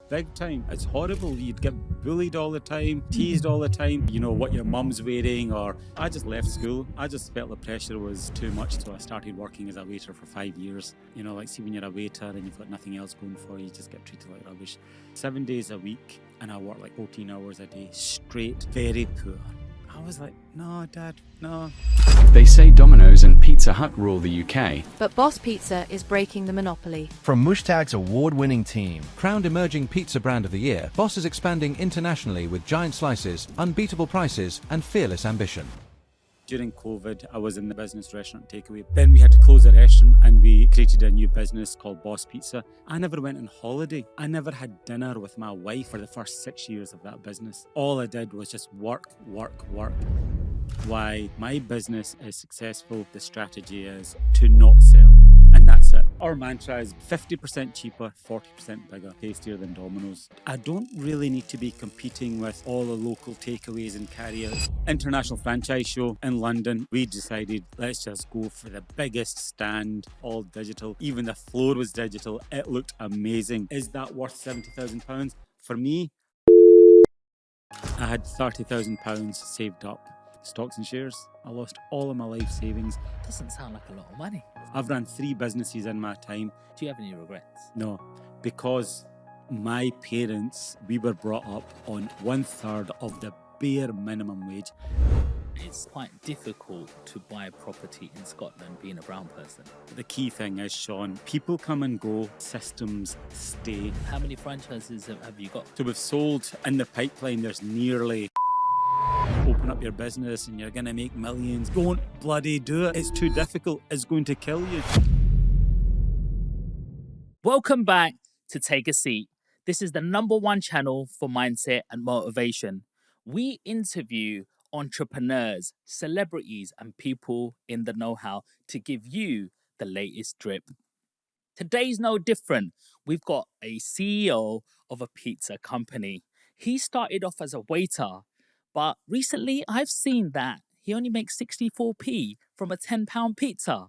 big time. It's horrible. You'd get bullied all the time, teased all the time, you know, what your mum's wearing, or I just left school. I just felt the pressure was too much, so I started working as a waiter for 5 years. You know, like, see, when you're a waiter and you've got nothing else going for you, you just get treated like rubbish. 7 days a week, and I work like 14 hours a day, straight, very poor. I was like, no, Dad, no. They say Domino's and Pizza Hut rule the UK. But Boss Pizza is breaking the monopoly. From Mushtaq's award-winning team. Crowned Emerging Pizza Brand of the Year, Boss is expanding internationally with giant slices, unbeatable prices, and fearless ambition. During COVID, I was in the business restaurant takeaway. Then we had to close the restaurant and we created a new business called Boss Pizza. I never went on holiday. I never had dinner with my wife for the first 6 years of that business. All I did was just work, work, work. Why my business is successful, the strategy is to not sell. And that's it. Our mantra is 50% cheaper, 40% bigger, tastier than Domino's. I don't really need to be competing with all the local takeaways and carriers. International franchise show in London, we decided let's just go for the biggest stand, all digital. Even the floor was digital. It looked amazing. Is that worth £70,000? For me, I had £30,000 saved up. Stocks and shares. I lost all of my life savings. Doesn't sound like a lot of money. I've run 3 businesses in my time. Do you have any regrets? No, because my parents, we were brought up on 1/3 of the bare minimum wage. It's quite difficult to buy a property in Scotland being a brown person. The key thing is, Sean, people come and go, systems stay. How many franchises have you got? So we've sold in the pipeline, there's nearly. Open up your business and you're going to make millions. Don't bloody do it. It's too difficult. It's going to kill you. Welcome back to Take a Seat. This is the #1 channel for mindset and motivation. We interview entrepreneurs, celebrities, and people in the know-how to give you the latest drip. Today's no different. We've got a CEO of a pizza company. He started off as a waiter, but recently I've seen that he only makes 64p from a £10 pizza.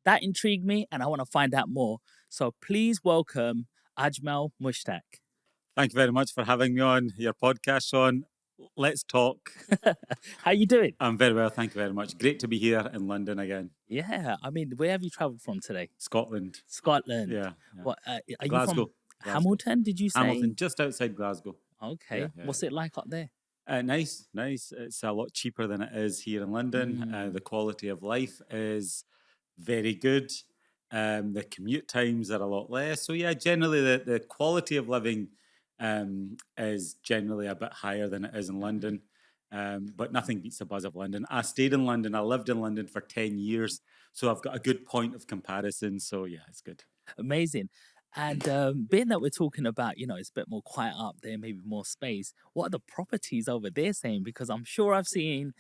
That intrigued me and I want to find out more. So please welcome Ajmal Mushtaq. Thank you very much for having me on your podcast, Sean. Let's talk. How you doing? I'm very well, thank you very much. Great to be here in London again. Yeah, I mean, where have you travelled from today? Scotland. Scotland. Yeah. What, are you Glasgow. from Glasgow. Hamilton, did you say? Hamilton, just outside Glasgow. Okay. Yeah. What's it like up there? Nice. It's a lot cheaper than it is here in London. The quality of life is very good. The commute times are a lot less. So yeah, generally the quality of living is generally a bit higher than it is in London. But nothing beats the buzz of London. I stayed in London. I lived in London for 10 years. So I've got a good point of comparison. So yeah, it's good. Amazing. And being that we're talking about, you know, it's a bit more quiet up there, maybe more space. What are the properties over there saying? Because I'm sure I've seen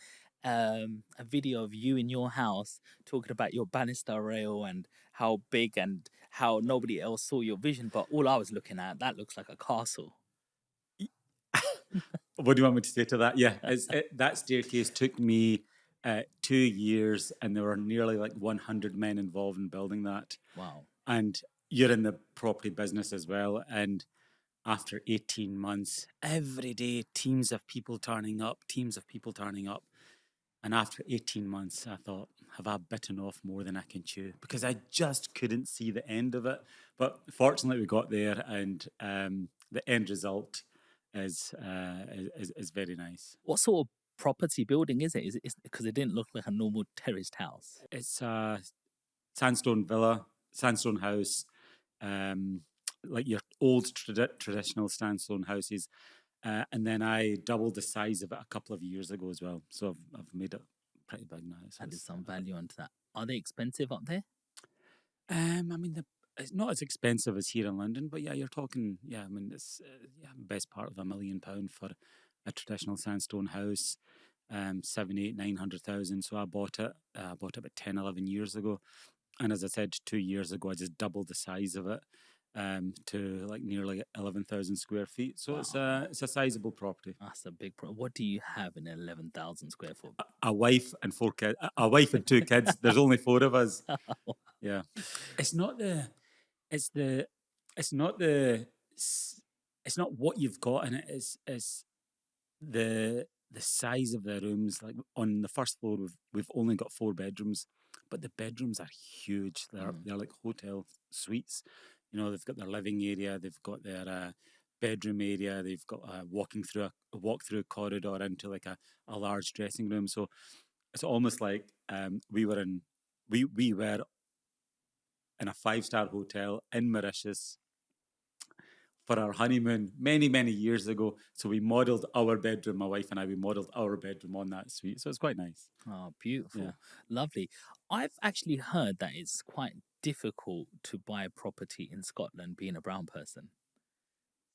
a video of you in your house talking about your banister rail and how big and how nobody else saw your vision. But all I was looking at, that looks like a castle. What do you want me to say to that? Yeah, that staircase took me 2 years and there were nearly like 100 men involved in building that. Wow. And you're in the property business as well. And after 18 months, every day, teams of people turning up. And after 18 months, I thought, have I bitten off more than I can chew? Because I just couldn't see the end of it. But fortunately, we got there and the end result is very nice. What sort of property building is it? Is it because it didn't look like a normal terraced house? It's a sandstone villa, sandstone house, like your old traditional sandstone houses. And then I doubled the size of it a couple of years ago as well. So I've made it pretty big now. So Added some value onto that. Are they expensive up there? I mean, it's not as expensive as here in London, but yeah, you're talking, I mean, it's best part of £1 million for a traditional sandstone house, 7, 8, 900,000. So I bought it about 10, 11 years ago. And as I said, 2 years ago, I just doubled the size of it to like nearly 11,000 square feet. So Wow. it's a sizable property. That's a big What do you have in 11,000 square foot? A wife and 4 kids. A wife and 2 kids. There's only 4 of us. Yeah. It's not the it's not what you've got in it. It's the size of the rooms. Like on the first floor, we've only got 4 bedrooms, but the bedrooms are huge. They're like hotel suites. You know, they've got their living area, they've got their bedroom area, they've got walking through a walk through corridor into like a large dressing room. So it's almost like we were in a 5-star hotel in Mauritius for our honeymoon many years ago. So we modelled our bedroom, my wife and I, we modelled our bedroom on that suite. So it's quite nice. Oh, beautiful. Yeah. Lovely. I've actually heard that it's quite difficult to buy a property in Scotland being a brown person.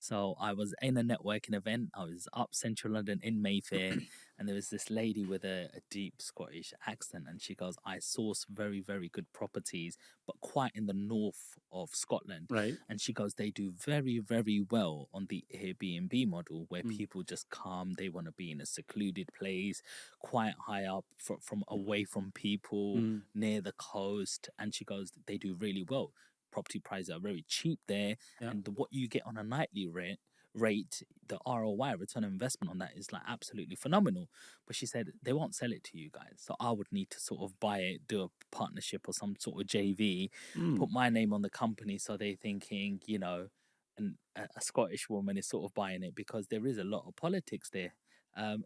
So I was in a networking event. I was up central London in Mayfair, and there was this lady with a deep Scottish accent, and she goes, "I source very good properties, but quite in the north of Scotland." Right. And she goes, "They do very well on the Airbnb model, where people just come. They want to be in a secluded place, quite high up from away from people, near the coast." And she goes, "They do really well. Property prices are very cheap there, Yeah. and what you get on a nightly rate, the ROI, return on investment on that, is like absolutely phenomenal." But she said they won't sell it to you guys, so I would need to sort of buy it, do a partnership or some sort of JV, put my name on the company, so they're thinking, you know, and a Scottish woman is sort of buying it, because there is a lot of politics there.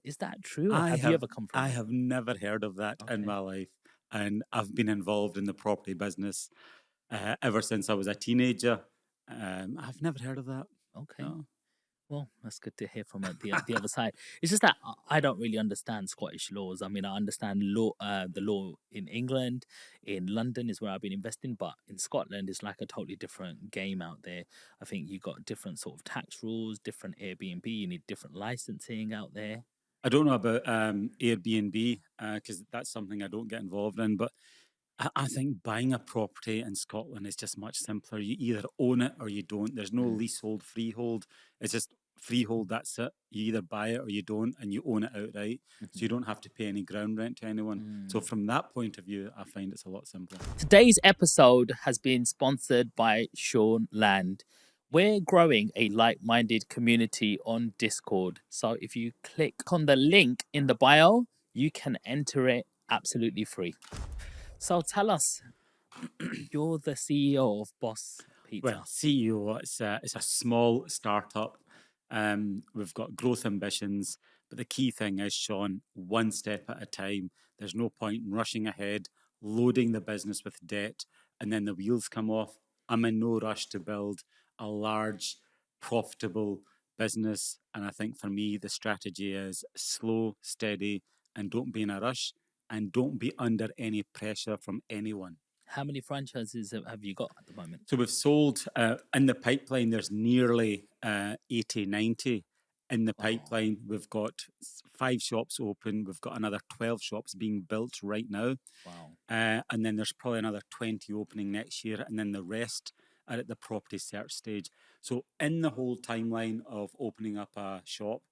Is that true, or have you ever come from I it? have never heard of that in Okay. my life, and I've been involved in the property business ever since I was a teenager. I've never heard of that. Okay. No. Well, that's good to hear from the other side. It's just that I don't really understand Scottish laws. I mean, I understand the law in England, in London is where I've been investing, but in Scotland, it's like a totally different game out there. I think you got different sort of tax rules, different Airbnb. You need different licensing out there. I don't know about Airbnb because that's something I don't get involved in. But I think buying a property in Scotland is just much simpler. You either own it or you don't. There's no leasehold, freehold. It's just freehold, that's it. You either buy it or you don't, and you own it outright. So you don't have to pay any ground rent to anyone. So from that point of view, I find it's a lot simpler. Today's episode has been sponsored by Sean Land. We're growing a like minded community on Discord. So if you click on the link in the bio, you can enter it absolutely free. So tell us, you're the CEO of Boss Pizza. Well, CEO, it's a small startup. We've got growth ambitions, but the key thing is, Sean, one step at a time. There's no point in rushing ahead, loading the business with debt, and then the wheels come off. I'm in no rush to build a large, profitable business. And I think for me, the strategy is slow, steady, and don't be in a rush, and don't be under any pressure from anyone. How many franchises have you got at the moment? So we've sold in the pipeline, there's nearly 80, 90 in the pipeline. We've got 5 shops open. We've got another 12 shops being built right now. Wow. And then there's probably another 20 opening next year. And then the rest are at the property search stage. So in the whole timeline of opening up a shop,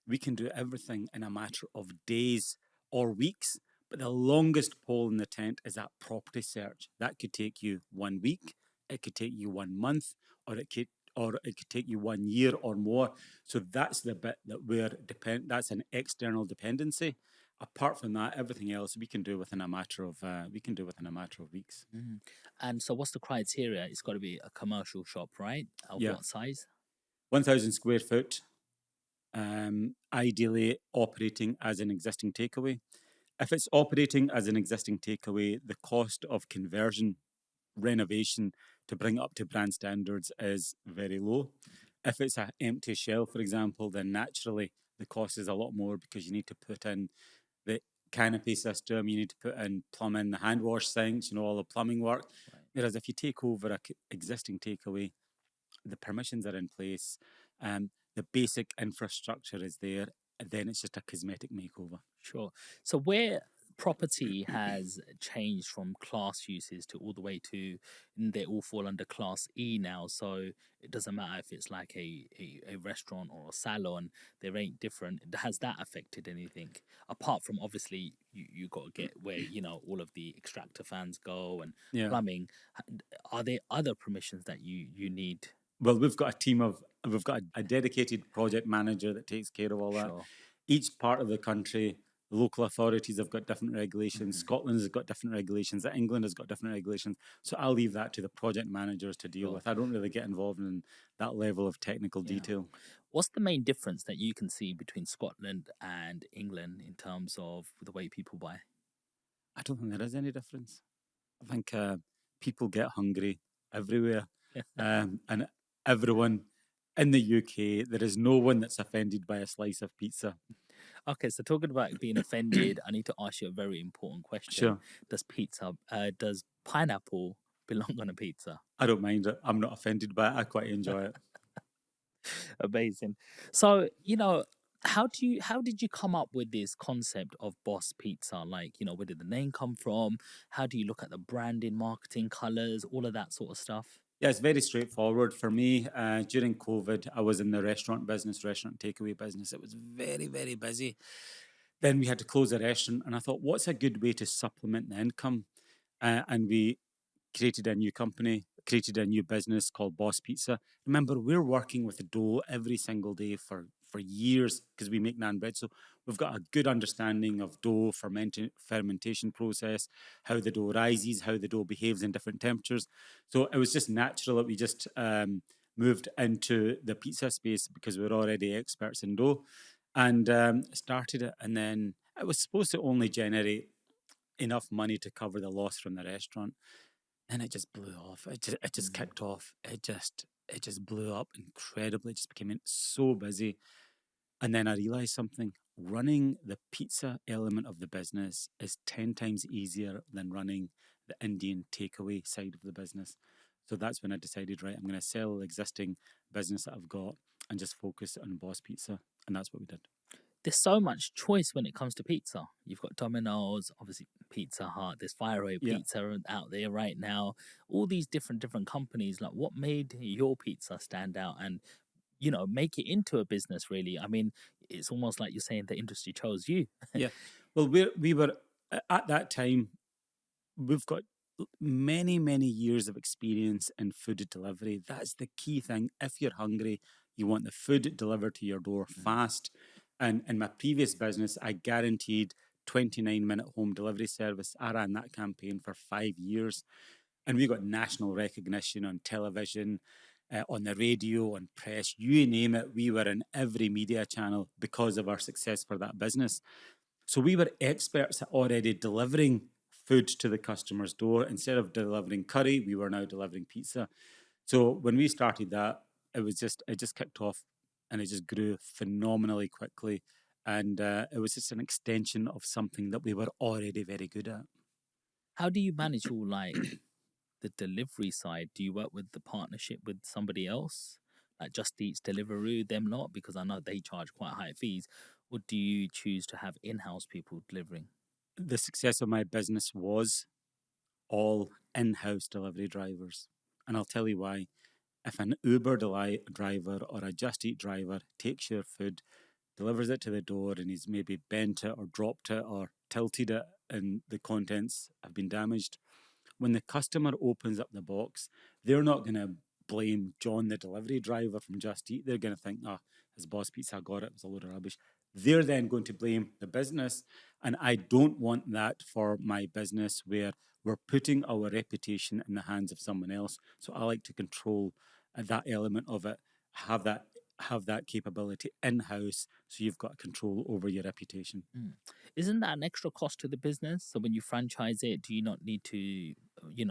we can do everything in a matter of days or weeks. But the longest pole in the tent is that property search. That could take you 1 week, it could take you 1 month, or it could take you 1 year or more. So that's the bit that that's an external dependency. Apart from that, everything else we can do within a matter of weeks. And so what's the criteria? It's got to be a commercial shop, right? Of Yeah. what size? 1,000 square foot, ideally operating as an existing takeaway. If it's operating as an existing takeaway, the cost of conversion, renovation to bring it up to brand standards is very low. If it's an empty shell, for example, then naturally the cost is a lot more because you need to put in the canopy system, you need to put in plumbing, the hand wash sinks, all the plumbing work. Right. Whereas if you take over an existing takeaway, the permissions are in place, the basic infrastructure is there, and then it's just a cosmetic makeover. Sure. So where property has changed from class uses to all the way to, they all fall under class E now. So it doesn't matter if it's like a restaurant or a salon, they ain't different. Has that affected anything? Apart from obviously you got to get where, all of the extractor fans go and plumbing. Are there other permissions that you need? Well, we've got a dedicated project manager that takes care of all that. Sure. Each part of the country, local authorities have got different regulations. Scotland has got different regulations. England has got different regulations. So I'll leave that to the project managers to deal Sure. with. I don't really get involved in that level of technical detail. What's the main difference that you can see between Scotland and England in terms of the way people buy? I don't think there is any difference. I think people get hungry everywhere. And everyone in the UK, there is no one that's offended by a slice of pizza. Okay, so talking about being offended, I need to ask you a very important question. Sure. Does pineapple belong on a pizza? I don't mind it. I'm not offended by it. I quite enjoy it. Amazing. So, how did you come up with this concept of Boss Pizza? Like, where did the name come from? How do you look at the branding, marketing, colors, all of that sort of stuff? Yeah, it's very straightforward for me. During COVID, I was in the restaurant takeaway business. It was very, very busy. Then we had to close the restaurant, and I thought, what's a good way to supplement the income? And we created a new company, created a new business called Boss Pizza. Remember, we're working with the dough every single day for years because we make naan bread. So we've got a good understanding of dough fermentation process, how the dough rises, how the dough behaves in different temperatures. So it was just natural that we just moved into the pizza space because we're already experts in dough and started it. And then it was supposed to only generate enough money to cover the loss from the restaurant. And it just blew off. It just kicked off. It just blew up incredibly. It just became so busy. And then I realized something. Running the pizza element of the business is 10 times easier than running the Indian takeaway side of the business. So that's when I decided, right, I'm going to sell the existing business that I've got and just focus on Boss Pizza. And that's what we did. There's so much choice when it comes to pizza. You've got Domino's, obviously Pizza Hut, there's Faraway Pizza out there right now. All these different companies. Like, what made your pizza stand out and make it into a business? Really, I mean, it's almost like you're saying the industry chose you. Yeah. Well, we were at that time. We've got many years of experience in food delivery. That's the key thing. If you're hungry, you want the food delivered to your door fast. And in my previous business, I guaranteed 29-minute home delivery service. I ran that campaign for 5 years. And we got national recognition on television, on the radio, on press, you name it. We were in every media channel because of our success for that business. So we were experts at already delivering food to the customer's door. Instead of delivering curry, we were now delivering pizza. So when we started that, it just kicked off. And it just grew phenomenally quickly. And it was just an extension of something that we were already very good at. How do you manage all like the delivery side? Do you work with the partnership with somebody else? Like Just Eat's, Deliveroo, them lot? Because I know they charge quite high fees. Or do you choose to have in-house people delivering? The success of my business was all in-house delivery drivers. And I'll tell you why. If an Uber driver or a Just Eat driver takes your food, delivers it to the door, and he's maybe bent it or dropped it or tilted it and the contents have been damaged, when the customer opens up the box, they're not going to blame John, the delivery driver from Just Eat. They're going to think, his Boss Pizza got it. It was a load of rubbish. They're then going to blame the business. And I don't want that for my business where we're putting our reputation in the hands of someone else. So I like to control that element of it, have that capability in-house so you've got control over your reputation. Isn't that an extra cost to the business? So when you franchise it, do you not need to,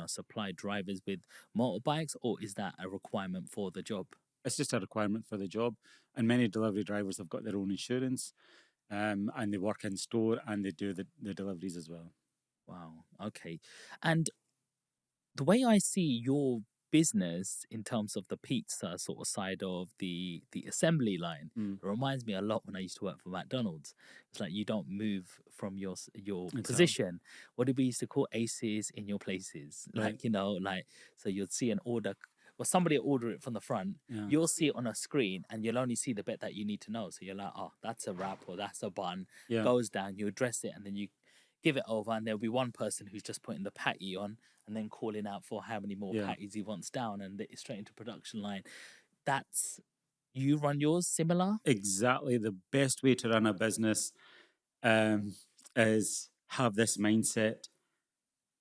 supply drivers with motorbikes, or is that a requirement for the job? It's just a requirement for the job. And many delivery drivers have got their own insurance and they work in store and they do the deliveries as well. Wow. Okay. And the way I see your business in terms of the pizza sort of side of the assembly line, it reminds me a lot when I used to work for McDonald's. It's like you don't move from your position. What did we used to call aces in your places? Right. Like so you'd see an order. Well, somebody will order it from the front. Yeah. You'll see it on a screen, and you'll only see the bit that you need to know. So you're like, oh, that's a wrap or that's a bun. Yeah. Goes down, you address it, and then you give it over, and there'll be one person who's just putting the patty on and then calling out for how many more patties he wants down, and it's straight into production line. That's you run yours similar? Exactly. The best way to run a business um, is have this mindset.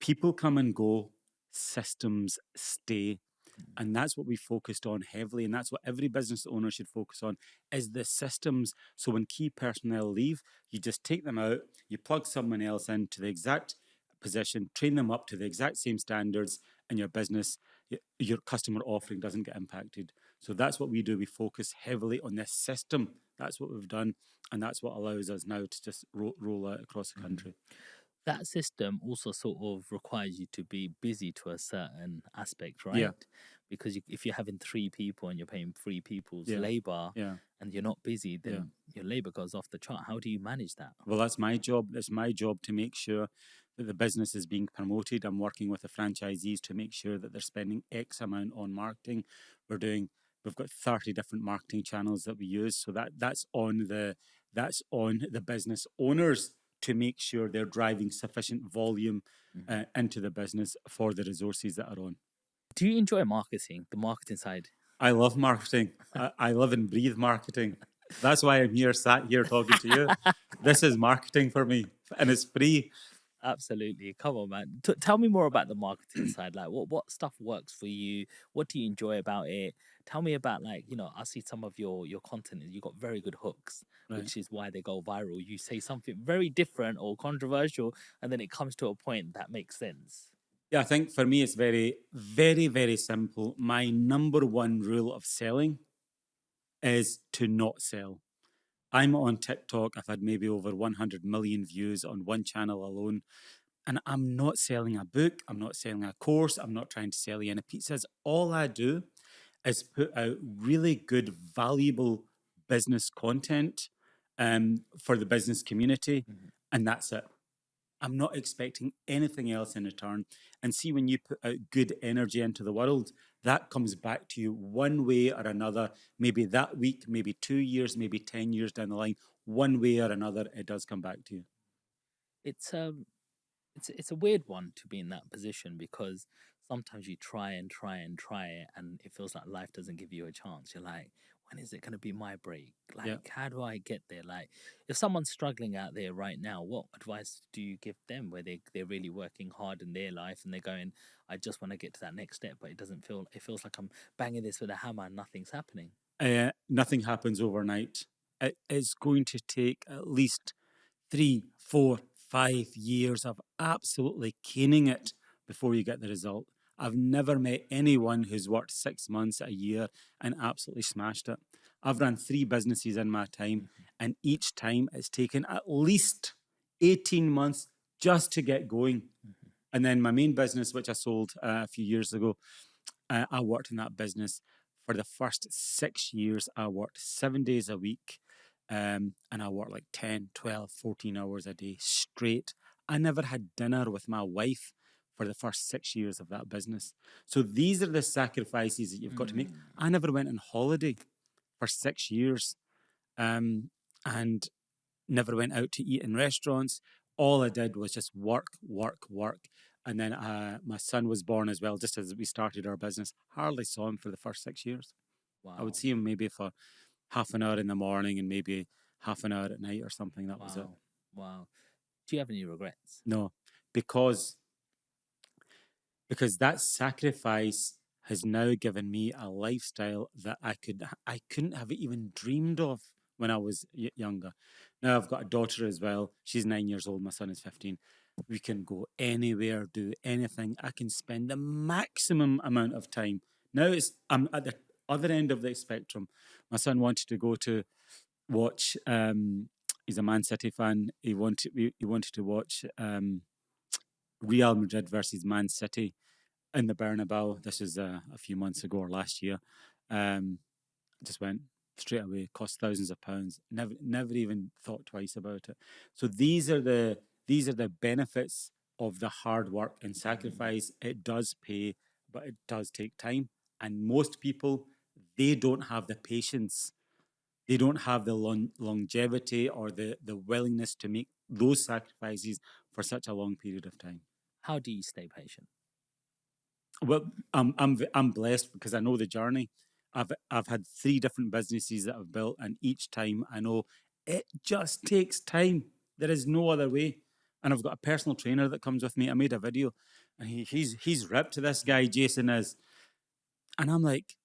People come and go, systems stay. And that's what we focused on heavily. And that's what every business owner should focus on is the systems. So when key personnel leave, you just take them out, you plug someone else into the exact position, train them up to the exact same standards, and your business, your customer offering doesn't get impacted. So that's what we do. We focus heavily on this system. That's what we've done. And that's what allows us now to just roll out across the country. That system also sort of requires you to be busy to a certain aspect, right? Yeah. Because if you're having 3 people and you're paying 3 people's Yeah. labor Yeah. and you're not busy, then your labor goes off the chart. How do you manage that? Well, that's my job. That's my job to make sure that the business is being promoted. I'm working with the franchisees to make sure that they're spending X amount on marketing. We've got 30 different marketing channels that we use. So that's on the business owners to make sure they're driving sufficient volume into the business for the resources that are on. Do you enjoy marketing, the marketing side? I love marketing. I live and breathe marketing. That's why I'm sat here talking to you. This is marketing for me, and it's free. Absolutely. Come on, man. Tell me more about the marketing side. Like, what stuff works for you? What do you enjoy about it? Tell me about, like, I see some of your content. You got very good hooks, Right. which is why they go viral. You say something very different or controversial, and then it comes to a point that makes sense. Yeah, I think for me it's very, very, very simple. My number one rule of selling is to not sell. I'm on TikTok. I've had maybe over 100 million views on one channel alone. And I'm not selling a book. I'm not selling a course. I'm not trying to sell you any pizzas. All I do is put out really good, valuable business content for the business community. And that's it. I'm not expecting anything else in return. And see, when you put out good energy into the world, that comes back to you one way or another. Maybe that week, maybe 2 years, maybe 10 years down the line, one way or another, it does come back to you. It's a weird one to be in that position because sometimes you try and try and try it and it feels like life doesn't give you a chance. You're like, when is it going to be my break? Like, how do I get there? Like, if someone's struggling out there right now, what advice do you give them where they're really working hard in their life and they're going, I just want to get to that next step, but it feels like I'm banging this with a hammer and nothing's happening. Nothing happens overnight. It is going to take at least 3, 4, 5 years of absolutely caning it before you get the result. I've never met anyone who's worked 6 months, a year, and absolutely smashed it. I've run 3 businesses in my time, and each time it's taken at least 18 months just to get going. And then my main business, which I sold a few years ago, I worked in that business for the first 6 years. I worked 7 days a week. And I worked like 10, 12, 14 hours a day straight. I never had dinner with my wife for the first 6 years of that business. So these are the sacrifices that you've got to make. I never went on holiday for 6 years and never went out to eat in restaurants. All I did was just work, work, work. And then my son was born as well, just as we started our business. Hardly saw him for the first 6 years. Wow. I would see him maybe for half an hour in the morning and maybe half an hour at night or something. That was it. Wow. Do you have any regrets? No, because that sacrifice has now given me a lifestyle that I couldn't have even dreamed of when I was younger. Now I've got a daughter as well. She's 9 years old. My son is 15. We can go anywhere, do anything. I can spend the maximum amount of time. Now I'm at the other end of the spectrum. My son wanted to go to watch. He's a Man City fan. He wanted to watch Real Madrid versus Man City in the Bernabeu. This is a few months ago or last year. Just went straight away. Cost thousands of pounds. Never even thought twice about it. So these are the benefits of the hard work and sacrifice. It does pay, but it does take time. And most people, they don't have the patience. They don't have the longevity or the willingness to make those sacrifices for such a long period of time. How do you stay patient? Well, I'm blessed because I know the journey. I've had 3 different businesses that I've built, and each time I know it just takes time. There is no other way. And I've got a personal trainer that comes with me. I made a video, and he's ripped. This guy Jason is, and I'm like,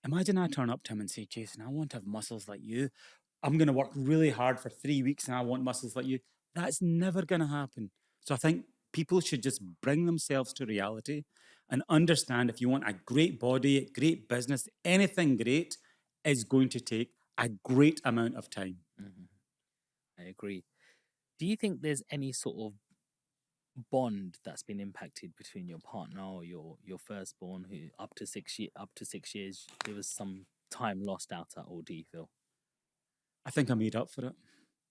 imagine I turn up to him and say, Jason, I want to have muscles like you. I'm going to work really hard for 3 weeks and I want muscles like you. That's never going to happen. So I think people should just bring themselves to reality and understand if you want a great body, a great business, anything great is going to take a great amount of time. I agree. Do you think there's any sort of bond that's been impacted between your partner or your firstborn, who up to 6 years there was some time lost out at, or do you feel? I think I made up for it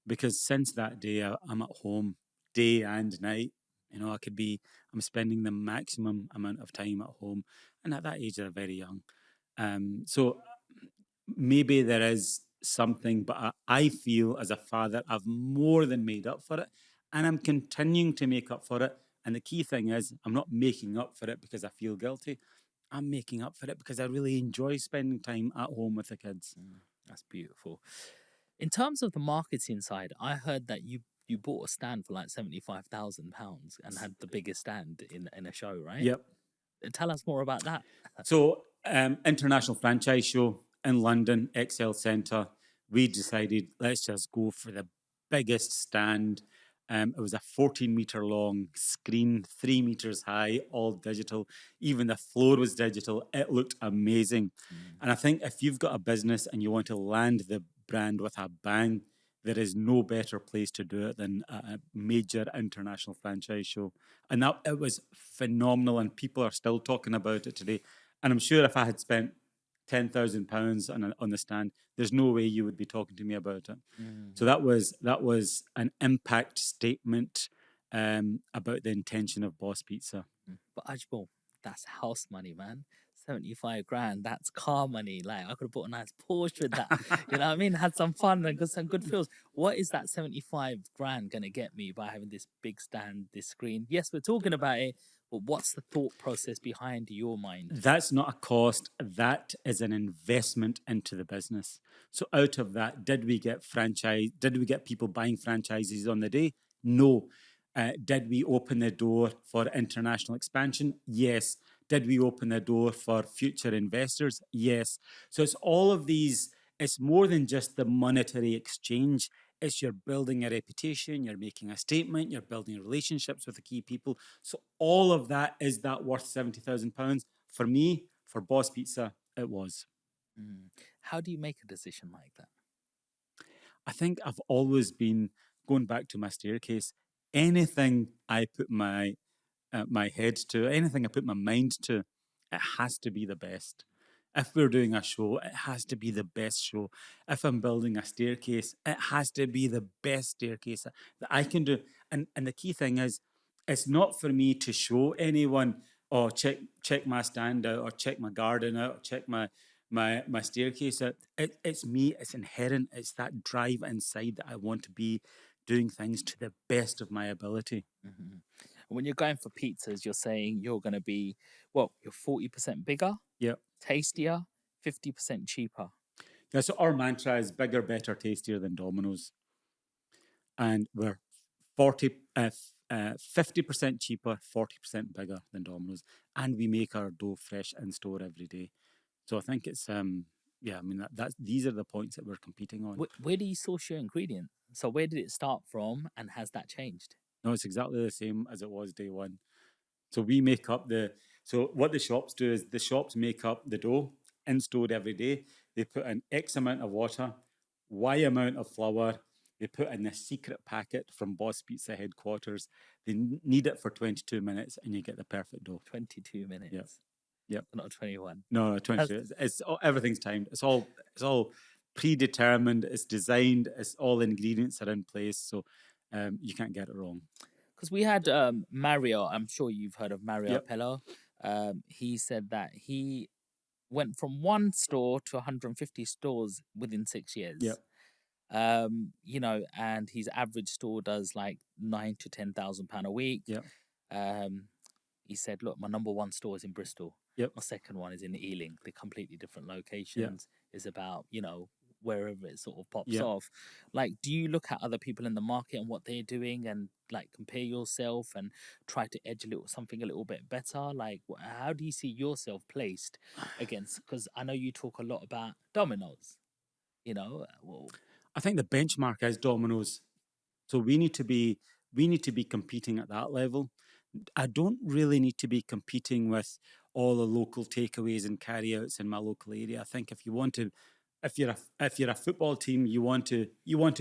because since that day, I'm at home day and night. You know, I'm spending the maximum amount of time at home. And at that age, they're very young. So maybe there is something, but I feel as a father, I've more than made up for it. And I'm continuing to make up for it. And the key thing is, I'm not making up for it because I feel guilty. I'm making up for it because I really enjoy spending time at home with the kids. That's beautiful. In terms of the marketing side, I heard that you bought a stand for like £75,000 and had the biggest stand in a show, right? Yep. Tell us more about that. So, international franchise show in London, Excel Centre. We decided let's just go for the biggest stand. It was a 14-meter long screen, 3 meters high, all digital. Even the floor was digital. It looked amazing. And I think if you've got a business and you want to land the brand with a bang, there is no better place to do it than a major international franchise show. And that it was phenomenal, and people are still talking about it today. And I'm sure if I had spent £10,000 on the stand, there's no way you would be talking to me about it. So that was an impact statement about the intention of Boss Pizza. But Ajmal, that's house money, man. 75 grand, that's car money. Like, I could have bought a nice Porsche with that. You know what I mean? Had some fun and got some good feels. What is that 75 grand going to get me by having this big stand, this screen? Yes, we're talking about it, but what's the thought process behind your mind? That's not a cost. That is an investment into the business. So out of that, did we get people buying franchises on the day? No. Did we open the door for international expansion? Yes. Did we open the door for future investors? Yes. So it's all of these. It's more than just the monetary exchange. It's you're building a reputation, you're making a statement, you're building relationships with the key people. So all of that, is that worth £70,000? For me, for Boss Pizza, it was. How do you make a decision like that? I think I've always been going back to my staircase. Anything I put my head to, anything I put my mind to, it has to be the best. If we're doing a show, it has to be the best show. If I'm building a staircase, it has to be the best staircase that I can do. And the key thing is, it's not for me to show anyone, oh, check my stand out, or check my garden out, or check my staircase out. It's me, it's inherent, it's that drive inside that I want to be doing things to the best of my ability. When you're going for pizzas, you're saying you're going to be, well, you're 40% bigger, Yep. tastier, 50% cheaper. Yeah, so our mantra is bigger, better, tastier than Domino's. And we're 50% cheaper, 40% bigger than Domino's. And we make our dough fresh in store every day. So I think it's, these are the points that we're competing on. Where do you source your ingredient? So where did it start from, and has that changed? No, it's exactly the same as it was day one. So we make up so what the shops do is the shops make up the dough in store every day. They put in X amount of water, Y amount of flour. They put in a secret packet from Boss Pizza headquarters. They knead it for 22 minutes and you get the perfect dough. 22 minutes. Yep. Not 21. No, 22. Everything's timed. It's all predetermined. It's designed. It's all ingredients are in place. So you can't get it wrong. Because we had Mario, I'm sure you've heard of Mario Yep. Pello. He said that he went from one store to 150 stores within 6 years. Yep. And his average store does like £9,000 to £10,000 a week. Yep. He said, look, my number one store is in Bristol. Yep. My second one is in Ealing. They're completely different Yeah. locations. It's about, wherever it sort of pops Yeah. off. Like, do you look at other people in the market and what they're doing and like compare yourself and try to edge something a little bit better? Like, how do you see yourself placed against? Because I know you talk a lot about Domino's. Well, I think the benchmark is Domino's. So we need to be competing at that level. I don't really need to be competing with all the local takeaways and carryouts in my local area. I think if you're a football team, you want to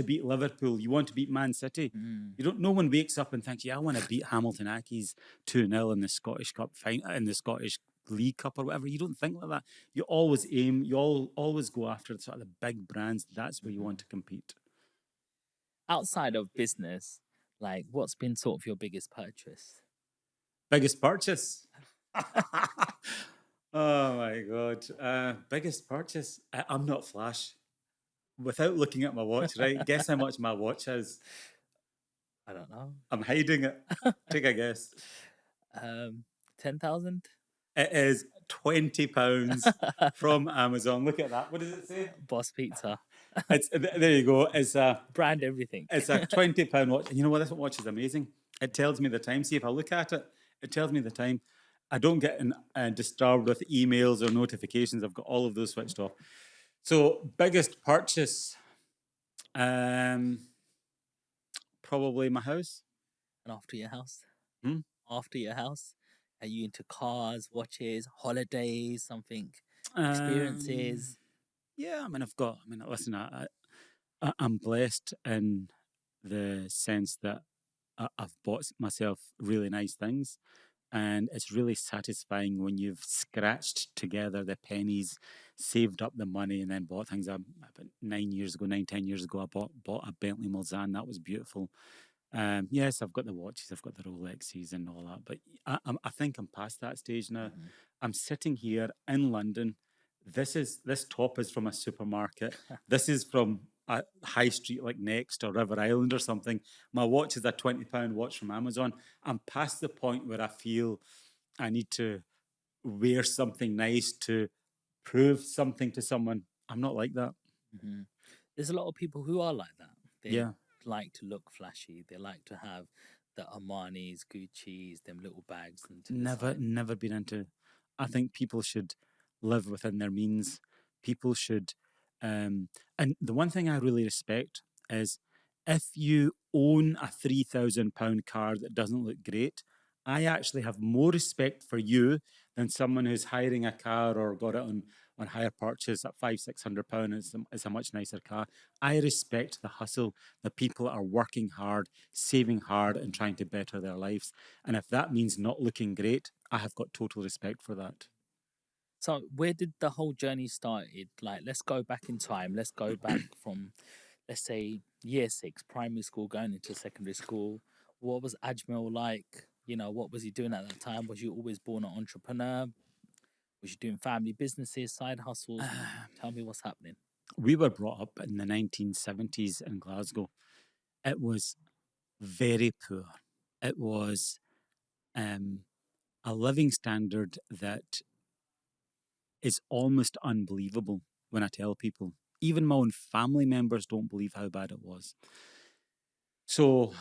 beat Liverpool, you want to beat Man City. You don't. No one wakes up and thinks, "Yeah, I want to beat Hamilton Accies 2-0 in the Scottish Cup in the Scottish League Cup or whatever." You don't think like that. You always aim. You always go after sort of the big brands. That's where you want to compete. outside of business, like, what's been sort of your biggest purchase? Biggest purchase. Oh my god! Biggest purchase. I'm not flash. Without looking at my watch, right? Guess how much my watch is. I don't know. I'm hiding it. Take a guess. 10,000? It is £20 from Amazon. Look at that. What does it say? Boss Pizza. There you go. It's a Brand everything. It's a £20 watch. And you know what? This watch is amazing. It tells me the time. See, if I look at it, it tells me the time. I don't get disturbed with emails or notifications. I've got all of those switched off. So, biggest purchase, probably my house. And after your house? Hmm? After your house? Are you into cars, watches, holidays, something, experiences? Yeah, I mean, listen, I'm blessed in the sense that I've bought myself really nice things. And it's really satisfying when you've scratched together the pennies, saved up the money, and then bought things. About 10 years ago, I bought a Bentley Mulsanne. That was beautiful. Yes, I've got the watches, I've got the Rolexes and all that, but I think I'm past that stage now. I'm sitting here in London. This top is from a supermarket. This is from a high street like Next or River Island or something. My watch is a £20 watch from Amazon. I'm past the point where I feel I need to wear something nice to prove something to someone. I'm not like that. There's a lot of people who are like that. They Yeah. like to look flashy. They like to have the Armani's, Gucci's, them little bags. And to the side. Never been into. I think people should live within their means. People should, and the one thing I really respect is if you own a £3,000 car that doesn't look great, I actually have more respect for you than someone who's hiring a car or got it on hire purchase at £500-600. It's a much nicer car. I respect the hustle. The people are working hard, saving hard, and trying to better their lives. And if that means not looking great, I have got total respect for that. So where did the whole journey started? Like, let's go back in time. Let's go back from, let's say, year 6, primary school, going into secondary school. What was Ajmal like? What was he doing at that time? Was you always born an entrepreneur? Was you doing family businesses, side hustles? Tell me what's happening. We were brought up in the 1970s in Glasgow. It was very poor. It was a living standard that is almost unbelievable when I tell people. Even my own family members don't believe how bad it was. So,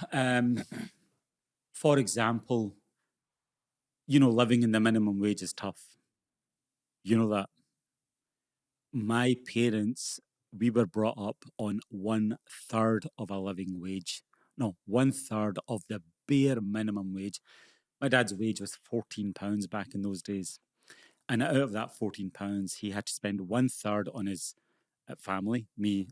for example, living in the minimum wage is tough. You know that. My parents, we were brought up on 1/3 of a living wage. No, 1/3 of the bare minimum wage. My dad's wage was £14 back in those days. And out of that £14, he had to spend 1/3 on his family, me,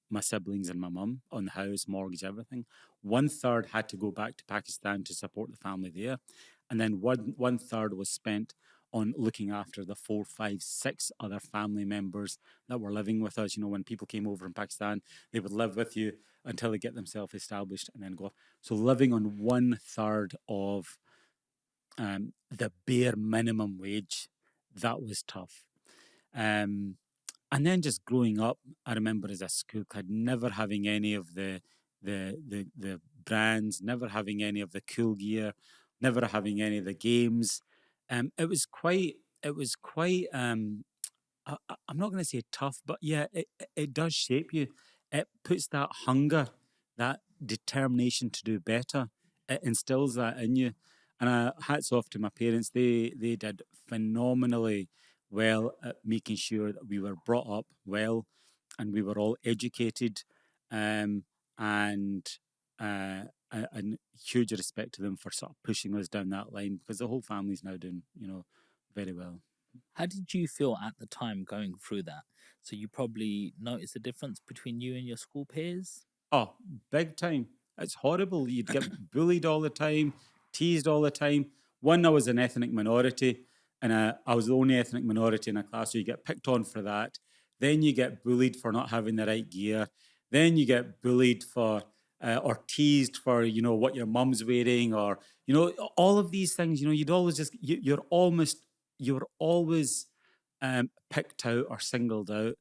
my siblings and my mum, on the house, mortgage, everything. 1/3 had to go back to Pakistan to support the family there. And then one third was spent on looking after the 4, 5, 6 other family members that were living with us. When people came over from Pakistan, they would live with you until they get themselves established and then go off. So living on 1/3 of the bare minimum wage, that was tough. And then just growing up, I remember as a school kid never having any of the brands, never having any of the cool gear, never having any of the games. It was quite it was quite. I'm not going to say tough, but yeah, it does shape you. It puts that hunger, that determination to do better. It instills that in you. And hats off to my parents. They did phenomenally well at making sure that we were brought up well, and we were all educated, um, and and huge respect to them for sort of pushing us down that line, because the whole family's now doing very well. How did you feel at the time going through that? So you probably noticed the difference between you and your school peers? Oh, big time. It's horrible. You'd get bullied all the time, teased all the time. One, I was an ethnic minority, and I was the only ethnic minority in a class, so you get picked on for that. Then you get bullied for not having the right gear. Then you get bullied for or teased for what your mum's wearing, or all of these things. You'd always just you're always picked out or singled out,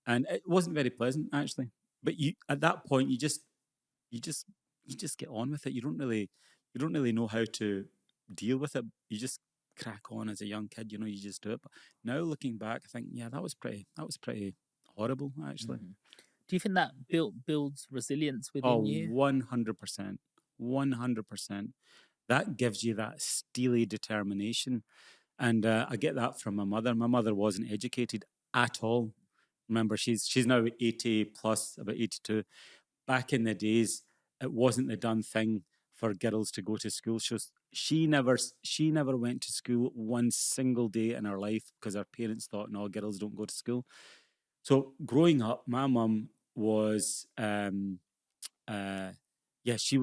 and it wasn't very pleasant actually. But you at that point you just get on with it. You don't really know how to deal with it. You just crack on as a young kid. You just do it. But now looking back, I think that was pretty horrible actually. Mhm. Do you think that builds resilience Oh, within you? 100%. 100%. That gives you that steely determination. And I get that from my mother. My mother wasn't educated at all. Remember, she's now 80 plus, about 82. Back in the days, it wasn't the done thing for girls to go to school. She never went to school one single day in her life because her parents thought, no, girls don't go to school. So growing up, my mum was she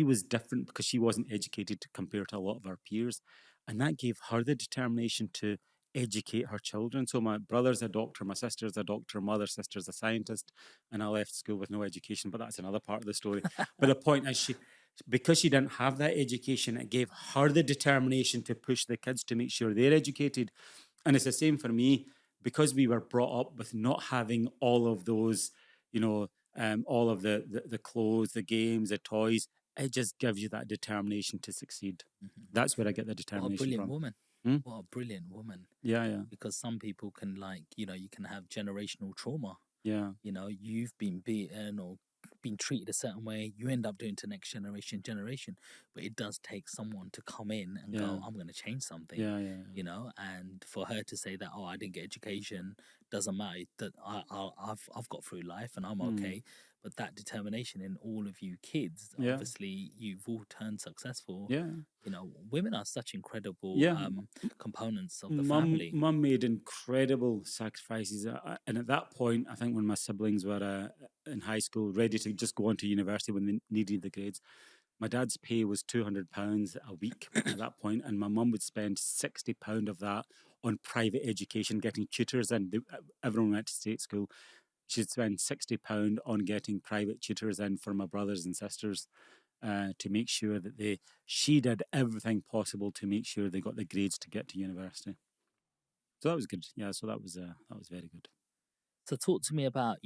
was different because she wasn't educated compared to a lot of her peers, and that gave her the determination to educate her children. So my brother's a doctor, my sister's a doctor, my other sister's a scientist, and I left school with no education, but that's another part of the story. But the point is, because she didn't have that education, it gave her the determination to push the kids to make sure they're educated. And it's the same for me, because we were brought up with not having all of those, all of the clothes, the games, the toys. It just gives you that determination to succeed. Mhm. That's where I get the What a determination brilliant from. woman. Hmm? What a brilliant woman. Yeah, yeah, Because some people can, you can have generational trauma. yeah, You've been beaten or been treated a certain way, you end up doing to next generation. But it does take someone to come in and yeah, go, I'm going to change something. yeah, yeah, And for her to say that, oh, I didn't get education, doesn't matter, that I've got through life and I'm Mm. okay. But that determination in all of you kids, Yeah. obviously you've all turned successful. yeah. Women are such incredible Yeah. components of the Mum, family. mum made incredible sacrifices, and at that point, I think when my siblings were in high school, ready to just go on to university when they needed the grades, my dad's pay was £200 a week at that point, and my mum would spend £60 of that on private education, getting tutors, and everyone went to state school. She'd spend £60 on getting private tutors in for my brothers and sisters. To make sure that she did everything possible to make sure they got the grades to get to university. So that was good. Yeah, so that was very good. So talk to me about,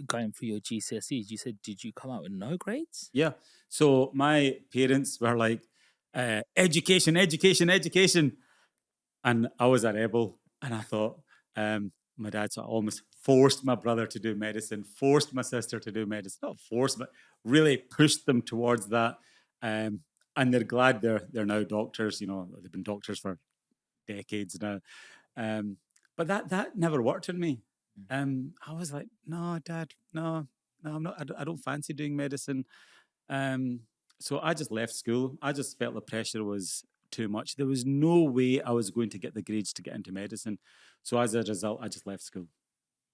going through your GCSEs. You said, did you come out with no grades? Yeah. So my parents were like, education, education, education. And I was a rebel. And I thought, my dad sort of almost forced my brother to do medicine, forced my sister to do medicine. Not forced, but really pushed them towards that. And they're glad they're now doctors. They've been doctors for decades now. But that never worked on me. I was like, no, Dad, no, I'm not. I don't fancy doing medicine. So I just left school. I just felt the pressure was too much. There was no way I was going to get the grades to get into medicine. So as a result, I just left school.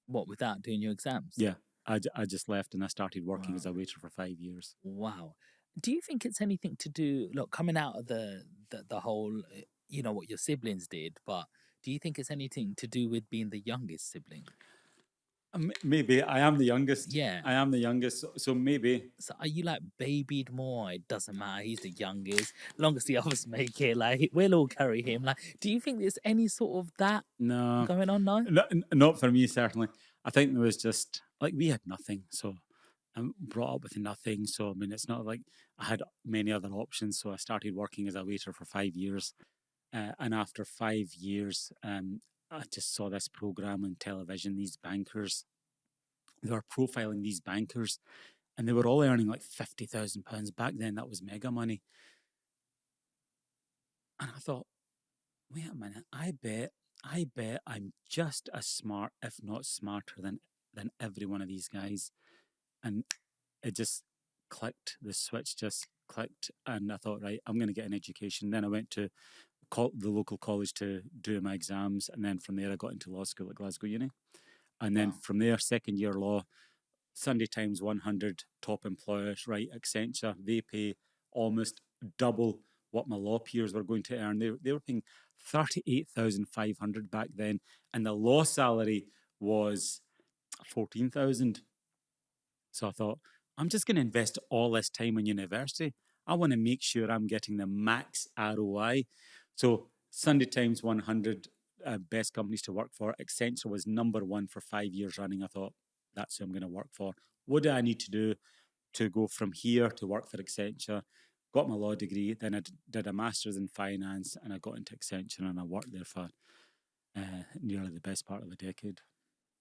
What, without doing your exams? Yeah, I just left and I started working Wow. as a waiter for 5 years. Wow. Do you think it's anything to do, look, coming out of the whole, what your siblings did, but do you think it's anything to do with being the youngest sibling? Maybe I am the youngest. Yeah. I am the youngest, so maybe. So are you like babied more? It doesn't matter. He's the youngest. Long as the others make it, like we'll all carry him. Like, do you think there's any sort of that No, going on now? not for me, certainly. I think there was just like we had nothing, so I'm brought up with nothing. So I mean, it's not like I had many other options. So I started working as a waiter for 5 years, And after 5 years, I just saw this program on television. These bankers, they were profiling these bankers, and they were all earning like £50,000 back then. That was mega money. And I thought, wait a minute, I bet I'm just as smart, if not smarter than every one of these guys. And it just clicked. The switch just clicked, and I thought, right, I'm going to get an education. Then I went to the local college to do my exams, and then from there I got into law school at Glasgow Uni. And then from there, second year law, Sunday Times 100 top employers, right? Accenture, they pay almost double what my law peers were going to earn. They were paying 38,500 back then, and the law salary was 14,000. So I thought, I'm just going to invest all this time in university. I want to make sure I'm getting the max ROI. So Sunday Times 100 best companies to work for. Accenture was number one for 5 years running. I thought, that's who I'm going to work for. What do I need to do to go from here to work for Accenture? Got my law degree, then I did a master's in finance, and I got into Accenture, and I worked there for nearly the best part of a decade.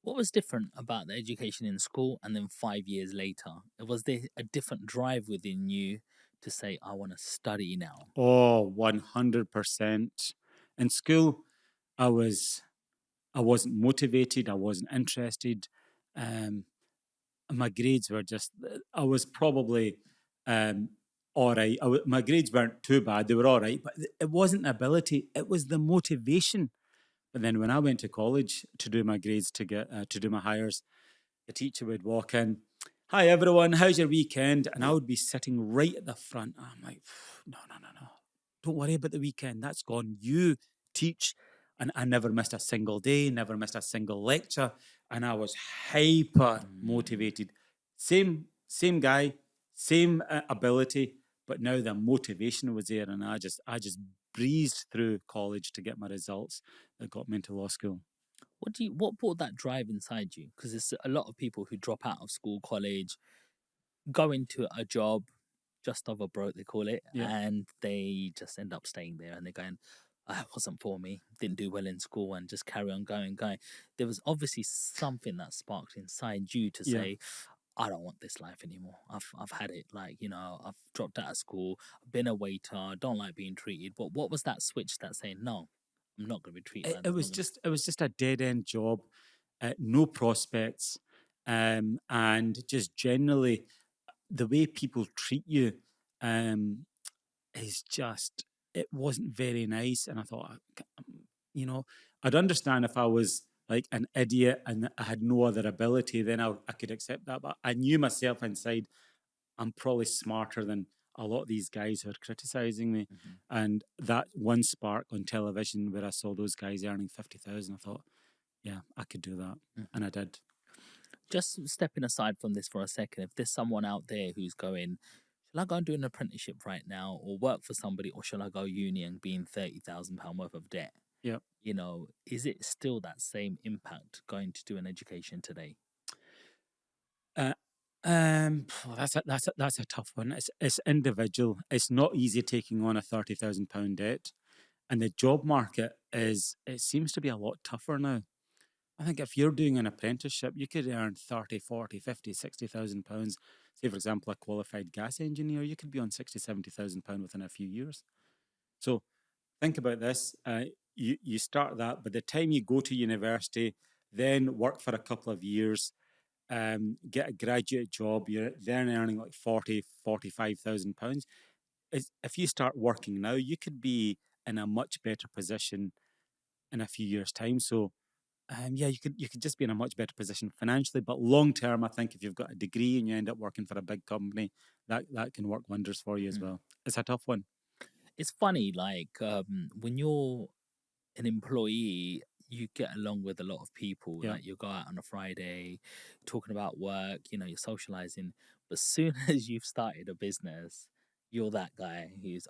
What was different about the education in school and then 5 years later? Was there a different drive within you to say, I want to study now? Oh, 100%. In school, I wasn't motivated. I wasn't interested. My grades were just, I was probably all right. My grades weren't too bad. They were all right, but it wasn't the ability. It was the motivation. But then when I went to college to do my grades, to do my hires, the teacher would walk in, "Hi everyone, how's your weekend?" And I would be sitting right at the front. I'm like, no. Don't worry about the weekend. That's gone. You teach. And I never missed a single day, never missed a single lecture. And I was hyper motivated. Same guy, same ability, but now the motivation was there. And I just breezed through college to get my results that got me into law school. What brought that drive inside you? Because there's a lot of people who drop out of school, college, go into a job just over broke, they call it, Yeah. and they just end up staying there, and they're going, it wasn't for me, didn't do well in school, and just carry on going. There was obviously something that sparked inside you to say, I don't want this life anymore. I've had it. Like, I've dropped out of school, been a waiter, I don't like being treated. But what was that switch that saying, no, I'm not going to be treated like It was just a dead end job, no prospects, and just generally the way people treat you is just, it wasn't very nice. And I thought, I'd understand if I was like an idiot and I had no other ability, then I could accept that. But I knew myself inside, I'm probably smarter than a lot of these guys who are criticizing me. And that one spark on television where I saw those guys earning 50,000, I thought, yeah, I could do that. And I did. Just stepping aside from this for a second, if there's someone out there who's going, shall I go and do an apprenticeship right now or work for somebody, or shall I go uni and be in £30,000 worth of debt? Yeah. Is it still that same impact going to do an education today? That's a tough one. It's individual. It's not easy taking on a £30,000 debt, and the job market it seems to be a lot tougher now. I think if you're doing an apprenticeship, you could earn 30, 40, 50, 60,000 pounds. Say, for example, a qualified gas engineer, you could be on 60, 70,000 pounds within a few years. So think about this. You start that. By the time you go to university, then work for a couple of years, get a graduate job, you're then earning like 40, 45,000 pounds. If you start working now, you could be in a much better position in a few years' time. So you could just be in a much better position financially, but long term, I think if you've got a degree and you end up working for a big company, that can work wonders for you as well. It's a tough one. It's funny, like when you're an employee, you get along with a lot of people. Yeah. Like you go out on a Friday, talking about work, you're socializing. But as soon as you've started a business, you're that guy who's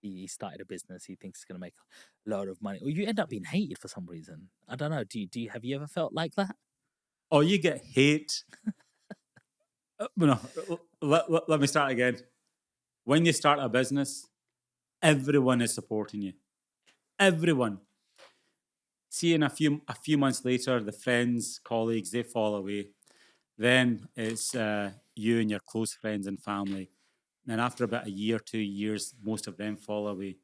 he started a business, he thinks he's going to make a lot of money, or you end up being hated for some reason. I don't know. Have you ever felt like that? Oh, you get hate. No, let me start again. When you start a business, everyone is supporting you. everyone. Seeing a few months later, the friends, colleagues, they fall away. Then it's you and your close friends and family. Then after about a year, 2 years, most of them fall away.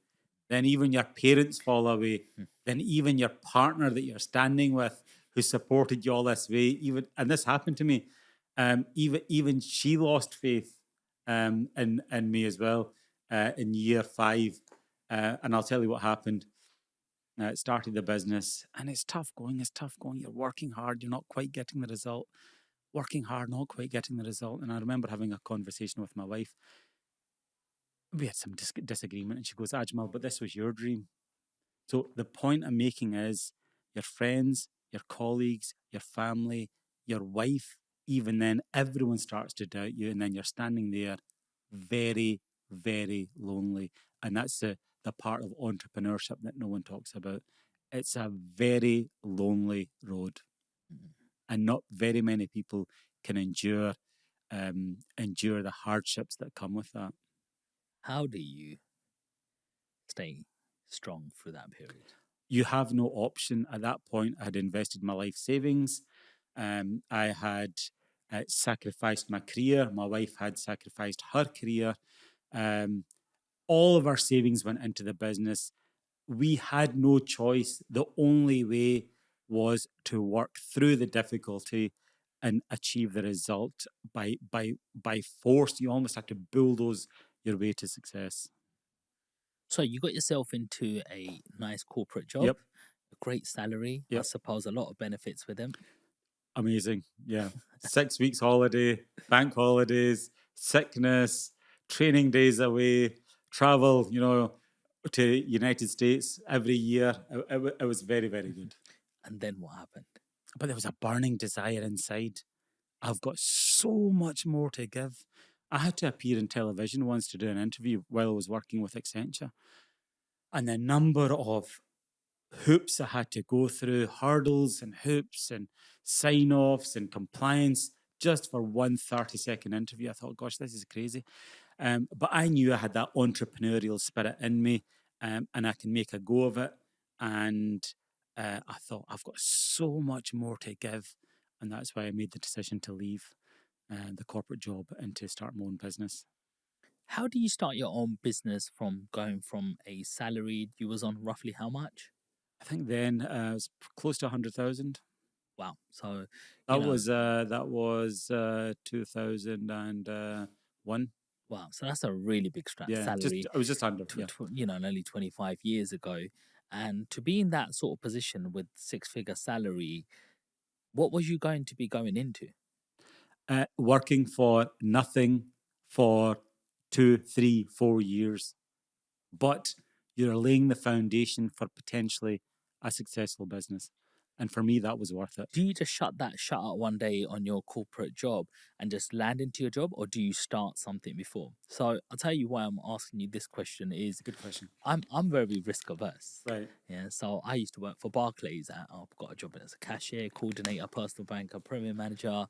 Then even your parents fall away. Then even your partner that you're standing with, who supported you all this way, even and this happened to me. Even she lost faith in me as well in year 5. And I'll tell you what happened. Started the business, and it's tough going. It's tough going. You're working hard. You're not quite getting the result. Working hard, not quite getting the result. And I remember having a conversation with my wife. We had some disagreement, and she goes, Ajmal, but this was your dream. So the point I'm making is your friends, your colleagues, your family, your wife, even then, everyone starts to doubt you. And then you're standing there very, very lonely. And that's the part of entrepreneurship that no one talks about. It's a very lonely road. And not very many people can endure the hardships that come with that. How do you stay strong through that period? You have no option. At that point, I had invested my life savings. I had sacrificed my career. My wife had sacrificed her career. All of our savings went into the business. We had no choice. The only way was to work through the difficulty and achieve the result by force. You almost have to bulldoze your way to success. So you got yourself into a nice corporate job, Yep. a great salary, I Yep. suppose a lot of benefits with them. Amazing. Yeah. 6 weeks holiday, bank holidays, sickness, training days away, travel, to United States every year. It was very, very good. And then what happened? But there was a burning desire inside. I've got so much more to give. I had to appear in television once to do an interview while I was working with Accenture. And the number of hoops I had to go through, hurdles and hoops and sign-offs and compliance just for one 30-second interview. I thought, gosh, this is crazy. But I knew I had that entrepreneurial spirit in me, and I can make a go of it. And I thought, I've got so much more to give. And that's why I made the decision to leave the corporate job and to start my own business. How do you start your own business from going from a salaried, you was on roughly how much? I think then it was close to 100,000. Wow. So That was 2001. wow. So that's a really big Yeah, salary. I was just under. Yeah. Nearly 25 years ago. And to be in that sort of position with 6-figure salary, what was you going to be going into? Working for nothing for 2, 3, 4 years, but you're laying the foundation for potentially a successful business. And for me, that was worth it. Do you just shut out one day on your corporate job and just land into your job, or do you start something before? So I'll tell you why I'm asking you this question is Good question. I'm very risk averse. Right. Yeah. So I used to work for Barclays. I've got a job as a cashier, coordinator, personal banker, premier manager,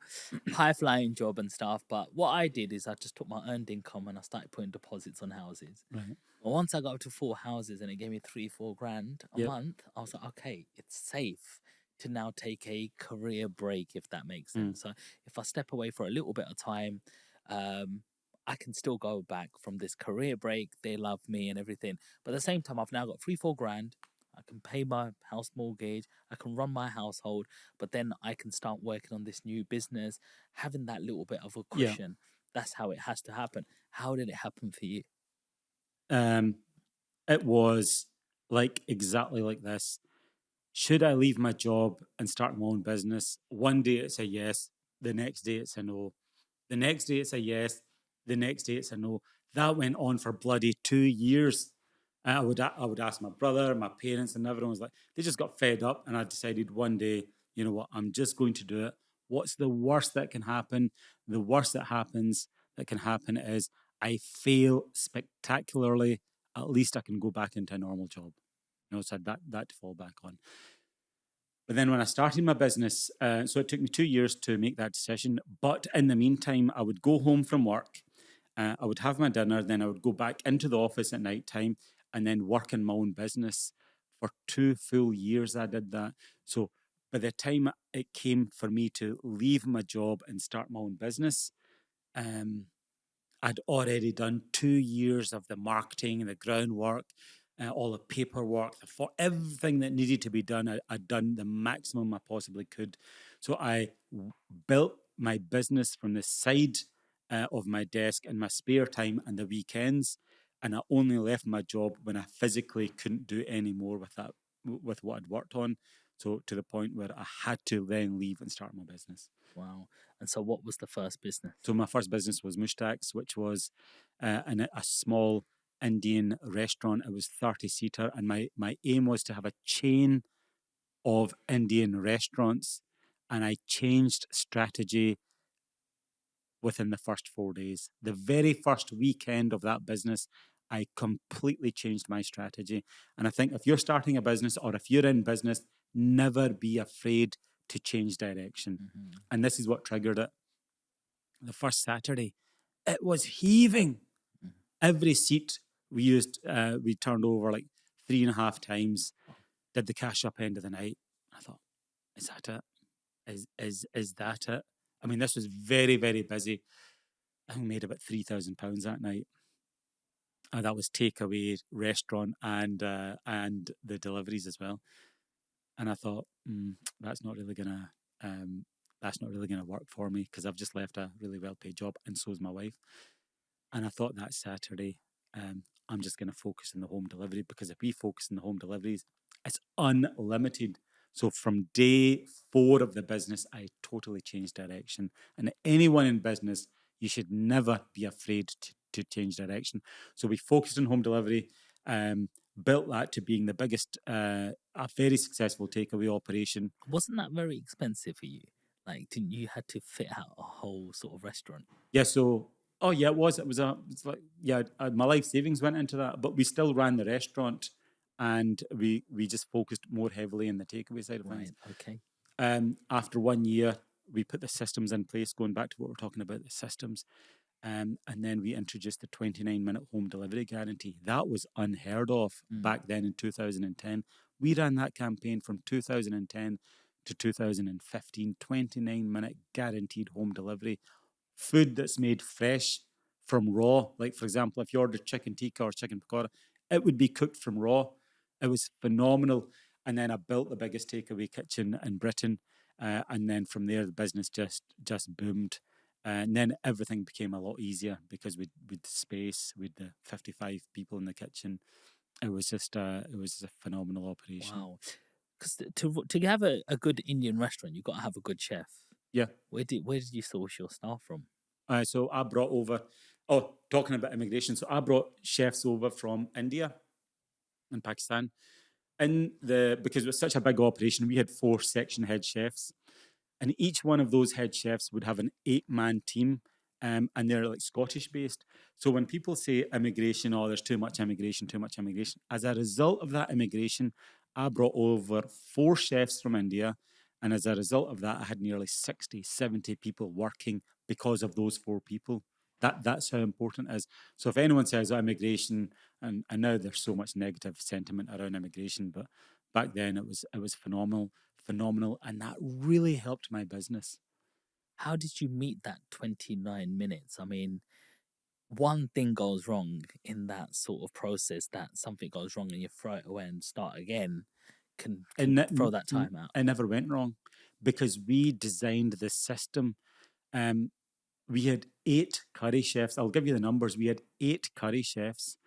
high flying job and stuff. But what I did is I just took my earned income and I started putting deposits on houses. Right. But once I got up to 4 houses and it gave me 3-4 grand a Yep. month, I was like, okay, it's safe to now take a career break, if that makes sense. So if I step away for a little bit of time, I can still go back from this career break. They love me and everything. But at the same time, I've now got 3-4 grand. I can pay my house mortgage. I can run my household. But then I can start working on this new business, having that little bit of a cushion. That's how it has to happen. How did it happen for you? It was exactly like this. Should I leave my job and start my own business? One day it's a yes, the next day it's a no. The next day it's a yes, the next day it's a no. That went on for bloody 2 years. I would ask my brother, my parents, and everyone was like, they just got fed up. And I decided one day, you know what, I'm just going to do it. What's the worst that can happen? The worst that can happen is I fail spectacularly. At least I can go back into a normal job. So I had that to fall back on. But then when I started my business, so it took me 2 years to make that decision. But in the meantime, I would go home from work, I would have my dinner, then I would go back into the office at night time and then work in my own business For 2 full years, I did that. So by the time it came for me to leave my job and start my own business, I'd already done 2 years of the marketing and the groundwork, all the paperwork, for everything that needed to be done. I'd done the maximum I possibly could. So I built my business from the side of my desk in my spare time and the weekends. And I only left my job when I physically couldn't do any more with that, with what I'd worked on. So to the point where I had to then leave and start my business. Wow. And so what was the first business? So my first business was Mushtaq's, which was a small Indian restaurant. It was 30-seater, and my aim was to have a chain of Indian restaurants, and I changed strategy within the first 4 days. The very first weekend of that business, I completely changed my strategy. And I think if you're starting a business or if you're in business, never be afraid to change direction. Mm-hmm. And this is what triggered it. The first Saturday, it was heaving. Every seat we used, we turned over like 3.5 times. Did the cash up end of the night. I thought, is that it? Is that it? I mean, this was very, very busy. I made about £3,000 that night. That was takeaway, restaurant, and the deliveries as well. And I thought, that's not really gonna work for me, because I've just left a really well-paid job, and so is my wife. And I thought that Saturday, I'm just going to focus on the home delivery, because if we focus on the home deliveries, it's unlimited. So from day 4 of the business, I totally changed direction. And anyone in business, you should never be afraid to change direction. So we focused on home delivery, built that to being the biggest, a very successful takeaway operation. Wasn't that very expensive for you? Like, didn't you had to fit out a whole sort of restaurant? Yeah, so, oh yeah, it was like, yeah, my life savings went into that, but we still ran the restaurant, and we just focused more heavily in the takeaway side of things. Right, okay. After 1 year, we put the systems in place, going back to what we're talking about, the systems. And then we introduced the 29-minute home delivery guarantee. That was unheard of back then in 2010. We ran that campaign from 2010 to 2015, 29-minute guaranteed home delivery. Food that's made fresh from raw. Like, for example, if you ordered chicken tikka or chicken pakora, it would be cooked from raw. It was phenomenal. And then I built the biggest takeaway kitchen in Britain. And then from there, the business just boomed. And then everything became a lot easier, because with the space, with the 55 people in the kitchen, it was just a phenomenal operation. Wow. Because to have a good Indian restaurant, you've got to have a good chef. Yeah. Where did you source your staff from? So I brought over, talking about immigration, so I brought chefs over from India and Pakistan. Because it was such a big operation, we had 4 section head chefs. And each one of those head chefs would have an 8-man team, and they're like Scottish based. So when people say immigration, there's too much immigration, as a result of that immigration, I brought over 4 chefs from India. And as a result of that, I had nearly 60, 70 people working because of those 4 people. That's how important it is. So if anyone says immigration, and now there's so much negative sentiment around immigration, but back then it was phenomenal, and that really helped my business. How did you meet that 29 minutes? I mean, one thing goes wrong in that sort of process, that something goes wrong and you throw it away and start again, can throw that time out. It never went wrong, because we designed the system. We had 8 curry chefs. I'll give you the numbers. We had 8 curry chefs,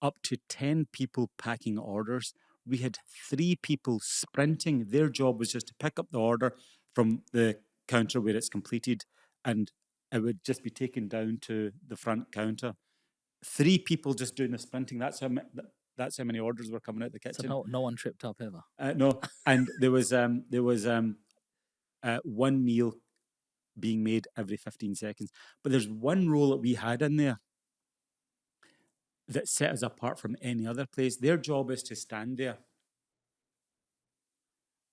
up to 10 people packing orders. We had 3 people sprinting. Their job was just to pick up the order from the counter where it's completed, and it would just be taken down to the front counter. 3 people just doing the sprinting. That's how many orders were coming out the kitchen. So no one tripped up ever? No. And there was 1 meal being made every 15 seconds. But there's one role that we had in there that set us apart from any other place. Their job is to stand there,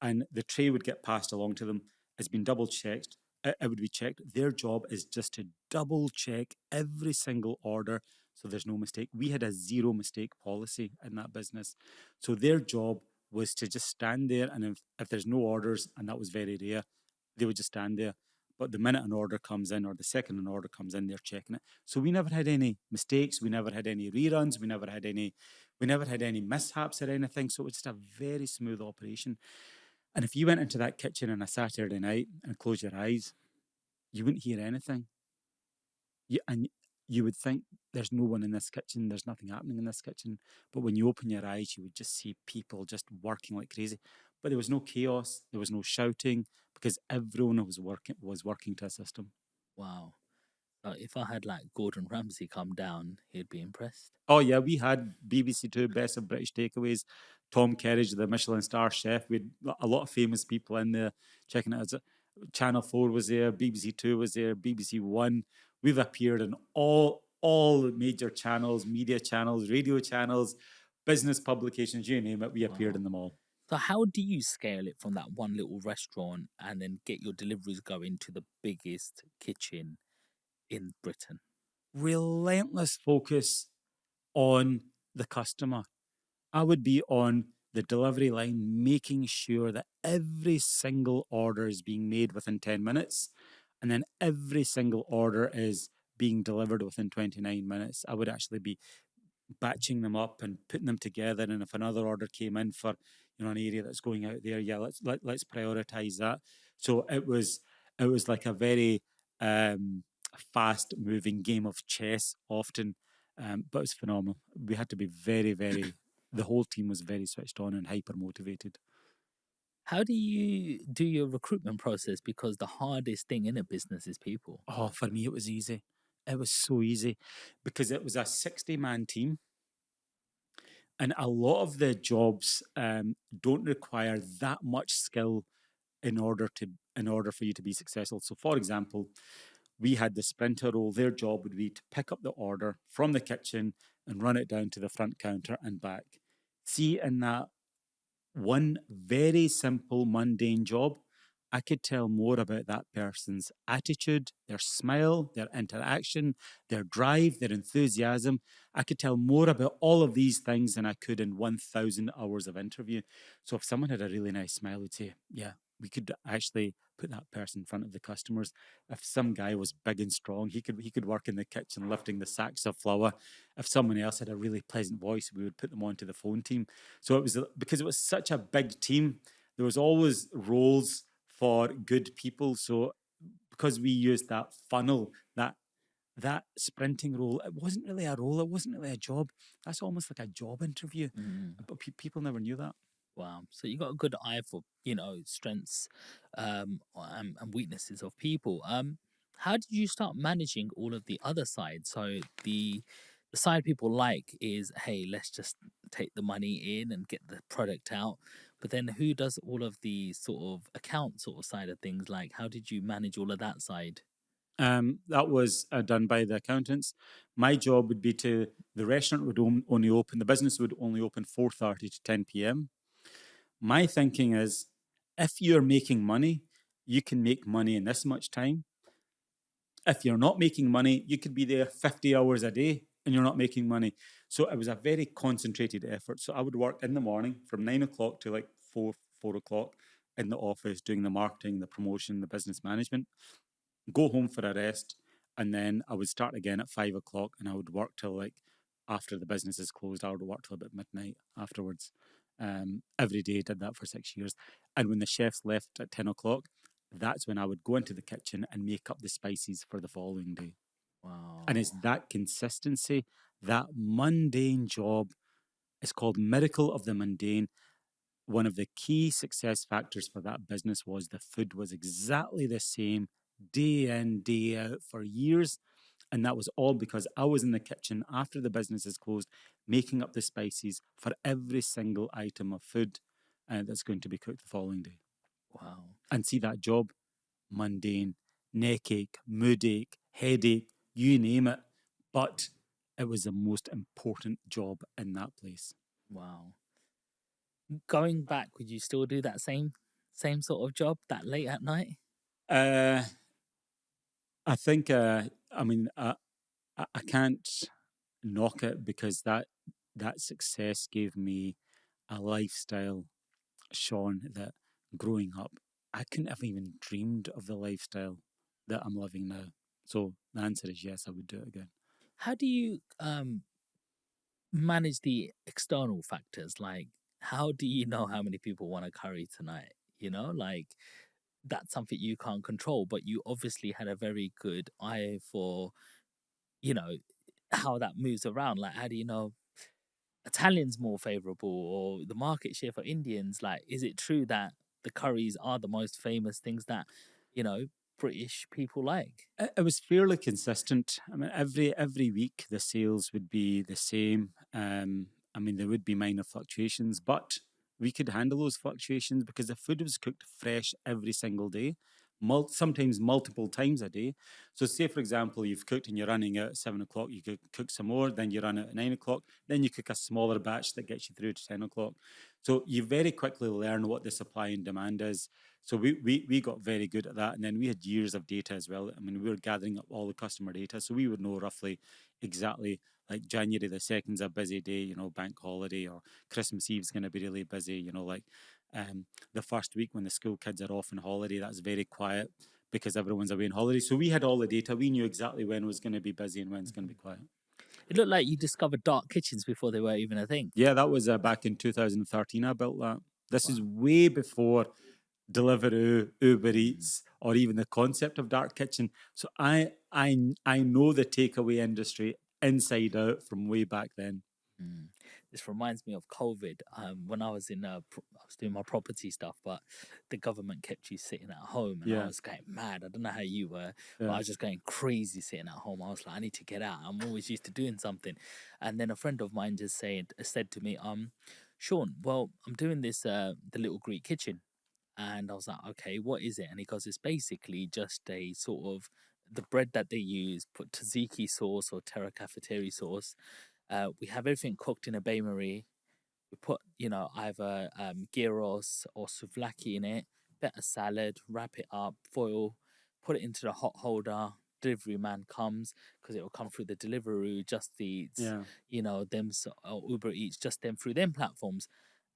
and the tray would get passed along to them. It's been double checked. It would be checked. Their job is just to double check every single order, so there's no mistake. We had a 0 mistake policy in that business. So their job was to just stand there, and if there's no orders, and that was very rare, they would just stand there. But the minute an order comes in, or the second an order comes in, they're checking it. So we never had any mistakes, we never had any reruns, we never had any mishaps or anything. So it was just a very smooth operation. And if you went into that kitchen on a Saturday night and closed your eyes, you wouldn't hear anything. And you would think there's no one in this kitchen, there's nothing happening in this kitchen. But when you open your eyes, you would just see people just working like crazy. But there was no chaos, there was no shouting, because everyone was working to a system. Wow. If I had like Gordon Ramsay come down, he'd be impressed. Oh yeah, we had BBC Two Best of British Takeaways, Tom Kerridge, the Michelin star chef. We had a lot of famous people in there checking it out. Channel 4 was there, BBC Two was there, BBC One. We've appeared in all the major channels, media channels, radio channels, business publications, you name it. We appeared in them all. So how do you scale it from that one little restaurant and then get your deliveries going to the biggest kitchen in Britain? Relentless focus on the customer. I would be on the delivery line, making sure that every single order is being made within 10 minutes, and then every single order is being delivered within 29 minutes. I would actually be batching them up and putting them together. And if another order came in for an area that's going out there, yeah, let's prioritize that. So it was like a very fast moving game of chess often, but it was phenomenal. We had to be very, very. The whole team was very switched on and hyper motivated. How do you do your recruitment process? Because the hardest thing in a business is people. Oh, for me, it was easy. It was so easy because it was a 60-man team. And a lot of the jobs don't require that much skill in order for you to be successful. So, for example, we had the sprinter role. Their job would be to pick up the order from the kitchen and run it down to the front counter and back. See, in that one very simple, mundane job, I could tell more about that person's attitude, their smile, their interaction, their drive, their enthusiasm. I could tell more about all of these things than I could in 1,000 hours of interview. So if someone had a really nice smile, we'd say, yeah, we could actually put that person in front of the customers. If some guy was big and strong, he could work in the kitchen lifting the sacks of flour. If someone else had a really pleasant voice, we would put them onto the phone team. So it was because it was such a big team, there was always roles for good people. So because we used that funnel, that sprinting role, it wasn't really a role, it wasn't really a job. That's almost like a job interview. But people never knew that. Wow. So you got a good eye for, strengths and weaknesses of people. How did you start managing all of the other sides? So the side people like is, hey, let's just take the money in and get the product out. But then who does all of the sort of account sort of side of things? Like, how did you manage all of that side? That was done by the accountants. My job would be the restaurant would only open, the business would only open 4:30 to 10 p.m. My thinking is, if you're making money, you can make money in this much time. If you're not making money, you could be there 50 hours a day and you're not making money. So it was a very concentrated effort. So I would work in the morning from 9 o'clock to like 4 o'clock in the office, doing the marketing, the promotion, the business management, go home for a rest, and then I would start again at 5 o'clock and I would work till like after the business is closed. I would work till about midnight afterwards. Every day, did that for 6 years. And when the chefs left at 10 o'clock, that's when I would go into the kitchen and make up the spices for the following day. Wow. And it's that consistency, that mundane job. It's called Miracle of the Mundane. One of the key success factors for that business was the food was exactly the same day in, day out for years. And that was all because I was in the kitchen after the business is closed, making up the spices for every single item of food that's going to be cooked the following day. Wow. And see that job, mundane, neck ache, mood ache, headache, you name it. But it was the most important job in that place. Wow. Going back, would you still do that same sort of job that late at night? I think, I can't knock it because that success gave me a lifestyle Sean, that growing up, I couldn't have even dreamed of the lifestyle that I'm living now. So the answer is yes, I would do it again. How do you manage the external factors? Like, how do you know how many people want a curry tonight? You know, like that's something you can't control, but you obviously had a very good eye for, you know, how that moves around. Like, how do you know Italians more favorable or the market share for Indians? Like, is it true that the curries are the most famous things that, you know, British people like? It was fairly consistent. I mean, every week the sales would be the same. I mean, there would be minor fluctuations, but we could handle those fluctuations because the food was cooked fresh every single day, sometimes multiple times a day. So, say for example, you've cooked and you're running out at 7 o'clock, you could cook some more, then you run out at 9 o'clock, then you cook a smaller batch that gets you through to 10 o'clock. So, you very quickly learn what the supply and demand is. So we got very good at that. And then we had years of data as well. I mean, we were gathering up all the customer data. So we would know roughly exactly like January the 2nd's a busy day, you know, bank holiday, or Christmas Eve's going to be really busy, you know, like the first week when the school kids are off on holiday, that's very quiet because everyone's away on holiday. So we had all the data. We knew exactly when it was going to be busy and when it's going to be quiet. It looked like you discovered dark kitchens before they were even a thing. Yeah, that was back in 2013 I built that. This is Wow. way before Deliveroo, Uber Eats, or even the concept of dark kitchen. So I know the takeaway industry inside out from way back then. Mm. This reminds me of COVID. When I was I was doing my property stuff, but the government kept you sitting at home, and I Yeah. was going mad. I don't know how you were, but Yeah. I was just going crazy sitting at home. I was like, I need to get out. I'm always used to doing something. And then a friend of mine just said to me, Sean, well, I'm doing this the Little Greek Kitchen. And I was like, okay, what is it? And he goes, it's basically just a sort of the bread that they use, put tzatziki sauce or terra cafeteria sauce. We have everything cooked in a bain marie. We put, you know, either gyros or souvlaki in it, bit of salad, wrap it up, foil, put it into the hot holder. Delivery man comes because it will come through the Deliveroo, Just Eats, Yeah. you know, or Uber Eats, just them through them platforms.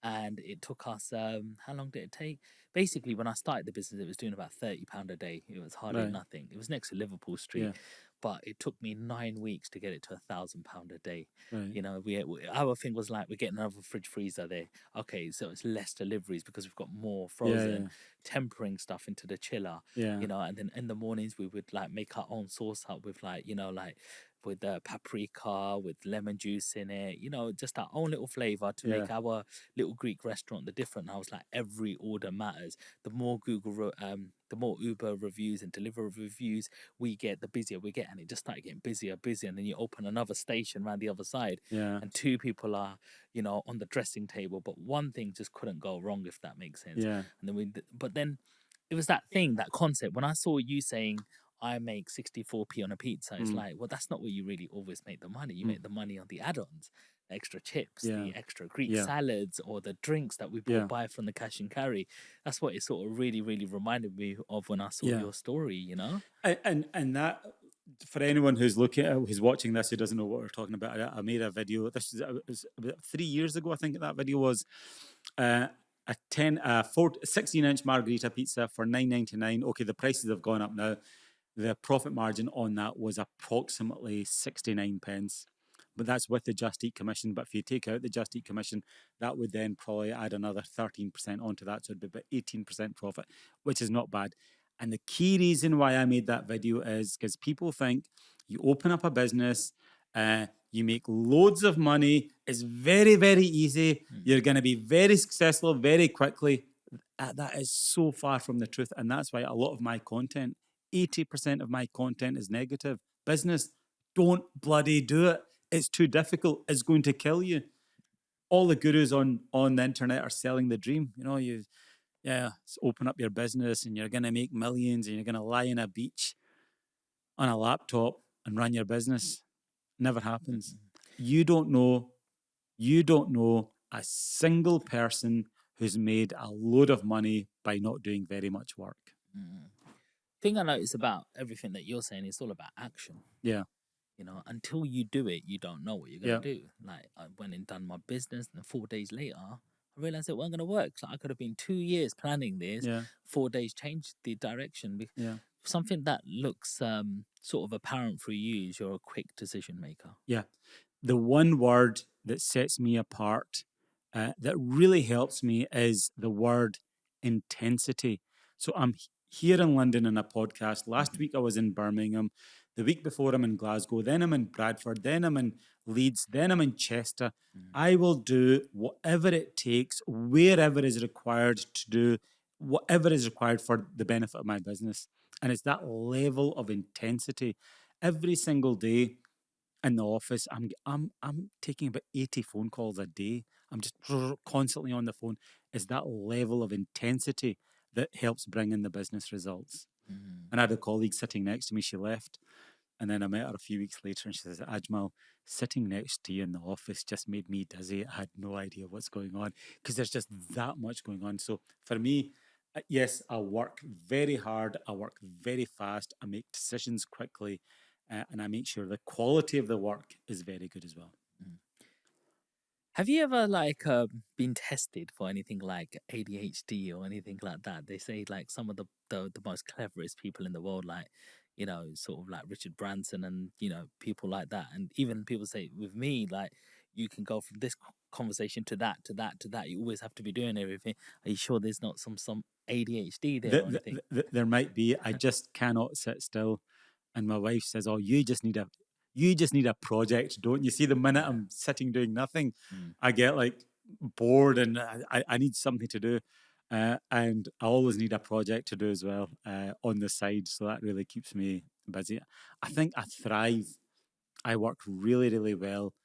And it took us, how long did it take? Basically, when I started the business, it was doing about £30 a day. It was hardly Right. nothing. It was next to Liverpool Street. Yeah. But it took me 9 weeks to get it to £1,000 a day. Right. You know, our thing was like, we're getting another fridge freezer there. Okay, so it's less deliveries because we've got more frozen, tempering stuff into the chiller. Yeah. You know, and then in the mornings we would like make our own sauce up with like, you know, like with paprika, with lemon juice in it, you know, just our own little flavor to make our little Greek restaurant the different. And I was like, every order matters. The more the more Uber reviews and Deliveroo reviews we get, the busier we get. And it just started getting busier, and then you open another station around the other side, Yeah. and two people are, you know, on the dressing table, but one thing just couldn't go wrong, if that makes sense. Yeah. And then it was that thing, that concept. When I saw you saying, I make 64p on a pizza, it's like, well, that's not where you really always make the money. You make the money on the add-ons, the extra chips, the extra Greek salads, or the drinks that we buy from the cash and carry. That's what it sort of really, really reminded me of when I saw your story, you know? And that, for anyone who's watching this who doesn't know what we're talking about, I made a video. This was about 3 years ago, I think. That video was a 16-inch margarita pizza for $9.99. Okay, the prices have gone up now. The profit margin on that was approximately 69 pence. But that's with the Just Eat commission. But if you take out the Just Eat commission, that would then probably add another 13% onto that. So it'd be about 18% profit, which is not bad. And the key reason why I made that video is because people think you open up a business, you make loads of money, it's very, very easy, you're going to be very successful very quickly. That is so far from the truth. And that's why a lot of my content, 80% of my content is negative. Business, don't bloody do it. It's too difficult. It's going to kill you. All the gurus on the internet are selling the dream. You know, open up your business and you're going to make millions and you're going to lie on a beach on a laptop and run your business. Never happens. You don't know a single person who's made a load of money by not doing very much work. Thing I notice about everything that you're saying is all about action. Yeah. You know, until you do it, you don't know what you're going to do. Like, I went and done my business, and 4 days later, I I realized it wasn't going to work. Like I could have been 2 years planning this, Yeah. 4 days changed the direction. Yeah. Something that looks sort of apparent for you is you're a quick decision maker. Yeah. The one word that sets me apart, that really helps me, is the word intensity. So I'm here in London in a podcast. Last week I was in Birmingham. The week before I'm in Glasgow. Then I'm in Bradford. Then I'm in Leeds. Then I'm in Chester. I will do whatever it takes, wherever is required to do whatever is required for the benefit of my business. And it's that level of intensity every single day. In the office, I'm taking about 80 phone calls a day. I'm just constantly on the phone. It's that level of intensity that helps bring in the business results. And I had a colleague sitting next to me. She left, and then I met her a few weeks later, and she says, "Ajmal, sitting next to you in the office just made me dizzy. I had no idea what's going on because there's just that much going on." So for me, yes, I work very hard. I work very fast. I make decisions quickly. And I make sure the quality of the work is very good as well. Have you ever been tested for anything like ADHD or anything like that? They say like some of the most cleverest people in the world, like sort of like Richard Branson and people like that, and even people say with me, like you can go from this conversation to that to that to that. You always have to be doing everything. Are you sure there's not some ADHD there or anything? There might be. I just cannot sit still. And my wife says, "Oh, you just need a project, don't you?" See, the minute I'm sitting doing nothing, I get like bored, and I need something to do. And I always need a project to do as well on the side. So that really keeps me busy. I think I thrive. I work really, really well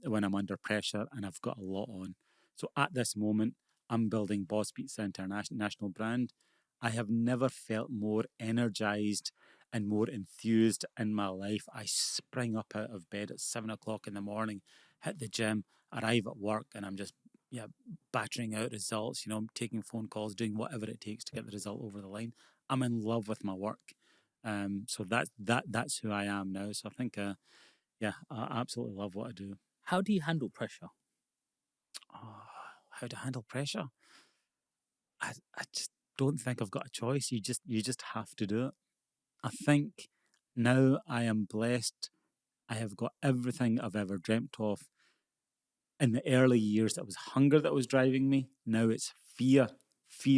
when I'm under pressure and I've got a lot on. So at this moment, I'm building Boss Pizza International brand. I have never felt more energized and more enthused in my life. I spring up out of bed at 7 o'clock in the morning, hit the gym, arrive at work, and I'm just battering out results. I'm taking phone calls, doing whatever it takes to get the result over the line. I'm in love with my work. So that's who I am now. So I think, I absolutely love what I do. How do you handle pressure? Oh, how to handle pressure? I just don't think I've got a choice. You just have to do it. I think now I am blessed. I have got everything I've ever dreamt of. In the early years, it was hunger that was driving me. Now it's fear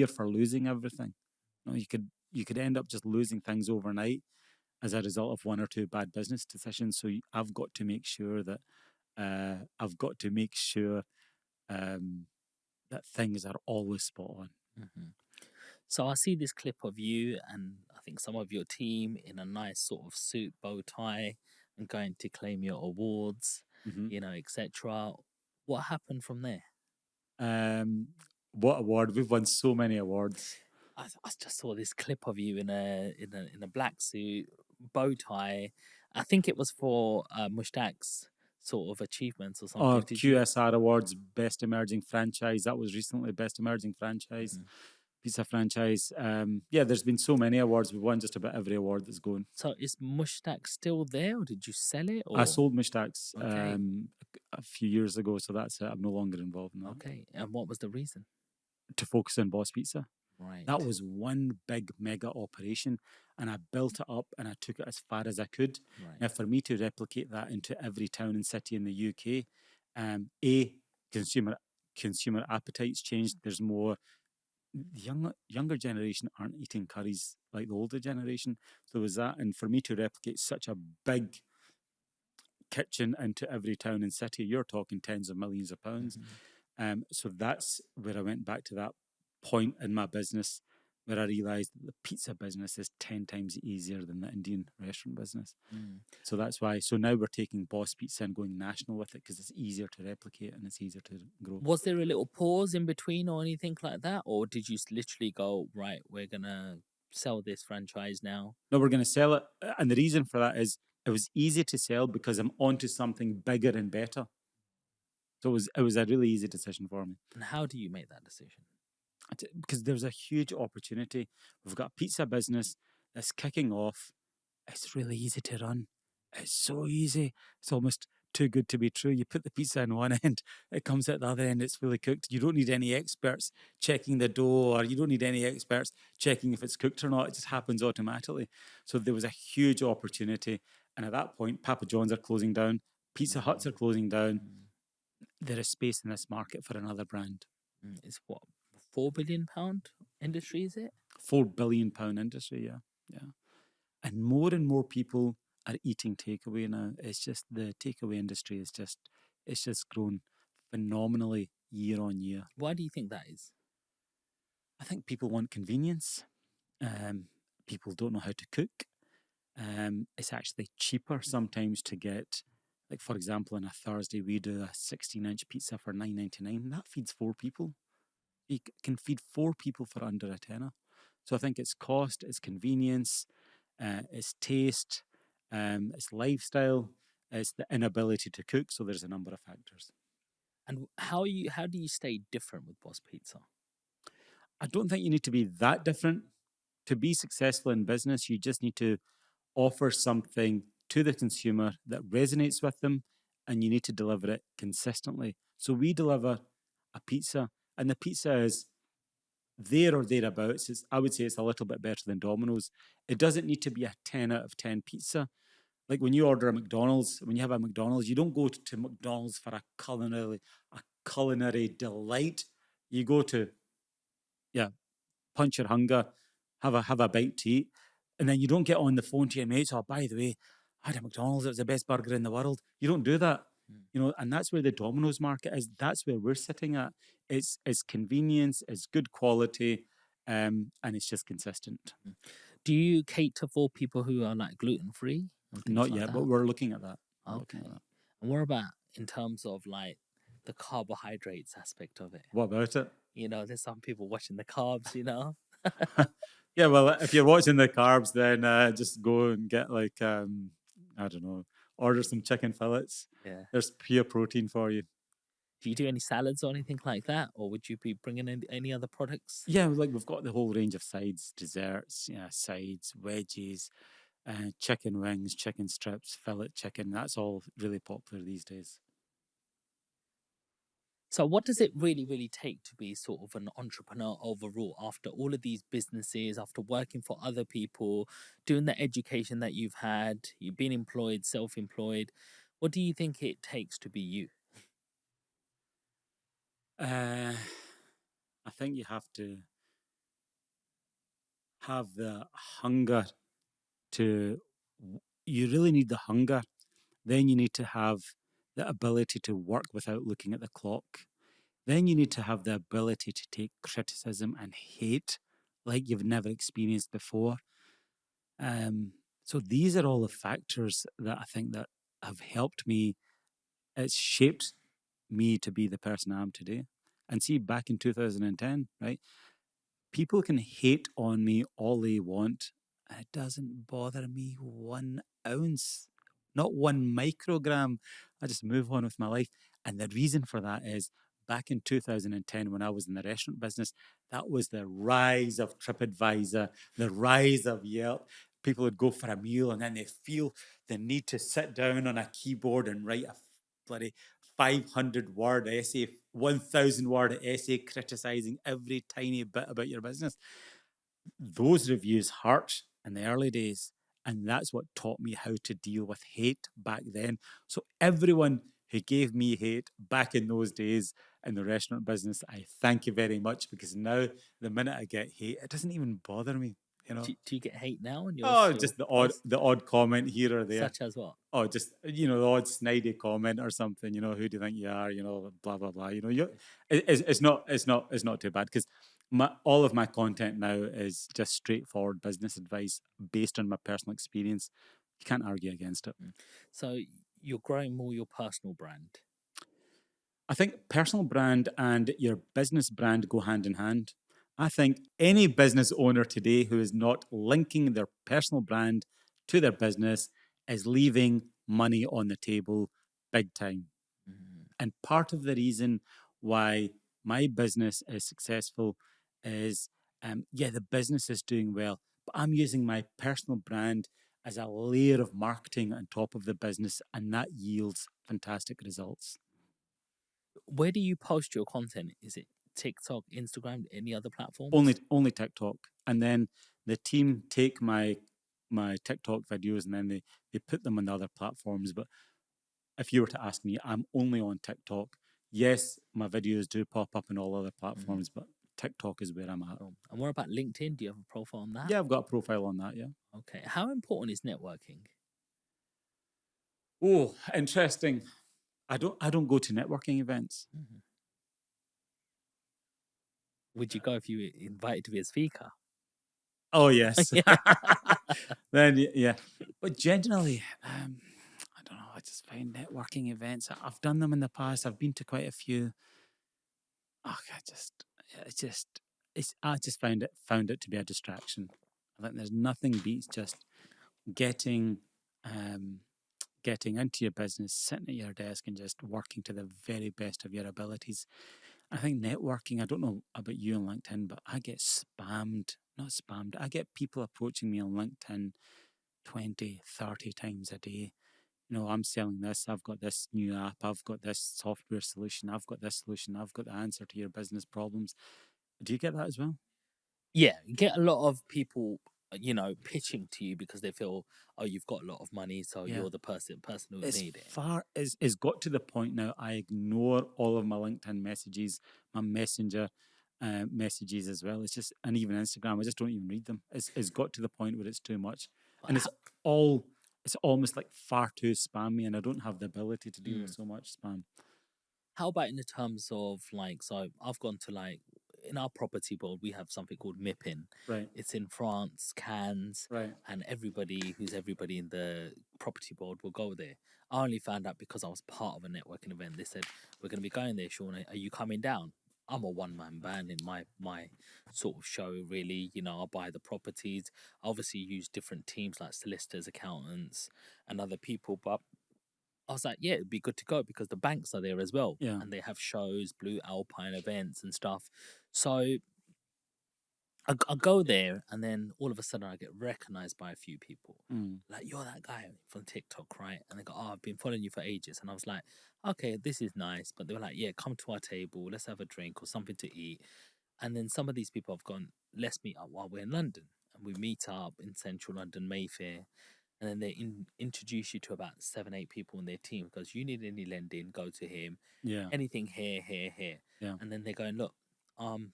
for losing everything. You could end up just losing things overnight as a result of one or two bad business decisions. So I've got to make sure that that things are always spot on. Mm-hmm. So I see this clip of you and I think some of your team in a nice sort of suit, bow tie, and going to claim your awards, etc. What happened from there? What award? We've won so many awards. I just saw this clip of you in a black suit, bow tie. I think it was for Mushtaq's sort of achievements or something. Oh, QSR Awards, Best Emerging Franchise. That was recently Best Emerging Franchise. Pizza franchise. There's been so many awards. We've won just about every award that's going. So is Mushtaq still there, or did you sell it? Or? I sold Mushtaq's a few years ago, so that's it. I'm no longer involved in that. Okay, and what was the reason? To focus on Boss Pizza. Right. That was one big mega operation, and I built it up and I took it as far as I could. Right. Now, for me to replicate that into every town and city in the UK, consumer appetites changed. There's more. The younger generation aren't eating curries like the older generation. So there was that. And for me to replicate such a big kitchen into every town and city, you're talking tens of millions of pounds. So that's where I went back to that point in my business where I realised that the pizza business is 10 times easier than the Indian restaurant business. So that's why. So now we're taking Boss Pizza and going national with it because it's easier to replicate and it's easier to grow. Was there a little pause in between or anything like that? Or did you literally go, right, we're going to sell this franchise now? No, we're going to sell it. And the reason for that is it was easy to sell because I'm onto something bigger and better. So it was a really easy decision for me. And how do you make that decision? Because there's a huge opportunity. We've got a pizza business that's kicking off. It's really easy to run. It's so easy. It's almost too good to be true. You put the pizza in one end, it comes out the other end, it's fully cooked. You don't need any experts checking the dough, or you don't need any experts checking if it's cooked or not. It just happens automatically. So there was a huge opportunity. And at that point, Papa John's are closing down, Pizza Huts are closing down. There is space in this market for another brand. It's what, £4 billion industry, is it? £4 billion industry, yeah. And more people are eating takeaway now. It's just the takeaway industry is it's just grown phenomenally year on year. Why do you think that is? I think people want convenience. People don't know how to cook. It's actually cheaper sometimes to get, like for example, on a Thursday we do a 16-inch pizza for $9.99. That feeds 4 people. You can feed 4 people for under a tenner. So I think it's cost, it's convenience, it's taste, it's lifestyle, it's the inability to cook. So there's a number of factors. And how do you stay different with Boss Pizza? I don't think you need to be that different. To be successful in business, you just need to offer something to the consumer that resonates with them, and you need to deliver it consistently. So we deliver a pizza, and the pizza is there or thereabouts. I would say it's a little bit better than Domino's. It doesn't need to be a 10 out of 10 pizza. Like when you order a McDonald's, when you have a McDonald's, you don't go to McDonald's for a culinary delight. You go to, punch your hunger, have a bite to eat, and then you don't get on the phone to your mates. Oh, by the way, I had a McDonald's. It was the best burger in the world. You don't do that, and that's where the Domino's market is. That's where we're sitting at. It's convenience, it's good quality, and it's just consistent. Do you cater for people who are like gluten free? Not yet, but we're looking at that. Okay. And what about in terms of like the carbohydrates aspect of it? What about it? There's some people watching the carbs, Yeah, well, if you're watching the carbs, then just go and get I don't know, order some chicken fillets. Yeah. There's pure protein for you. Do you do any salads or anything like that? Or would you be bringing in any other products? Yeah, we've got the whole range of sides, desserts, sides, wedges, chicken wings, chicken strips, fillet chicken. That's all really popular these days. So what does it really, really take to be sort of an entrepreneur overall after all of these businesses, after working for other people, doing the education that you've had, you've been employed, self-employed? What do you think it takes to be you? I think you have to have the hunger you really need the hunger. Then you need to have the ability to work without looking at the clock. Then you need to have the ability to take criticism and hate like you've never experienced before. So these are all the factors that I think that have helped me. It's shaped me to be the person I am today. And see, back in 2010, right? People can hate on me all they want, and it doesn't bother me 1 ounce, not 1 microgram. I just move on with my life. And the reason for that is back in 2010, when I was in the restaurant business, that was the rise of TripAdvisor, the rise of Yelp. People would go for a meal and then they feel the need to sit down on a keyboard and write a bloody 500-word essay, 1,000-word essay criticizing every tiny bit about your business. Those reviews hurt in the early days, and that's what taught me how to deal with hate back then. So everyone who gave me hate back in those days in the restaurant business, I thank you very much, because now the minute I get hate, it doesn't even bother me. Do you get hate now? On your just the odd comment here or there. Such as what? Oh, just the odd snidey comment or something. Who do you think you are? Blah blah blah. It's not too bad, because all of my content now is just straightforward business advice based on my personal experience. You can't argue against it. So you're growing more your personal brand. I think personal brand and your business brand go hand in hand. I think any business owner today who is not linking their personal brand to their business is leaving money on the table big time. And part of the reason why my business is successful is, the business is doing well, but I'm using my personal brand as a layer of marketing on top of the business, and that yields fantastic results. Where do you post your content? Is it TikTok, Instagram, any other platforms? Only TikTok, and then the team take my TikTok videos and then they put them on the other platforms. But if you were to ask me, I'm only on TikTok. Yes, my videos do pop up on all other platforms, but TikTok is where I'm at. And what about LinkedIn? Do you have a profile on that? Yeah, I've got a profile on that. Yeah. Okay. How important is networking? Oh, interesting. I don't go to networking events. Would you go if you were invited to be a speaker? Oh yes. Then yeah, but generally, I don't know. I just find networking events. I've done them in the past. I've been to quite a few. Oh, I just found it to be a distraction. I think there's nothing beats just getting getting into your business, sitting at your desk, and just working to the very best of your abilities. I think networking, I don't know about you on LinkedIn, but I get not spammed. I get people approaching me on LinkedIn 20, 30 times a day. You know, I'm selling this, I've got this new app, I've got this software solution, I've got this solution, I've got the answer to your business problems. Do you get that as well? Yeah, you get a lot of people, pitching to you because they feel, oh, you've got a lot of money, so Yeah. you're the person who would As need it. far as it's got to the point now, I ignore all of my LinkedIn messages, my messenger messages as well. It's just, and even Instagram, I just don't even read them. It's got to the point where it's too much, and it's almost like far too spammy, and I don't have the ability to deal with so much spam. How about in the terms of so I've gone to in our property board, we have something called MIPIN. Right. It's in France, Cannes, Right. and everybody in the property board will go there. I only found out because I was part of a networking event. They said, we're going to be going there, Sean. Are you coming down? I'm a one-man band in my sort of show, really. I buy the properties. I obviously use different teams like solicitors, accountants, and other people, but I was like, yeah, it'd be good to go because the banks are there as well. Yeah. And they have shows, Blue Alpine events and stuff. So I go there and then all of a sudden I get recognized by a few people. Like, you're that guy from TikTok, right? And they go, oh, I've been following you for ages. And I was like, okay, this is nice. But they were like, yeah, come to our table. Let's have a drink or something to eat. And then some of these people have gone, let's meet up while we're in London. And we meet up in central London, Mayfair. And then they introduce you to about 7-8 people in their team because you need any lending, go to him. Yeah. Anything here. Yeah. And then they're going, look,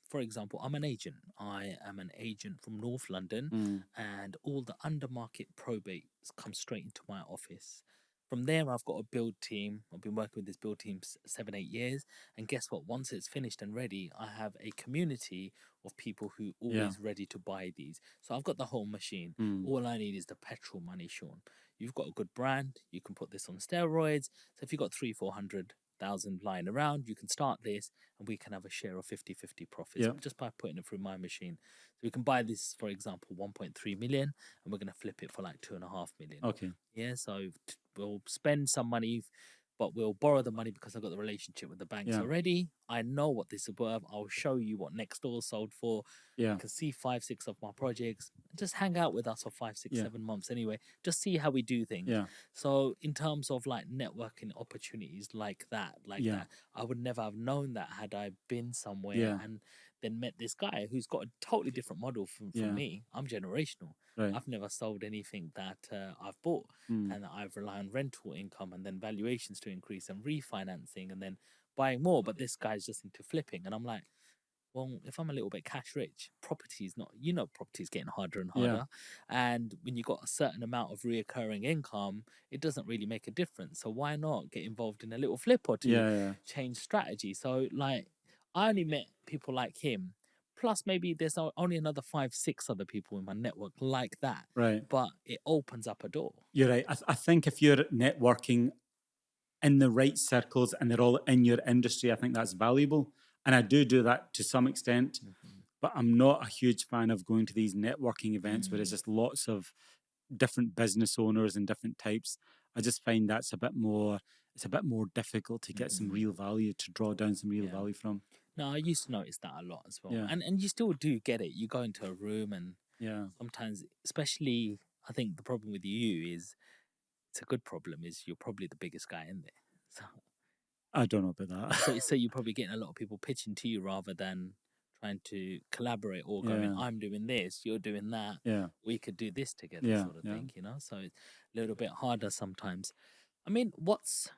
for example, I'm an agent. I am an agent from North London, and all the undermarket probates come straight into my office. From there, I've got a build team. I've been working with this build team 7-8 years. And guess what? Once it's finished and ready, I have a community of people who always ready to buy these. So I've got the whole machine. All I need is the petrol money, Sean. You've got a good brand. You can put this on steroids. So if you've got 300,000-400,000 lying around, you can start this and we can have a share of 50-50 profits just by putting it through my machine. So we can buy this, for example, 1.3 million, and we're going to flip it for like 2.5 million. Okay. Yeah, so we'll spend some money, but we'll borrow the money because I've got the relationship with the banks already. I know what this is worth. I'll show you what next door sold for. Yeah. You can see 5-6 of my projects. Just hang out with us for 5-6-7 months anyway. Just see how we do things. Yeah. So in terms of like networking opportunities like that, I would never have known that had I been somewhere and then met this guy who's got a totally different model from me. I'm generational. Right. I've never sold anything that I've bought, and I've relied on rental income and then valuations to increase and refinancing and then buying more. But this guy's just into flipping, and I'm like, well, if I'm a little bit cash rich, property's not, property's getting harder and harder. And when you got a certain amount of reoccurring income, it doesn't really make a difference. So why not get involved in a little flip or two, change strategy? So I only met people like him. Plus, maybe there's only another 5-6 other people in my network like that. Right. But it opens up a door. You're right. I think if you're networking in the right circles and they're all in your industry, I think that's valuable. And I do that to some extent, but I'm not a huge fan of going to these networking events where there's just lots of different business owners and different types. I just find it's a bit more difficult to get some real value, to draw down some real value from. No, I used to notice that a lot as well. Yeah. And you still do get it. You go into a room and sometimes, especially I think the problem with you is it's a good problem. Is you're probably the biggest guy in there. So I don't know about that. so you're probably getting a lot of people pitching to you rather than trying to collaborate or going, Yeah. I'm doing this, you're doing that. Yeah. We could do this together, Yeah, sort of yeah. thing. So it's a little bit harder sometimes. I mean, what's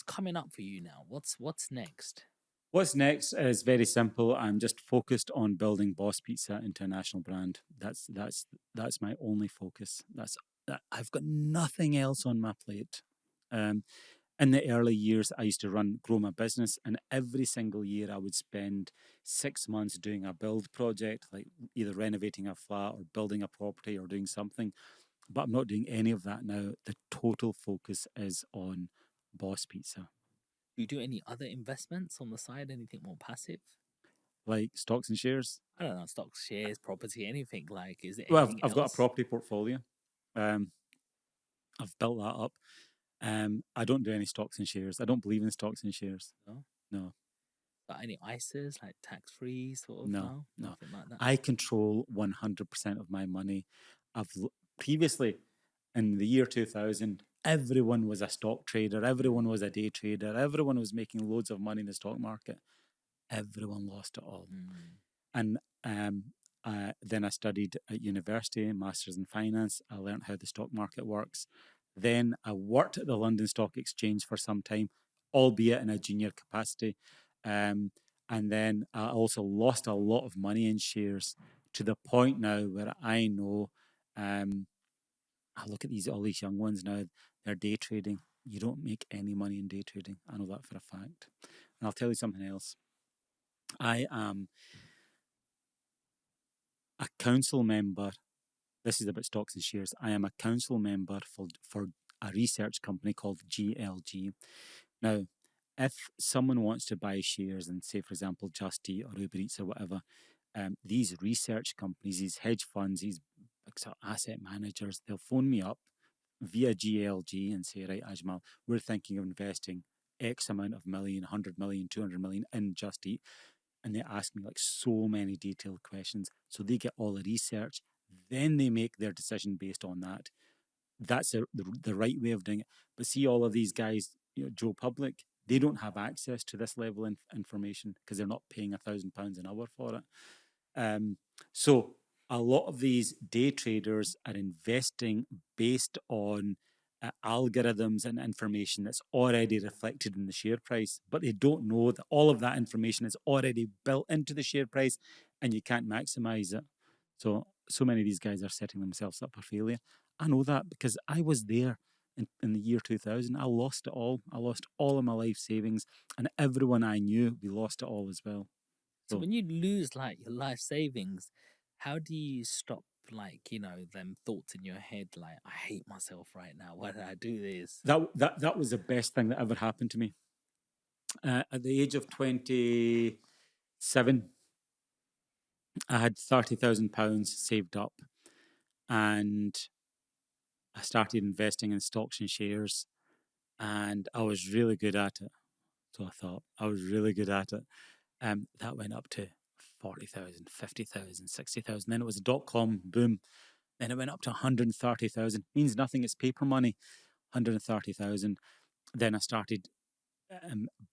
coming up for you now? What's next? What's next is very simple. I'm just focused on building Boss Pizza into a national brand. That's my only focus. I've got nothing else on my plate. In the early years, I used to grow my business, and every single year I would spend 6 months doing a build project, like either renovating a flat or building a property or doing something. But I'm not doing any of that now. The total focus is on Boss Pizza, Do you do any other investments on the side? Anything more passive? like stocks and shares. I don't know, stocks, shares, property, anything like. Is there Well, anything I've got a else? property portfolio. Um, I've built that up. I don't do any stocks and shares. I don't believe in stocks and shares. No? No, Got any ISAs, like tax free sort of? no, no. Nothing like that. I control 100% of my money. Previously, in the year 2000, everyone was a stock trader. Everyone was a day trader. Everyone was making loads of money in the stock market. Everyone lost it all. And then I studied at university, masters in finance. I learned how the stock market works. Then I worked at the London Stock Exchange for some time, albeit in a junior capacity. And then I also lost a lot of money in shares to the point now where I know, I look at all these young ones now, they're day trading. You don't make any money in day trading. I know that for a fact. And I'll tell you something else. I am a council member. This is about stocks and shares. I am a council member for a research company called GLG. Now, if someone wants to buy shares in, say, for example, Just Eat or Uber Eats or whatever, these research companies, these hedge funds, these asset managers, they'll phone me up via GLG and say, right, Ajmal, we're thinking of investing X amount of million, 100 million, 200 million in Just Eat. And they ask me like so many detailed questions. So they get all the research, then they make their decision based on that. That's the right way of doing it. But see, all of these guys, Joe Public, they don't have access to this level of information because they're not paying £1,000 an hour for it. So a lot of these day traders are investing based on algorithms and information that's already reflected in the share price, but they don't know that all of that information is already built into the share price and you can't maximize it. So many of these guys are setting themselves up for failure. I know that because I was there in the year 2000. I lost it all. I lost all of my life savings, and everyone I knew, we lost it all as well. So when you lose like your life savings, how do you stop them thoughts in your head like, I hate myself right now, why did I do this? That was the best thing that ever happened to me. At the age of 27, I had £30,000 saved up, and I started investing in stocks and shares, and I was really good at it. So I thought I was really good at it. That went up to 40,000, 50,000, 60,000. Then it was a dot-com boom. Then it went up to 130,000. Means nothing. It's paper money. 130,000. Then I started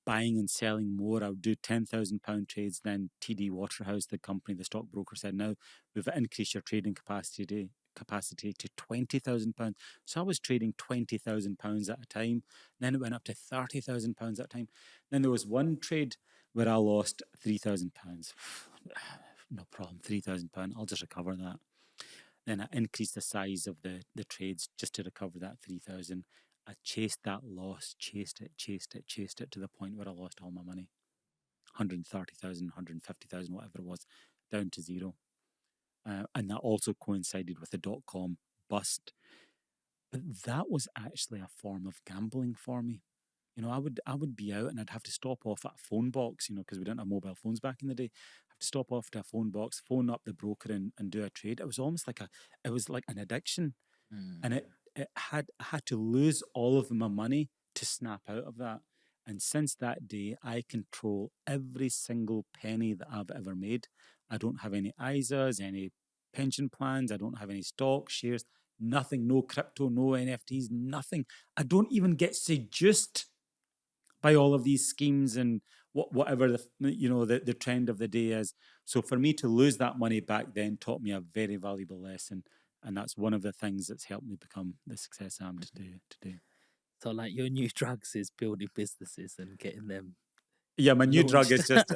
buying and selling more. I would do £10,000 trades. Then TD Waterhouse, the company, the stockbroker, said, now we've increased your trading capacity to £20,000. So I was trading £20,000 at a time. Then it went up to £30,000 at a time. Then there was one trade where I lost £3,000. No problem, £3,000. I'll just recover that. Then I increased the size of the trades just to recover that 3,000. I chased that loss, chased it to the point where I lost all my money. 130,000, 150,000, whatever it was, down to zero. And that also coincided with the dot-com bust. But that was actually a form of gambling for me. I would be out and I'd have to stop off at a phone box, because we didn't have mobile phones back in the day. Have to stop off to a phone box, phone up the broker and do a trade. It was almost like an addiction. And I had to lose all of my money to snap out of that. And since that day, I control every single penny that I've ever made. I don't have any ISAs, any pension plans. I don't have any stock shares. nothing, no crypto, no NFTs, nothing. I don't even get seduced by all of these schemes and whatever the trend of the day is. So for me to lose that money back then taught me a very valuable lesson, and that's one of the things that's helped me become the success I am today. So like your new drugs is building businesses and getting them Yeah, my new drug launched. is just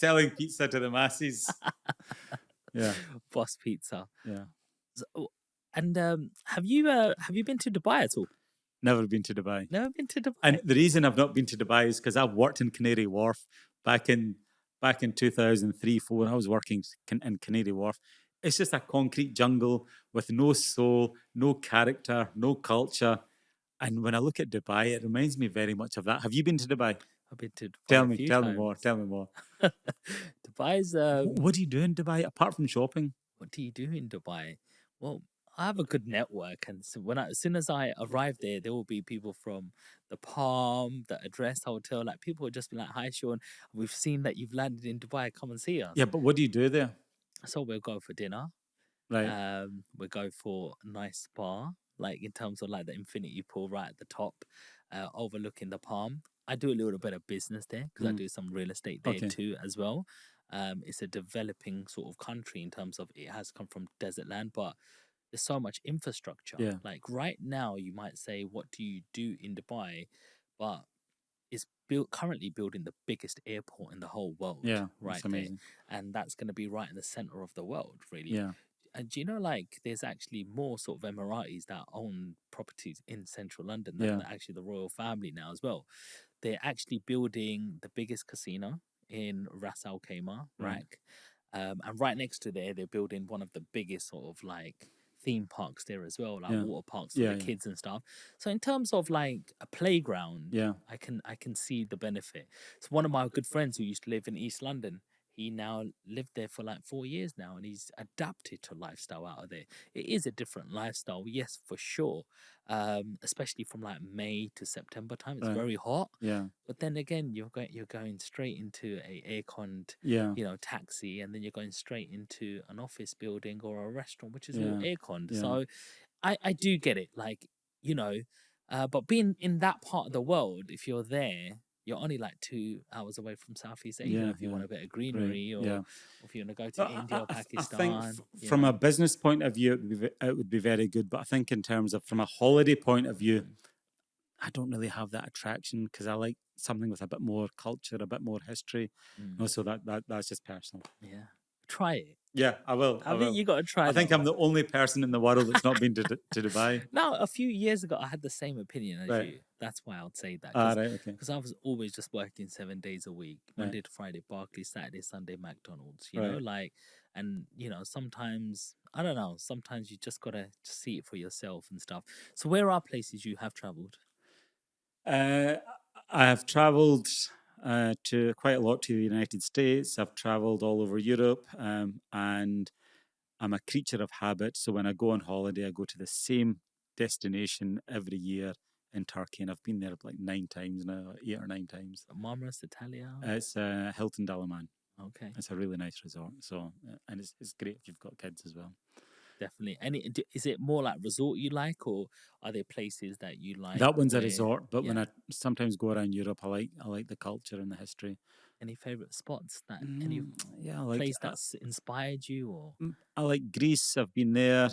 selling pizza to the masses. Yeah, Boss Pizza. yeah. So, and have you been to Dubai at all? Never been to Dubai. Never been to Dubai. And the reason I've not been to Dubai is because I've worked in Canary Wharf back in 2003-4. I was working in Canary Wharf. It's just a concrete jungle with no soul, no character, no culture. And when I look at Dubai, it reminds me very much of that. Have you been to Dubai? I've been to Dubai Tell a me, few tell me times. more, tell me more. Dubai's What do you do in Dubai apart from shopping? what do you do in Dubai? Well, I have a good network, and so as soon as I arrive there will be people from the Palm, the Address Hotel. Like people will just be like, "Hi, Sean, we've seen that you've landed in Dubai. Come and see us." Yeah, but what do you do there? So we'll go for dinner. Right. We'll go for a nice spa, like in terms of like the infinity pool right at the top, overlooking the Palm. I do a little bit of business there because I do some real estate there Okay. too as well. It's a developing sort of country in terms of it has come from desert land, but there's so much infrastructure. Yeah. Like right now, you might say, "What do you do in Dubai?" But it's currently building the biggest airport in the whole world. Yeah, right that's there, amazing. and that's going to be right in the center of the world, really. Yeah, And do you know, like, there's actually more sort of Emiratis that own properties in central London than Yeah. actually the royal family now as well. They're actually building the biggest casino in Ras Al Khaimah, Right. and right next to there, they're building one of the biggest sort of like theme parks there as well, like Yeah. water parks for Yeah, the yeah. kids and stuff. So in terms of like a playground, Yeah. I can see the benefit. So one of my good friends who used to live in East London, he now lived there for like 4 years now, and he's adapted to lifestyle out of there. It is a different lifestyle, yes, for sure. Especially from like May to September time, it's Right. very hot. Yeah. But then again, you're going straight into a air-conned, Yeah. taxi, and then you're going straight into an office building or a restaurant, which is all Yeah. air-conned. Yeah. So I do get it, like, but being in that part of the world, if you're there, you're only like 2 hours away from Southeast Asia Yeah, if you yeah. want a bit of greenery, or yeah. if you want to go to India or I Pakistan. think from a business point of view, it would be very good. But I think in terms of from a holiday point of view, I don't really have that attraction because I like something with a bit more culture, a bit more history. So that's just personal. Yeah, try it. Yeah, I will. I think you got to try. I think that I'm the only person in the world that's not been to Dubai. Now, a few years ago, I had the same opinion as Right. you. That's why I would say that. Ah, right, okay. Because I was always just working 7 days a week, Right. Monday to Friday, Barclays, Saturday, Sunday, McDonald's. You know, Right. like, and sometimes I don't know. Sometimes you just gotta see it for yourself and stuff. So, where are places you have travelled? I have travelled to quite a lot to the United States. I've travelled all over Europe, and I'm a creature of habit. So when I go on holiday, I go to the same destination every year in Turkey, and I've been there like 9 times now, 8 or 9 times. Marmaris, Italia. It's Hilton Dalaman. Okay, It's a really nice resort. So and it's great if you've got kids as well. definitely. Is it more like resort you like, or are there places that you like? That one's a where- resort, but when yeah. I sometimes go around Europe, I like the culture and the history. Any favorite spots that any Yeah, I like place that's inspired you, or I like Greece. I've been there.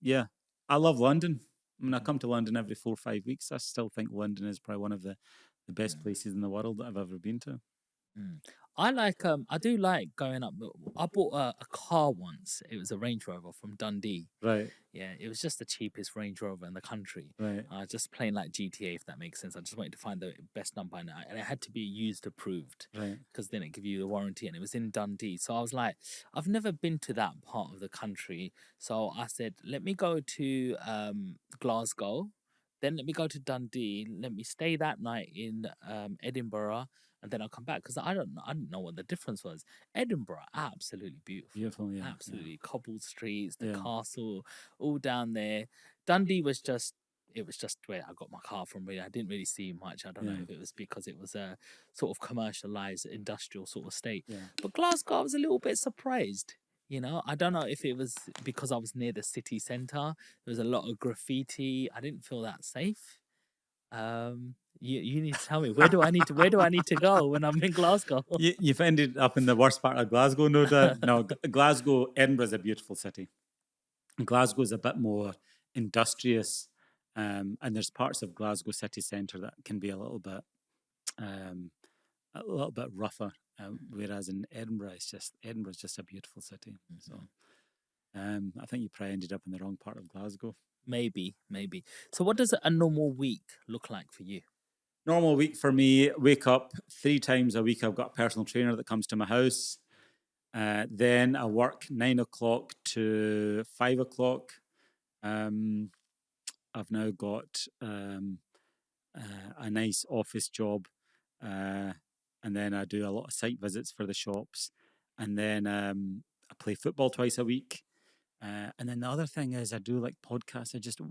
Yeah, I love London. I mean, I come to London every 4 or 5 weeks. I still think London is probably one of the best places in the world that I've ever been to. I do like going up. I bought a car once. It was a Range Rover from Dundee. Right, Yeah, it was just the cheapest Range Rover in the country. right. Just playing like GTA, if that makes sense. I just wanted to find the best number, and it had to be used approved, Right. because then it give you the warranty, and it was in Dundee. So I was like, I've never been to that part of the country. So I said, let me go to Glasgow, then let me go to Dundee, let me stay that night in Edinburgh, and then I'll come back, because I didn't know what the difference was. Edinburgh, absolutely beautiful. Beautiful, yeah. Absolutely. Cobbled streets, the Yeah. castle, all down there. Dundee was just where I got my car from, really. I didn't really see much. I don't know Yeah. if it was because it was a sort of commercialized industrial sort of state. Yeah. But Glasgow, I was a little bit surprised. You know, I don't know if it was because I was near the city centre. There was a lot of graffiti. I didn't feel that safe. You need to tell me, where do I need to go when I'm in Glasgow? You've ended up in the worst part of Glasgow, no doubt. No, Glasgow, Edinburgh's a beautiful city. Glasgow is a bit more industrious, and there's parts of Glasgow city centre that can be um, a little bit rougher. Whereas in Edinburgh, Edinburgh's just a beautiful city. So I think you probably ended up in the wrong part of Glasgow. Maybe. So, what does a normal week look like for you? Normal week for me, wake up 3 times a week. I've got a personal trainer that comes to my house. Then I work 9 o'clock to 5 o'clock. I've now got a nice office job. And then I do a lot of site visits for the shops. And then I play football twice a week. And then the other thing is I do like podcasts. I just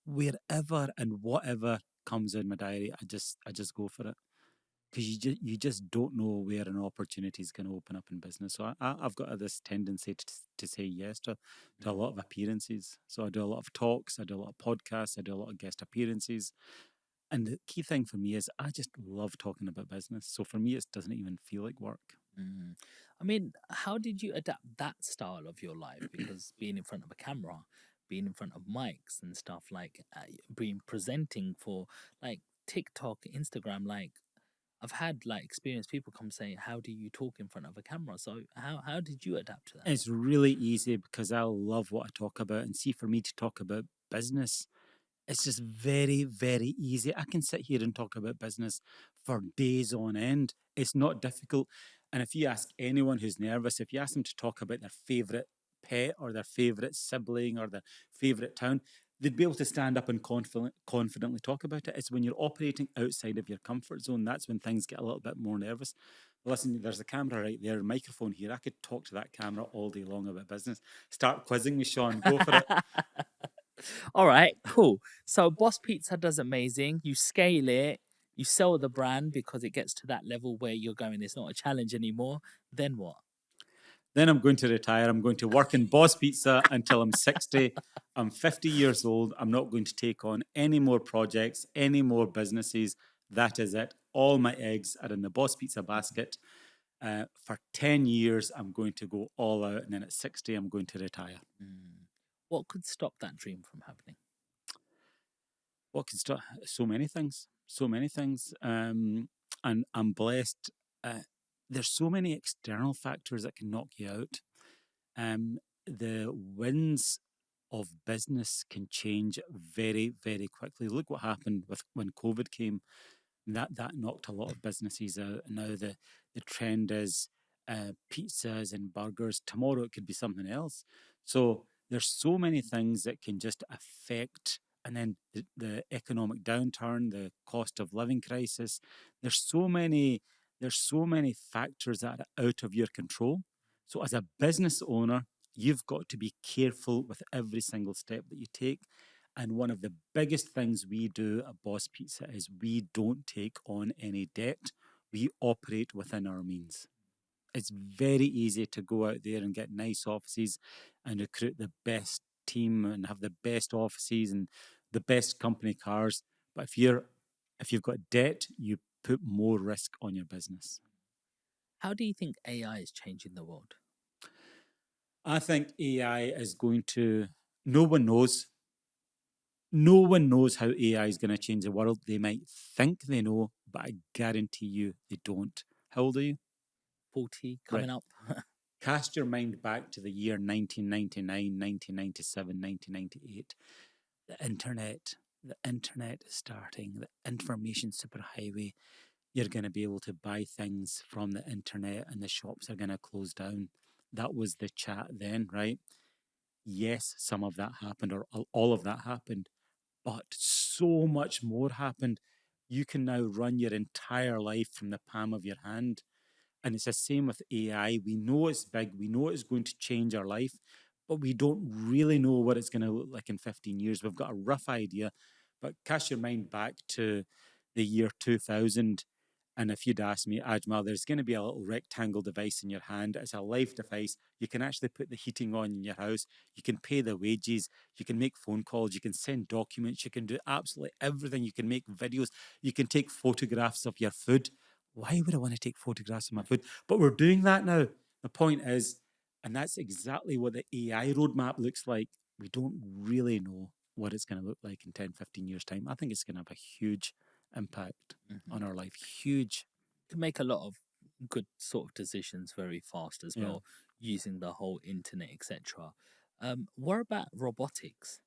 wherever and whatever comes in my diary, I just go for it, because you just don't know where an opportunity is going to open up in business. So I've got this tendency to say yes to a lot of appearances. So I do a lot of talks, I do a lot of podcasts, I do a lot of guest appearances. And the key thing for me is I just love talking about business. So for me, it doesn't even feel like work. I mean, how did you adapt that style of your life? Because being in front of a camera, being in front of mics and stuff, like being presenting for like TikTok, Instagram, like I've had like experienced people come saying, "How do you talk in front of a camera?" So how did you adapt to that? It's really easy because I love what I talk about. And see, for me to talk about business, it's just very, very easy. I can sit here and talk about business for days on end. It's not difficult. And if you ask anyone who's nervous, if you ask them to talk about their favourite pet or their favourite sibling or their favourite town, they'd be able to stand up and confidently talk about it. It's when you're operating outside of your comfort zone, that's when things get a little bit more nervous. Listen, there's a camera right there, a microphone here. I could talk to that camera all day long about business. Start quizzing me, Sean. Go for it. All right, cool. So Boss Pizza does amazing. You scale it, you sell the brand because it gets to that level where you're going, it's not a challenge anymore. Then what? Then I'm going to retire. I'm going to work in Boss Pizza until I'm 60. I'm 50 years old. I'm not going to take on any more projects, any more businesses. That is it. All my eggs are in the Boss Pizza basket. For 10 years, I'm going to go all out. And then at 60, I'm going to retire. What could stop that dream from happening? What could stop? So many things. And I'm blessed. There's so many external factors that can knock you out. The winds of business can change very, very quickly. Look what happened when COVID came. That knocked a lot of businesses out. And now the trend is pizzas and burgers. Tomorrow it could be something else. So there's so many things that can just affect. And then the economic downturn, the cost of living crisis. There's so many factors that are out of your control. So as a business owner, you've got to be careful with every single step that you take. And one of the biggest things we do at Boss Pizza is we don't take on any debt. We operate within our means. It's very easy to go out there and get nice offices and recruit the best team and have the best offices and the best company cars. But if you've got debt, you put more risk on your business. How do you think AI is changing the world? I think AI is going to, no one knows how AI is going to change the world. They might think they know, but I guarantee you they don't. How old are you? 40 coming up. Cast your mind back to the year 1999, 1997, 1998. The internet is starting, the information superhighway. You're going to be able to buy things from the internet and the shops are going to close down. That was the chat then, right? Yes, some of that happened, or all of that happened, but so much more happened. You can now run your entire life from the palm of your hand. And it's the same with AI. We know it's big, we know it's going to change our life, but we don't really know what it's going to look like in 15 years. We've got a rough idea, but cast your mind back to the year 2000 And if you'd ask me, Ajmal, there's going to be a little rectangle device in your hand. It's a live device. You can actually put the heating on in your house. You can pay the wages. You can make phone calls. You can send documents. You can do absolutely everything. You can make videos. You can take photographs of your food. Why would I want to take photographs of my food? But we're doing that now. The point is, and that's exactly what the AI roadmap looks like. We don't really know what it's going to look like in 10, 15 years' time. I think it's going to have a huge impact on our life. Huge. Can make a lot of good sort of decisions very fast as Yeah. well, using the whole internet, etc. What about robotics?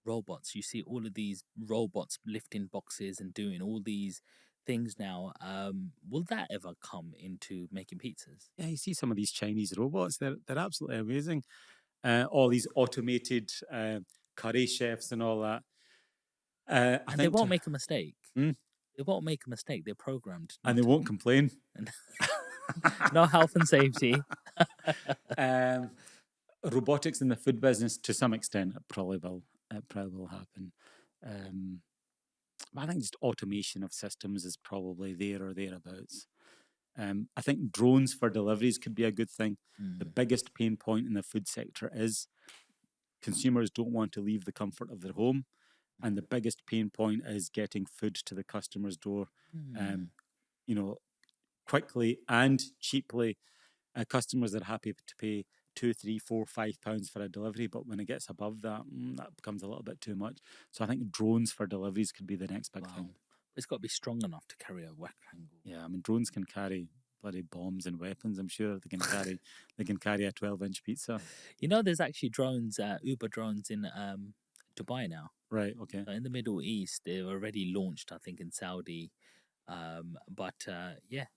Robots. You see all of these robots lifting boxes and doing all these things now. Will that ever come into making pizzas? Yeah, you see some of these Chinese robots, they're absolutely amazing. All these automated curry chefs and all that. I And they think won't make a mistake. Hmm? They won't make a mistake. They're programmed. and not they to- won't complain. No health and safety. Robotics in the food business, to some extent, it probably will happen. But I think just automation of systems is probably there or thereabouts. I think drones for deliveries could be a good thing. The biggest pain point in the food sector is consumers don't want to leave the comfort of their home. And the biggest pain point is getting food to the customer's door, quickly and cheaply. Customers are happy to pay £2, £3, £4, £5 for a delivery, but when it gets above that, that becomes a little bit too much. So I think drones for deliveries could be the next big thing. It's got to be strong enough to carry a rectangle. Yeah, I mean drones can carry bloody bombs and weapons. I'm sure they can carry a 12-inch pizza. You know, there's actually drones, Uber drones in Dubai now. Right. Okay. So in the Middle East, they've already launched, I think, in Saudi.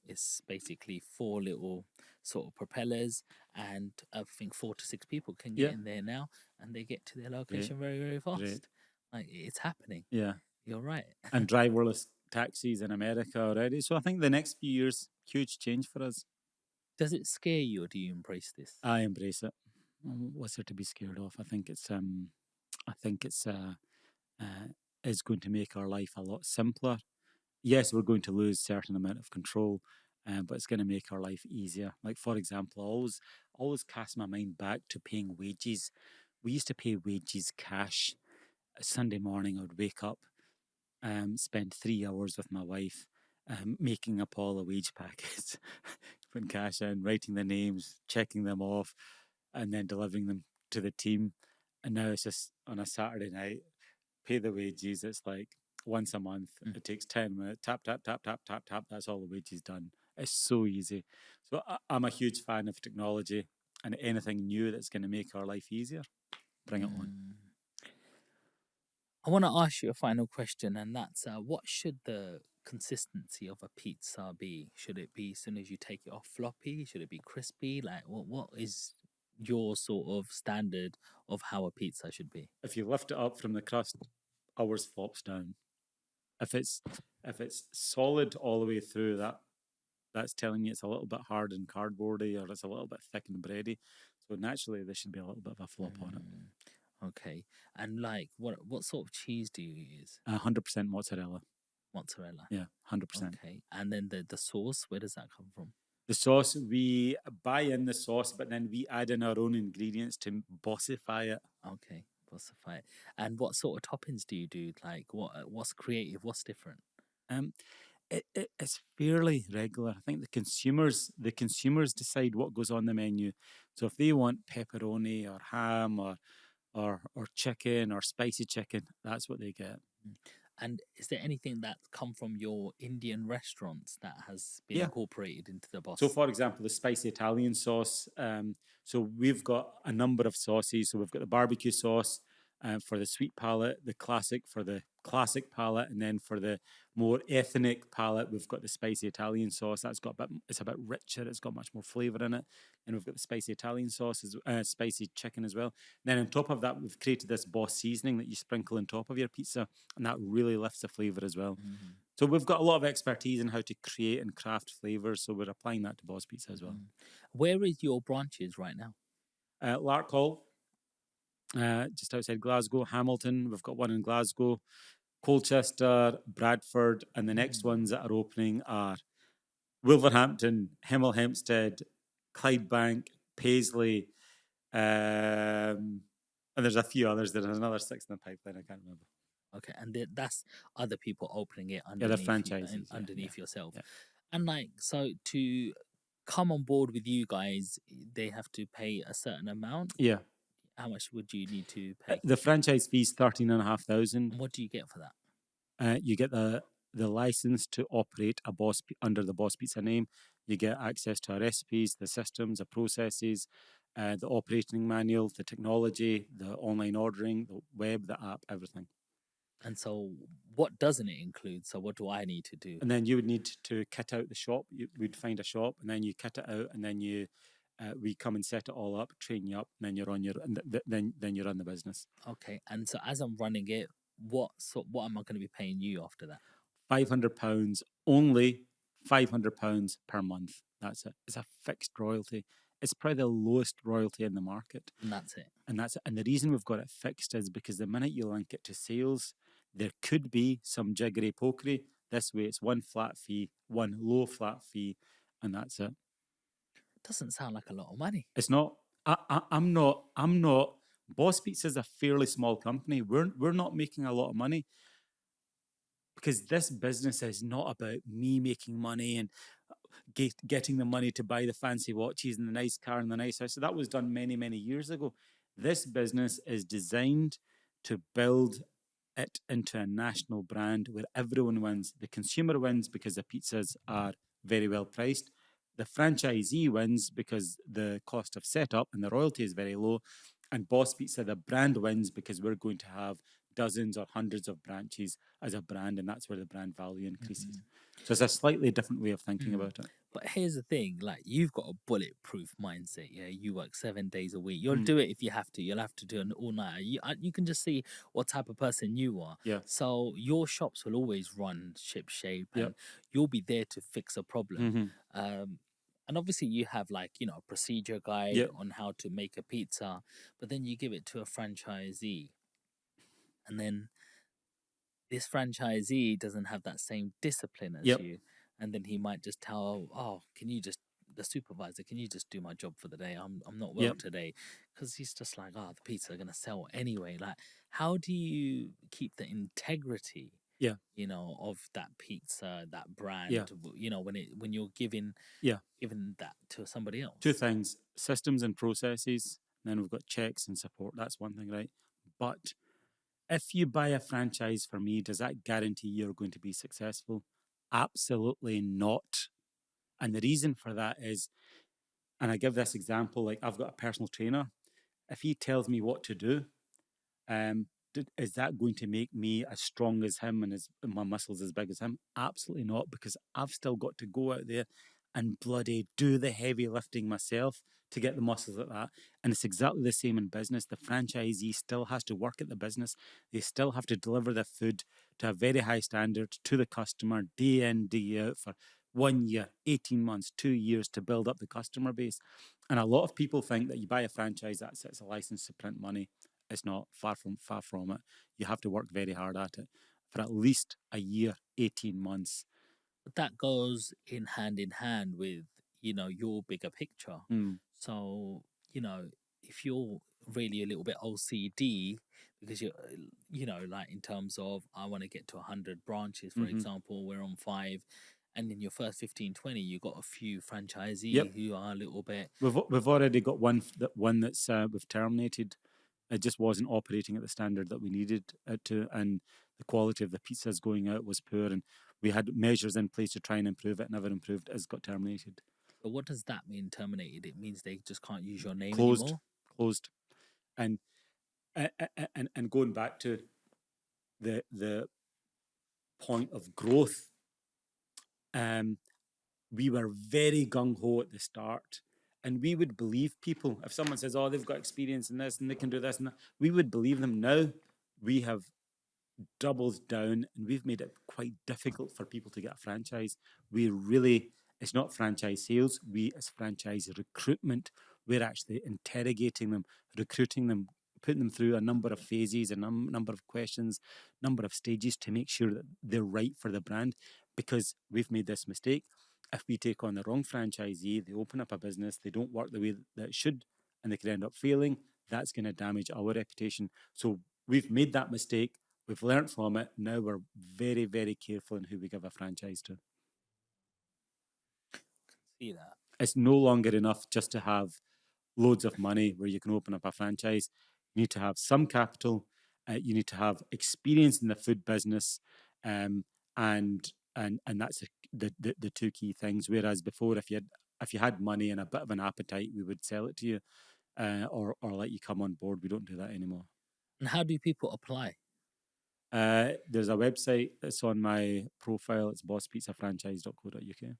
It's basically 4 little sort of propellers, and I think 4 to 6 people can get in there now, and they get to their location very, very fast. Great. Like, it's happening. Yeah. You're right. And driverless taxis in America already. So I think the next few years, huge change for us. Does it scare you, or do you embrace this? I embrace it. What's there to be scared of? I think it's is going to make our life a lot simpler. Yes, we're going to lose a certain amount of control, but it's going to make our life easier. Like, for example, I always cast my mind back to paying wages. We used to pay wages cash. Sunday morning, I would wake up, spend 3 hours with my wife, making up all the wage packets, putting cash in, writing the names, checking them off, and then delivering them to the team. And now it's just on a Saturday night, pay the wages. It's like once a month. It takes 10 minutes. Tap, tap, tap, tap, tap, tap. That's all the wages done. It's so easy. So I'm a huge fan of technology, and anything new that's going to make our life easier, bring it on. I want to ask you a final question, and that's what should the consistency of a pizza be? Should it be as soon as you take it off floppy? Should it be crispy? Like, what is your sort of standard of how a pizza should be? If you lift it up from the crust, ours flops down. If it's solid all the way through, that's telling you it's a little bit hard and cardboardy, or it's a little bit thick and bready. So naturally, there should be a little bit of a flop on it. Okay. And like, what sort of cheese do you use? 100% mozzarella. Mozzarella. Yeah, 100%. Okay. And then the sauce, where does that come from? The sauce, we buy in the sauce, but then we add in our own ingredients to bossify it. Okay, bossify it. And what sort of toppings do you do? Like, what's creative? What's different? It's fairly regular. I think the consumers decide what goes on the menu. So if they want pepperoni or ham or chicken or spicy chicken, that's what they get. And is there anything that's come from your Indian restaurants that has been incorporated into the boss? So, for example, the spicy Italian sauce. So we've got a number of sauces. So we've got the barbecue sauce for the sweet palate, the classic for the classic palate, and then for the more ethnic palate, we've got the spicy Italian sauce. It's a bit richer. It's got much more flavour in it. And we've got the spicy Italian sauce, spicy chicken as well. Then on top of that, we've created this boss seasoning that you sprinkle on top of your pizza, and that really lifts the flavour as well. So we've got a lot of expertise in how to create and craft flavours, so we're applying that to Boss Pizza as well. Where is your branches right now? Lark Hall, just outside Glasgow. Hamilton, we've got one in Glasgow. Colchester, Bradford, and the next ones that are opening are Wolverhampton, Hemel Hempstead, Clydebank, Paisley, and there's a few others. There's another 6 in the pipeline. I can't remember. Okay, and that's other people opening it Yeah, they're underneath franchises. Yeah, underneath yeah, yourself. yeah. And like, so to come on board with you guys, they have to pay a certain amount. Yeah. How much would you need to pay? The franchise fee is 13,500. And what do you get for that? You get the license to operate under the Boss Pizza name. You get access to our recipes, the systems, the processes, the operating manual, the technology, the online ordering, the web, the app, everything. And so, what doesn't it include? So, what do I need to do? And then you would need to kit out the shop. We'd find a shop, and then you kit it out, and then we come and set it all up, train you up, and then you're on then you run the business. Okay, and so as I'm running it, what am I going to be paying you after that? £500 only, £500 per month. That's it. It's a fixed royalty. It's probably the lowest royalty in the market. And that's it. And the reason we've got it fixed is because the minute you link it to sales, there could be some jiggery pokery. This way, it's one flat fee, one low flat fee, and that's it. Doesn't sound like a lot of money. It's not. I'm not. Boss Pizza is a fairly small company. We're not making a lot of money because this business is not about me making money and getting the money to buy the fancy watches and the nice car and the nice house. So that was done many, many years ago. This business is designed to build it into a national brand where everyone wins. The consumer wins because the pizzas are very well priced. The franchisee wins because the cost of setup and the royalty is very low. And Boss Pizza, the brand, wins because we're going to have dozens or hundreds of branches as a brand, and that's where the brand value increases. So it's a slightly different way of thinking about it. But here's the thing, like, you've got a bulletproof mindset. Yeah, you work 7 days a week. You'll do it if you have to. You'll have to do an all-nighter. You can just see what type of person you are. Yeah. So your shops will always run ship shape, and Yep. you'll be there to fix a problem. Mm-hmm. And obviously you have, like, a procedure guide Yep. on how to make a pizza, but then you give it to a franchisee, and then this franchisee doesn't have that same discipline as Yep. you, and then he might just tell, the supervisor, can you just do my job for the day? I'm not well Yep. today, because he's just like, the pizza are gonna sell anyway. Like, how do you keep the integrity? Yeah. Of that pizza, that brand. Yeah. When you're giving that to somebody else. Two things: systems and processes. And then we've got checks and support. That's one thing, right? But if you buy a franchise for me, does that guarantee you're going to be successful? Absolutely not. And the reason for that is, and I give this example, like I've got a personal trainer. If he tells me what to do, is that going to make me as strong as him and my muscles as big as him? Absolutely not, because I've still got to go out there and bloody do the heavy lifting myself to get the muscles like that. And it's exactly the same in business. The franchisee still has to work at the business. They still have to deliver their food to a very high standard to the customer day in, day out for 1 year, 18 months, 2 years to build up the customer base. And a lot of people think that you buy a franchise, that's it's a license to print money. It's not. Far from it. You have to work very hard at it for at least a year, 18 months. But that goes in hand with, your bigger picture. So, if you're really a little bit OCD, because you're, like, in terms of, I want to get to 100 branches, for example, we're on 5. And in your first 15, 20, you got a few franchisees who are a little bit. We've already got one that's we've terminated. It just wasn't operating at the standard that we needed it to, and the quality of the pizzas going out was poor, and we had measures in place to try and improve it. Never improved. It's got terminated. But what does that mean, terminated? It means they just can't use your name anymore? Closed. And going back to the point of growth, we were very gung-ho at the start. And we would believe people. If someone says, oh, they've got experience in this and they can do this and that, we would believe them. Now we have doubled down and we've made it quite difficult for people to get a franchise. It's not franchise sales. It's franchise recruitment. We're actually interrogating them, recruiting them, putting them through a number of phases, a number of questions, number of stages to make sure that they're right for the brand, because we've made this mistake. if we take on the wrong franchisee, they open up a business, they don't work the way that it should, and they could end up failing, that's going to damage our reputation. So we've made that mistake. We've learned from it. Now we're very, very careful in who we give a franchise to. See that. It's no longer enough just to have loads of money where you can open up a franchise. You need to have some capital. You need to have experience in the food business, and that's the two key things. Whereas before, if you had money and a bit of an appetite, we would sell it to you, or let you come on board. We don't do that anymore. And how do people apply? There's a website that's on my profile. It's bosspizzafranchise.co.uk. And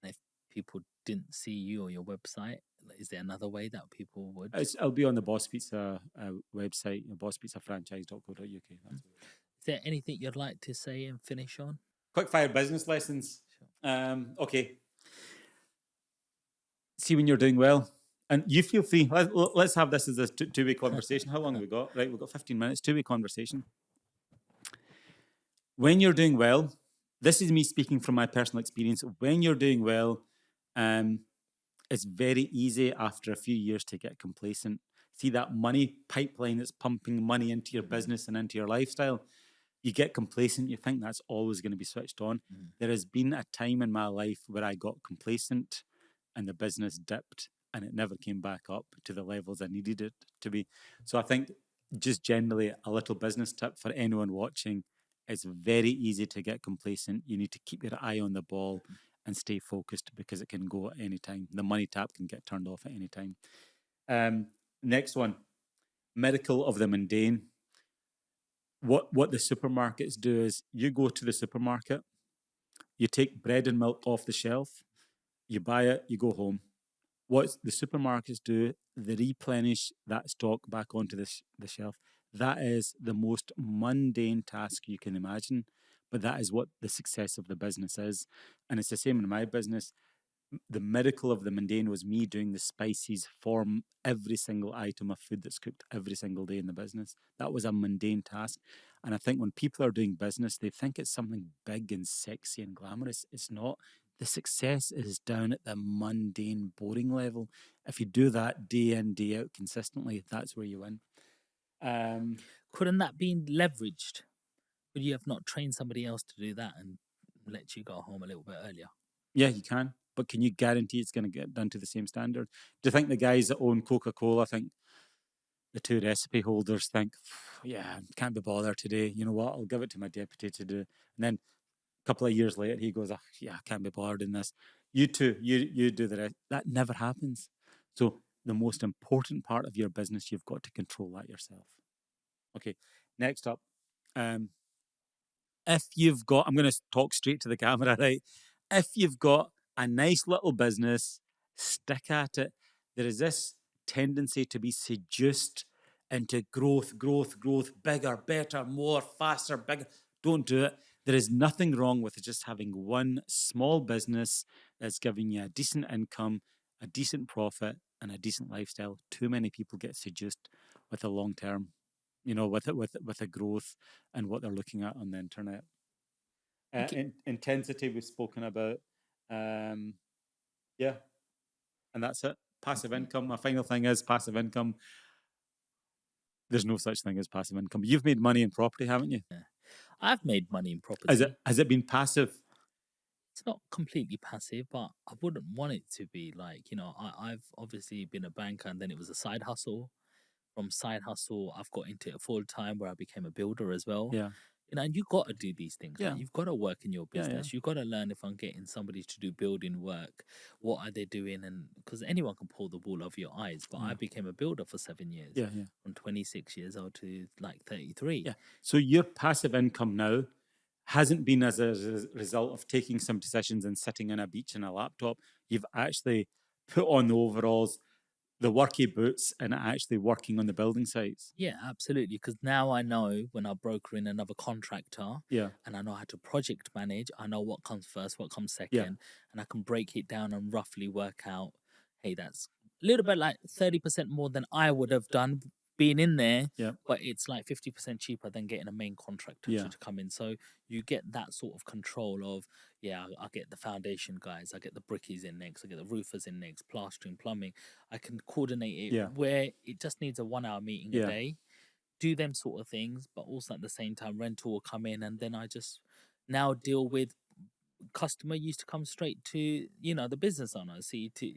if people didn't see you or your website, is there another way that people would? I'll be on the Boss Pizza website, bosspizzafranchise.co.uk. Is there anything you'd like to say and finish on? Quick fire business lessons. Okay. See when you're doing well. And you feel free. Let's have this as a two-way conversation. How long have we got? Right, we've got 15 minutes. Two-way conversation. When you're doing well, this is me speaking from my personal experience. When you're doing well, it's very easy after a few years to get complacent. See that money pipeline that's pumping money into your business and into your lifestyle. You get complacent. You think that's always going to be switched on. There has been a time in my life where I got complacent and the business dipped and it never came back up to the levels I needed it to be. So I think just generally a little business tip for anyone watching, it's very easy to get complacent. You need to keep your eye on the ball and stay focused because it can go at any time. The money tap can get turned off at any time. Next one, miracle of the mundane. What the supermarkets do is you go to the supermarket, you take bread and milk off the shelf, you buy it, you go home. What the supermarkets do, they replenish that stock back onto the shelf. That is the most mundane task you can imagine, but that is what the success of the business is. And it's the same in my business. The miracle of the mundane was me doing the spices for every single item of food that's cooked every single day in the business. That was a mundane task. And I think when people are doing business, they think it's something big and sexy and glamorous. It's not. The success is down at the mundane, boring level. If you do that day in, day out consistently, that's where you win. Couldn't that be leveraged? Could you have not trained somebody else to do that and let you go home a little bit earlier? Yeah, you can. But can you guarantee it's going to get done to the same standard? Do you think the guys that own Coca-Cola think the two recipe holders think, yeah, can't be bothered today. You know what? I'll give it to my deputy to do. And then a couple of years later, he goes, yeah, I can't be bothered in this. You two, you do the rest. That never happens. So the most important part of your business, you've got to control that yourself. Okay, next up. If you've got, I'm going to talk straight to the camera, right? If you've got a nice little business, stick at it. There is this tendency to be seduced into growth, bigger, better, more, faster, bigger. Don't do it. There is nothing wrong with just having one small business that's giving you a decent income, a decent profit, and a decent lifestyle. Too many people get seduced with the long term, with the growth and what they're looking at on the internet. Intensity we've spoken about. Yeah. And that's it. Passive income. My final thing is passive income. There's no such thing as passive income. You've made money in property, haven't you? Yeah. I've made money in property. Has it been passive? It's not completely passive, but I wouldn't want it to be like, I've obviously been a banker and then it was a side hustle. From side hustle, I've got into it full time where I became a builder as well. Yeah. And you've got to do these things. Yeah. Right? You've got to work in your business. Yeah. You've got to learn if I'm getting somebody to do building work, what are they doing? And because anyone can pull the wool over your eyes. But I became a builder for 7 years. Yeah. From 26 years old to like 33. Yeah. So your passive income now hasn't been as a result of taking some decisions and sitting on a beach in a laptop. You've actually put on the overalls, the worky boots, and actually working on the building sites. Yeah, absolutely. Because now I know when I broker in another contractor, yeah, and I know how to project manage, I know what comes first, what comes second, and I can break it down and roughly work out, hey, that's a little bit like 30% more than I would have done being in there, Yeah. but it's like 50% cheaper than getting a main contractor Yeah. to come in. So you get that sort of control of, yeah, I get the foundation guys, I get the brickies in next, I get the roofers in next, plastering, plumbing. I can coordinate it Yeah. where it just needs a 1 hour meeting Yeah. a day, do them sort of things, but also at the same time, rental will come in, and then I just now deal with customer used to come straight to the business owner, C to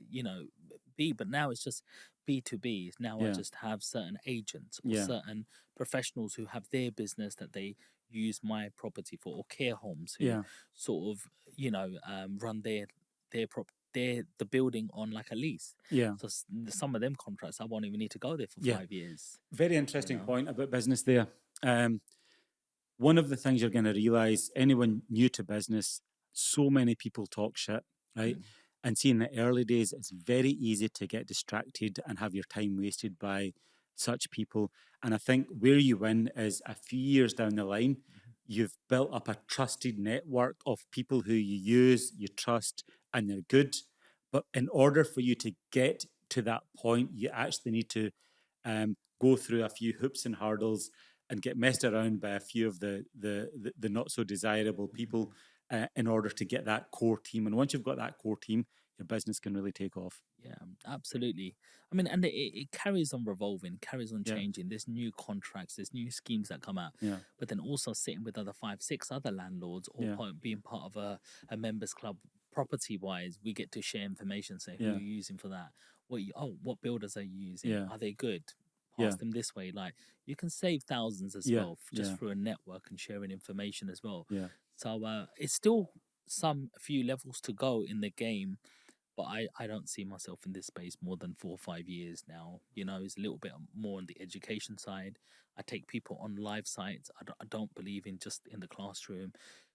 B, but now it's just B2B. Now I Yeah. just have certain agents or Yeah. certain professionals who have their business that they use my property for, or care homes who Yeah. sort of run the building on like a lease. Yeah. So some of them contracts I won't even need to go there for Yeah. 5 years. Very interesting know? point about business there. One of the things you're going to realize, anyone new to business, so many people talk shit, right? And see, in the early days, it's very easy to get distracted and have your time wasted by such people. And I think where you win is a few years down the line, you've built up a trusted network of people who you use, you trust, and they're good. But in order for you to get to that point, you actually need to go through a few hoops and hurdles and get messed around by a few of the not so desirable people in order to get that core team. And once you've got that core team, your business can really take off. Yeah, absolutely. I mean, and it carries on revolving, carries on Yeah. changing. There's new contracts, there's new schemes that come out. Yeah. But then also sitting with other 5, 6 other landlords, or Yeah. being part of a members club, property wise, we get to share information. Say who Yeah. you're using for that. What builders are you using? Yeah. Are they good? Yeah. Pass them this way. Like, you can save thousands as Yeah. well just Yeah. through a network and sharing information as well. Yeah. So it's still a few levels to go in the game, but I don't see myself in this space more than 4 or 5 years now. It's a little bit more on the education side. I take people on live sites. I don't believe in just in the classroom,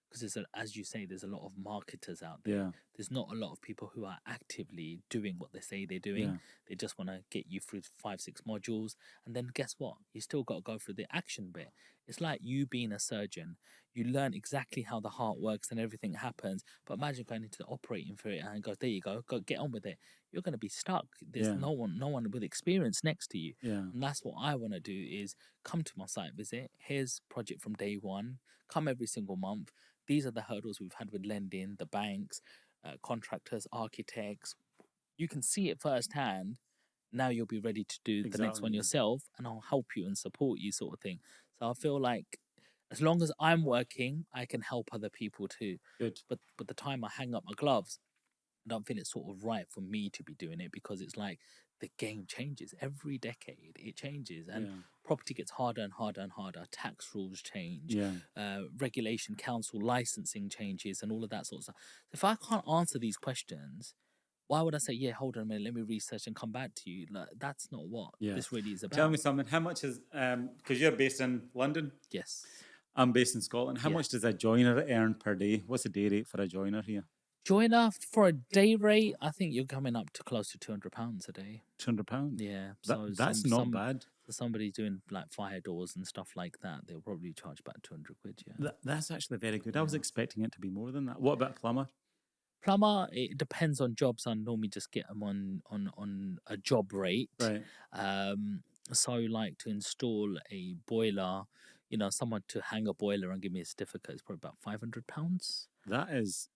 because as you say, there's a lot of marketers out there. Yeah. There's not a lot of people who are actively doing what they say they're doing. Yeah. They just want to get you through 5, 6 modules, and then guess what? You still got to go through the action bit. It's like you being a surgeon. You learn exactly how the heart works and everything happens, but imagine going into the operating theatre and go, there you go get on with it. You're going to be stuck. There's Yeah. no one with experience next to you. Yeah. And that's what I want to do, is come to my site visit. Here's project from day one. Come every single month. These are the hurdles we've had with lending, the banks, contractors, architects. You can see it firsthand. Now you'll be ready to do the next one Exactly. yourself, and I'll help you and support you, sort of thing. So I feel like as long as I'm working, I can help other people too. Good. But the time I hang up my gloves, I don't feel it's sort of right for me to be doing it, because it's like the game changes every decade. It changes, and Yeah. property gets harder and harder and harder. Tax rules change, Yeah. regulation, council licensing changes, and all of that sort of stuff. So if I can't answer these questions, why would I say, yeah, hold on a minute, let me research and come back to you? Like, that's not what Yeah. this really is about. Tell me something. How much is because you're based in London? Yes. I'm based in Scotland. How Yeah. much does a joiner earn per day? What's the day rate for a joiner here? Joiner, for a day rate, I think you're coming up to close to £200 a day. £200. Yeah. That's not bad. For somebody doing like fire doors and stuff like that, they'll probably charge about 200 quid. Yeah. That's actually very good. I was expecting it to be more than that. What about a plumber? Plumber, it depends on jobs. I normally just get them on a job rate. Right. So like to install a boiler, someone to hang a boiler and give me a certificate is probably about £500. That is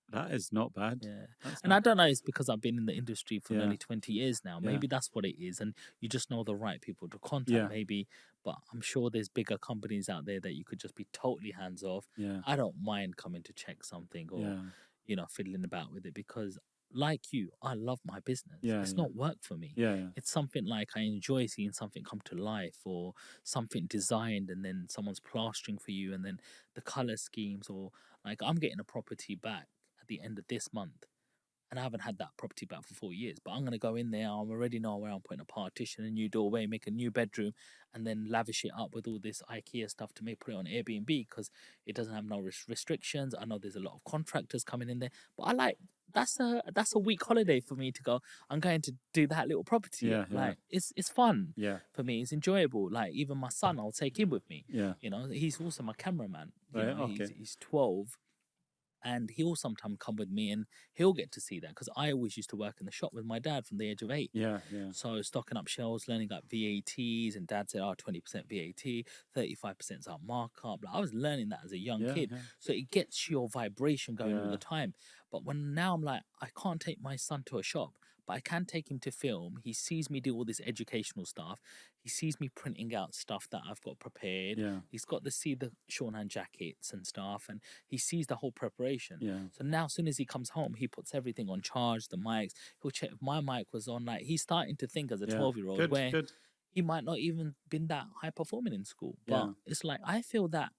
not bad. Yeah. That's And I don't know, it's because I've been in the industry for Yeah. nearly 20 years now. Yeah. Maybe that's what it is. And you just know the right people to contact, Yeah. maybe. But I'm sure there's bigger companies out there that you could just be totally hands off. Yeah. I don't mind coming to check something or, Yeah. fiddling about with it, because like you, I love my business. Yeah, It's yeah. not work for me. Yeah. It's something like I enjoy seeing something come to life, or something designed and then someone's plastering for you, and then the color schemes, or like I'm getting a property back at the end of this month, and I haven't had that property back for 4 years, but I'm going to go in there. I already know where I'm putting a partition, a new doorway, make a new bedroom, and then lavish it up with all this IKEA stuff to put it on Airbnb, because it doesn't have no restrictions. I know there's a lot of contractors coming in there, but I like, that's a week holiday for me to go, I'm going to do that little property. Yeah, yeah. Like, it's fun. Yeah. For me, it's enjoyable. Like, even my son, I'll take him with me. Yeah. He's also my cameraman. Right, okay. He's 12. And he'll sometimes come with me and he'll get to see that because I always used to work in the shop with my dad from the age of 8. Yeah, yeah. So stocking up shelves, learning up VATs, and dad said, 20% VAT, 35% is our markup. Like, I was learning that as a young kid. Yeah. So it gets your vibration going all Yeah. the time. But when now I'm like, I can't take my son to a shop, but I can take him to film. He sees me do all this educational stuff. He sees me printing out stuff that I've got prepared. Yeah. He's got to see the shorthand jackets and stuff, and he sees the whole preparation. Yeah. So now, as soon as he comes home, he puts everything on charge, the mics. He'll check if my mic was on. Like, he's starting to think as a 12-year-old Good, where good. he might not even been that high performing in school. But Yeah. it's like, I feel that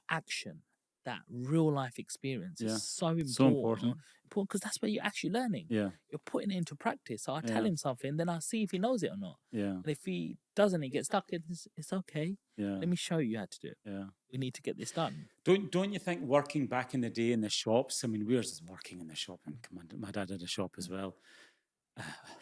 action, that real life experience Yeah. is so important. So important. Because that's where you're actually learning. Yeah. You're putting it into practice. So I tell Yeah. him something, then I'll see if he knows it or not. Yeah. And if he doesn't, he gets stuck. It's okay. Yeah. Let me show you how to do it. Yeah. We need to get this done. Don't you think working back in the day in the shops? I mean, we were just working in the shop, and my dad had a shop as well.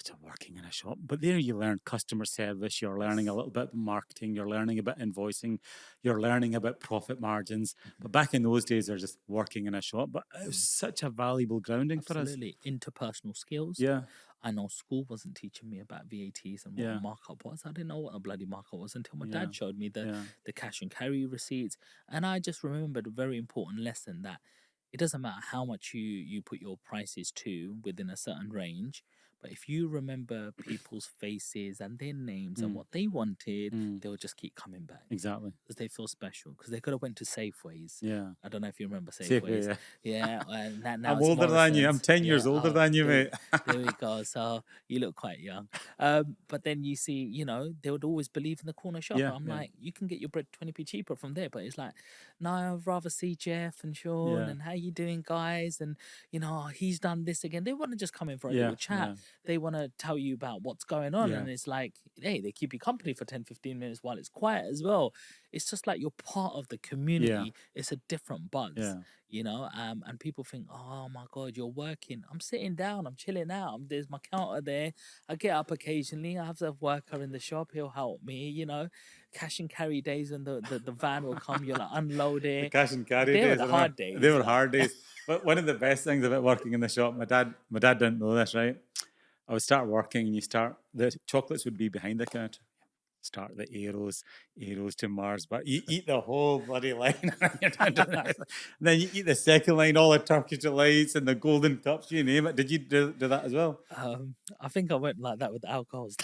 To working in a shop, but there you learn customer service. You're learning a little bit about marketing. You're learning about invoicing. You're learning about profit margins. But back in those days, they're just working in a shop. But it was such a valuable grounding for us. Absolutely. Interpersonal skills. Yeah. I know school wasn't teaching me about VATs and what Yeah. a markup was. I didn't know what a bloody markup was until my Yeah. dad showed me Yeah. the cash and carry receipts. And I just remembered a very important lesson that it doesn't matter how much you put your prices to within a certain range, but if you remember people's faces and their names and what they wanted, they'll just keep coming back Exactly. because they feel special because they could have went to Safeways. Yeah. I don't know if you remember Safeway, Safeways. yeah. And now I'm it's older than you. I'm Morrison's. 10 years older than you, there, mate. there we go. So you look quite young. But then you see, they would always believe in the corner shop. Yeah, I'm yeah. like, you can get your bread 20p cheaper from there. But it's like, no, I'd rather see Jeff and Sean Yeah. and how you doing, guys? And, he's done this again. They want to just come in for a Yeah, little chat. yeah. They want to tell you about what's going on. Yeah. And it's like, hey, they keep you company for 10, 15 minutes while it's quiet as well. It's just like you're part of the community. It's a different buzz. Yeah. And people think, oh my God, you're working. I'm sitting down, I'm chilling out. There's my counter there. I get up occasionally. I have a worker in the shop. He'll help me, cash and carry days when the van will come. You'll unload The it. cash and carry They were days. the I remember. hard days, They were like. hard days. But one of the best things about working in the shop, my dad didn't know this, right? I would start working and the chocolates would be behind the counter. Start the arrows to Mars, but you eat the whole bloody line. And then you eat the second line, all the Turkish delights and the golden cups, you name it. Did you do that as well? I think I went like that with the alcohols.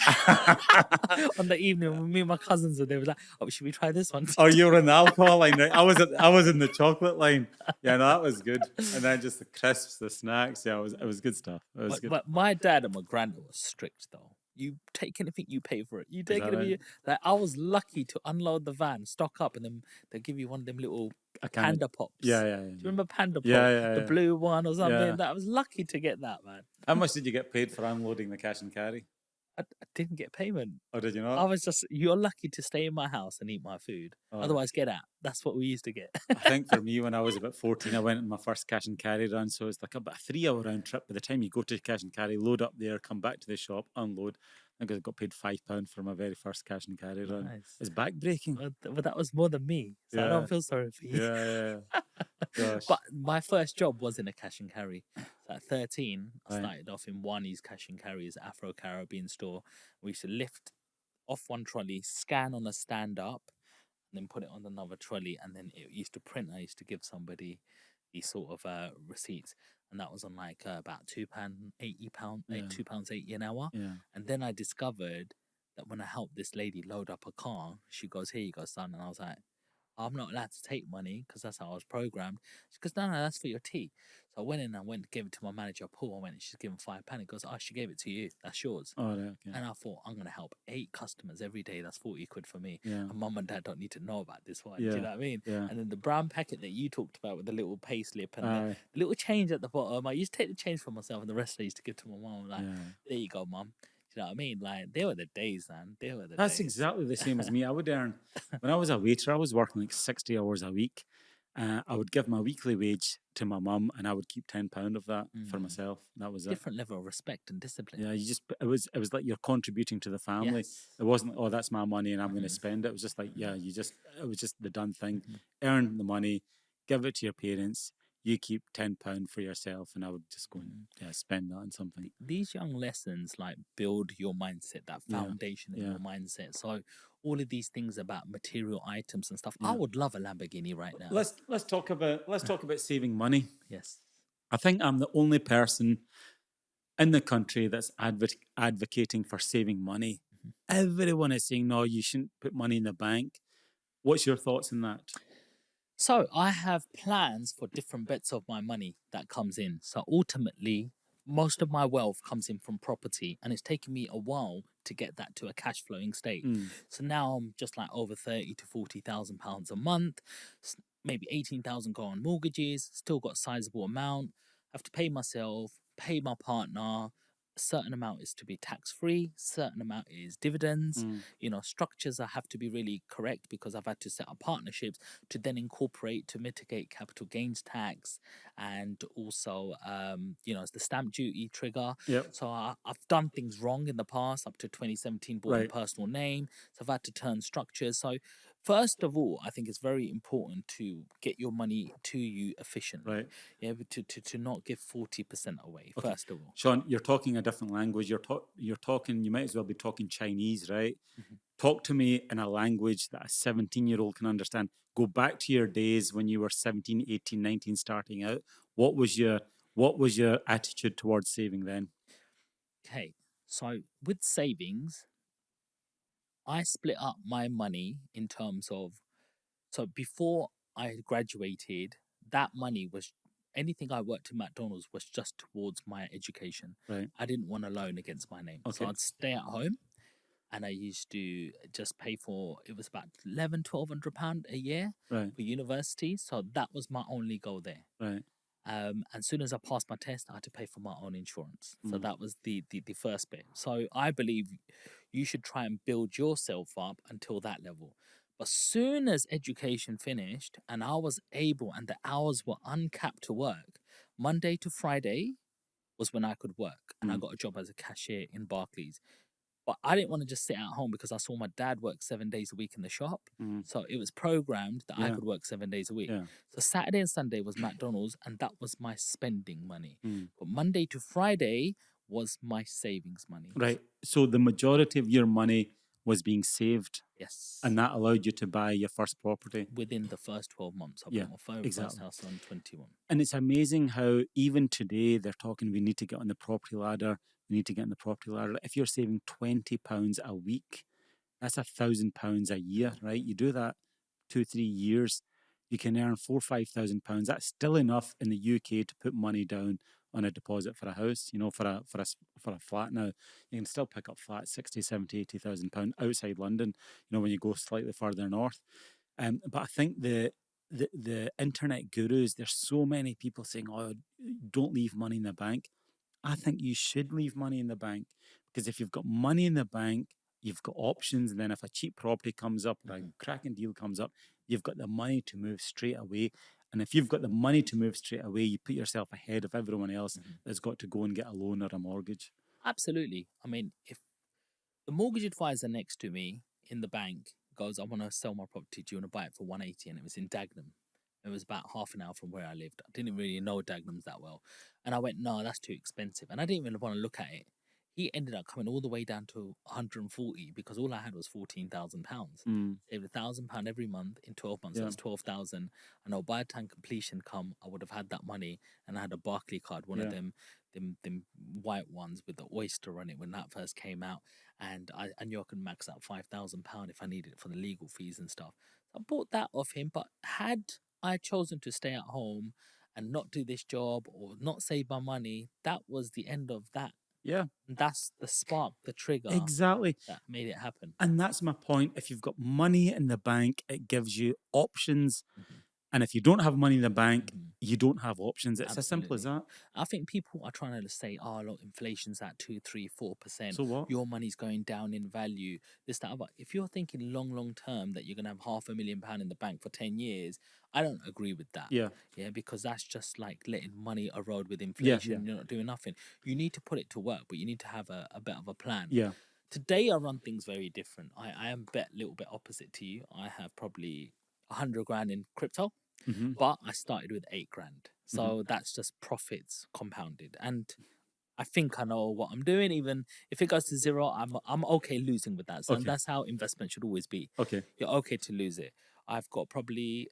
On the evening when me and my cousins were there, was like, oh, should we try this one? Oh, you were in the alcohol line, right? I was in the chocolate line. Yeah, no, that was good. And then just the crisps, the snacks. Yeah, it was good stuff. It was good. But my dad and my granddad was strict though. You take anything, you pay for it. You take that anything. right? Like, I was lucky to unload the van, stock up, and then they'll give you one of them little Panda Pops. Yeah. Do you remember Panda Pop? Yeah. The blue one or something. Yeah. That I was lucky to get that, man. How much did you get paid for unloading the cash and carry? I didn't get payment. Or did you I not? was just, you're lucky to stay in my house and eat my food. Oh. Otherwise, get out. That's what we used to get. I think for me, when I was about 14, I went on my first cash and carry run. So it's like about a 3-hour round trip. By the time you go to cash and carry, load up there, come back to the shop, unload. I think I got paid £5 for my very first cash and carry run. Nice. It's backbreaking. But that was more than me. So I Yeah. don't feel sorry for you. Yeah. Gosh. But my first job was in a cash and carry. So at 13, I Right. started off in Wani's cash and carry, Afro-Caribbean store. We used to lift off one trolley, scan on a stand-up, and then put it on another trolley, and then it used to print. I used to give somebody these sort of receipts, and that was on like about £2.80, £2.80 an hour. Yeah. And then I discovered that when I helped this lady load up a car, she goes, here you go, son. And I was like, I'm not allowed to take money because that's how I was programmed. She goes, no, that's for your tea. So I went in and gave it to my manager, Paul. I went and she's given £5. He goes, oh, she gave it to you. That's yours. Oh, right, okay. And I thought, I'm going to help 8 customers every day. That's 40 quid for me. Yeah. And mum and dad don't need to know about this one. Do Yeah. you know what I mean? Yeah. And then the brown packet that you talked about with the little pay slip and Aye. the little change at the bottom, I used to take the change for myself and the rest I used to give to my mum. Like, Yeah. there you go, mum. Do you know what I mean? Like, they were the days, man. They were the That's days. exactly the same as me. I would earn, when I was a waiter, I was working like 60 hours a week. I would give my weekly wage to my mum and I would keep £10 of that for myself. That was it. Different level of respect and discipline. Yeah, it was like you're contributing to the family. Yes. It wasn't, oh, that's my money and I'm going to spend it. It was just like, it was just the done thing. Earn the money, give it to your parents. you keep £10 for yourself, and I would just go and spend that on something. These young lessons like build your mindset, that Yeah, foundation in yeah. your mindset. So all of these things about material items and stuff. Yeah. I would love a Lamborghini right now. Let's talk about saving money. Yes. I think I'm the only person in the country that's advocating for saving money. Everyone is saying, no, you shouldn't put money in the bank. What's your thoughts on that? So I have plans for different bits of my money that comes in. So ultimately, most of my wealth comes in from property, and it's taken me a while to get that to a cash flowing state. So now I'm just like over 30 to 40,000 pounds a month. Maybe 18,000 go on mortgages. Still got a sizable amount. Have to pay myself, pay my partner. A certain amount is to be tax free. Certain amount is dividends. You know, structures I have to be really correct because I've had to set up partnerships to then incorporate to mitigate capital gains tax, and also you know, it's the stamp duty trigger. Yep. So I've done things wrong in the past. Up to 2017 bought in Right. personal name, so I've had to turn structures. So first of all, I think it's very important to get your money to you efficiently. Right. Yeah, but to not give 40% away. Okay. First of all, Sean, you're talking a different language. You're talking, you might as well be talking Chinese, right? Talk to me in a language that a 17-year-old can understand. Go back to your days when you were 17, 18, 19 starting out. What was your attitude towards saving then? okay. So with savings, I split up my money in terms of, so before I graduated, that money was, anything I worked in McDonald's was just towards my education. Right. I didn't want a loan against my name. So Okay. I'd stay at home, and I used to just pay for, it was about 1,100-1,200 pound a year Right. for university. So that was my only goal there. Right. And as soon as I passed my test, I had to pay for my own insurance. So that was the first bit. So I believe you should try and build yourself up until that level. But soon as education finished and I was able, and the hours were uncapped to work, Monday to Friday was when I could work. And I got a job as a cashier in Barclays. But I didn't want to just sit at home because I saw my dad work 7 days a week in the shop. So it was programmed that I Yeah. could work 7 days a week. Yeah. So Saturday and Sunday was McDonald's, and that was my spending money. But Monday to Friday was my savings money. Right. So the majority of your money was being saved, Yes. and that allowed you to buy your first property. Within the first 12 months, I Yeah, bought my first exactly. house on 21. And it's amazing how even today they're talking, we need to get on the property ladder. We need to get on the property ladder. If you're saving £20 a week, that's £1,000 a year, right? You do that 2-3 years, you can earn £4,000 or £5,000. That's still enough in the UK to put money down on a deposit for a house. You know, for a flat now, you can still pick up flats 60, 70, £80,000 outside London. You know, when you go slightly further north. But I think the internet gurus, there's so many people saying, "Oh, don't leave money in the bank." I think you should leave money in the bank, because if you've got money in the bank, you've got options. And then if a cheap property comes up or a cracking deal comes up, you've got the money to move straight away. And if you've got the money to move straight away, you put yourself ahead of everyone else that's got to go and get a loan or a mortgage. Absolutely. I mean, if the mortgage advisor next to me in the bank goes, I want to sell my property, do you want to buy it for 180? And it was in Dagenham. It was about half an hour from where I lived. I didn't really know Dagenham that well. And I went, no, that's too expensive. And I didn't even want to look at it. He ended up coming all the way down to 140 because all I had was £14,000. Saved £1,000 every month in 12 months. Yeah. That's 12,000. I know by the time completion come, I would have had that money, and I had a Barclay card, one of them white ones with the oyster on it when that first came out, and I knew I could max out £5,000 if I needed it for the legal fees and stuff. So I bought that off him. But had I chosen to stay at home and not do this job or not save my money, that was the end of that. Yeah. That's the spark, the trigger Exactly. that made it happen. And that's my point. If you've got money in the bank, it gives you options. And if you don't have money in the bank, you don't have options. It's as simple as that. I think people are trying to say, oh, look, inflation's at 2, 3, 4%. So what? Your money's going down in value. This, that, but if you're thinking long term that you're going to have £500,000 in the bank for 10 years, I don't agree with that. Yeah. Yeah, because that's just like letting money erode with inflation. Yeah. You're not doing nothing. You need to put it to work, but you need to have a bit of a plan. Yeah. Today, I run things very different. I am a little bit opposite to you. I have probably 100 grand in crypto. But I started with 8 grand. So that's just profits compounded. And I think I know what I'm doing. Even if it goes to zero, I'm okay losing with that. So and Okay. that's how investment should always be. Okay. You're okay to lose it. I've got probably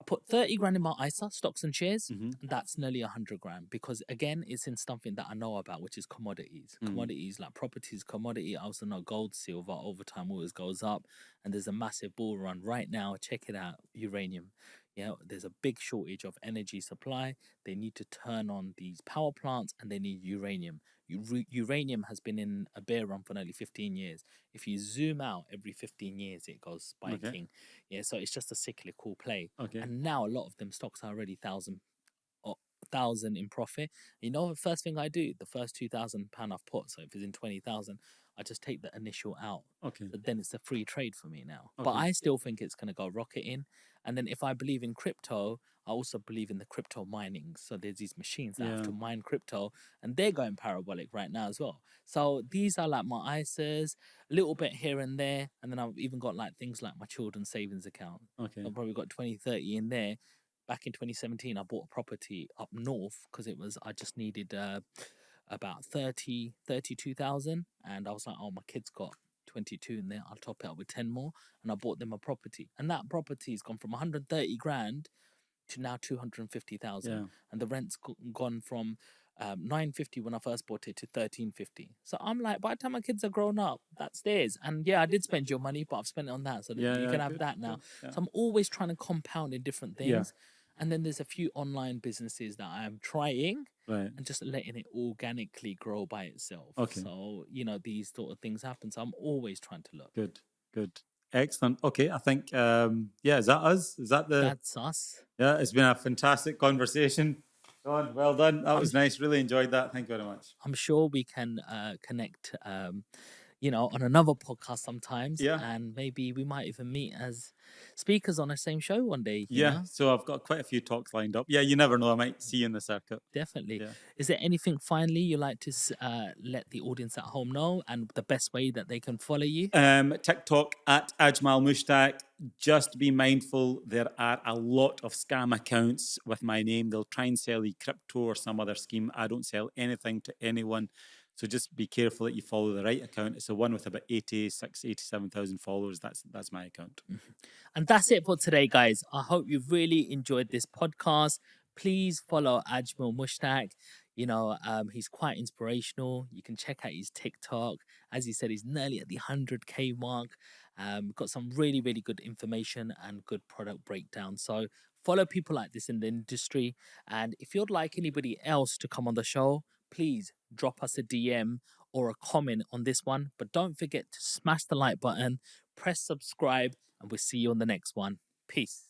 I put 30 grand in my ISA, stocks and shares. Mhm. That's nearly 100 grand because, again, it's in something that I know about, which is commodities. Commodities like properties, commodity. I also know gold, silver, over time always goes up. And there's a massive bull run right now. Check it out, uranium. Yeah, there's a big shortage of energy supply. They need to turn on these power plants and they need uranium. Uranium has been in a bear run for nearly 15 years. If you zoom out every 15 years, it goes spiking. Yeah, so it's just a cyclical play. Okay. And now a lot of them stocks are already thousand in profit. You know, the first thing I do, the first £2,000 I've put, so if it's in 20,000, I just take the initial out. Okay. So then it's a free trade for me now. But Okay. I still think it's going to go rocketing. And then if I believe in crypto, I also believe in the crypto mining. So there's these machines that have to mine crypto, and they're going parabolic right now as well. So these are like my ISAs, a little bit here and there. And then I've even got like things like my children's savings account. Okay. I've probably got 20, 30 in there. Back in 2017, I bought a property up north because I just needed about 32,000. And I was like, oh, my kid's got 22 in there. I'll top it up with 10 more. And I bought them a property. And that property has gone from 130 grand to now 250,000. Yeah. And the rent's gone from 950 when I first bought it to 1350. So I'm like, by the time my kids are grown up, that's theirs. And yeah, I did spend your money, but I've spent it on that. So you can have good, that now. good, yeah. So I'm always trying to compound in different things. And then there's a few online businesses that I'm trying Right. and just letting it organically grow by itself. Okay. So, these sort of things happen. So I'm always trying to look. Good. Good. Excellent. Okay. I think, is that us? Is that That's us. Yeah, it's been a fantastic conversation. John, well done. That was nice. Really enjoyed that. Thank you very much. I'm sure we can connect, on another podcast sometimes. Yeah. And maybe we might even meet as speakers on the same show one day. you Yeah. know? So I've got quite a few talks lined up. Yeah, you never know. I might see you in the circuit. Definitely. Yeah. Is there anything finally you'd like to let the audience at home know and the best way that they can follow you? TikTok at Ajmal Mushtaq. Just be mindful, there are a lot of scam accounts with my name. They'll try and sell you crypto or some other scheme. I don't sell anything to anyone. So just be careful that you follow the right account. It's the one with about 87,000 followers. That's my account. And that's it for today, guys. I hope you've really enjoyed this podcast. Please follow Ajmal Mushtaq. He's quite inspirational. You can check out his TikTok. As he said, he's nearly at the 100K mark. Got some really, really good information and good product breakdown. So follow people like this in the industry. And if you'd like anybody else to come on the show, please drop us a DM or a comment on this one. But don't forget to smash the like button, press subscribe, and we'll see you on the next one. Peace.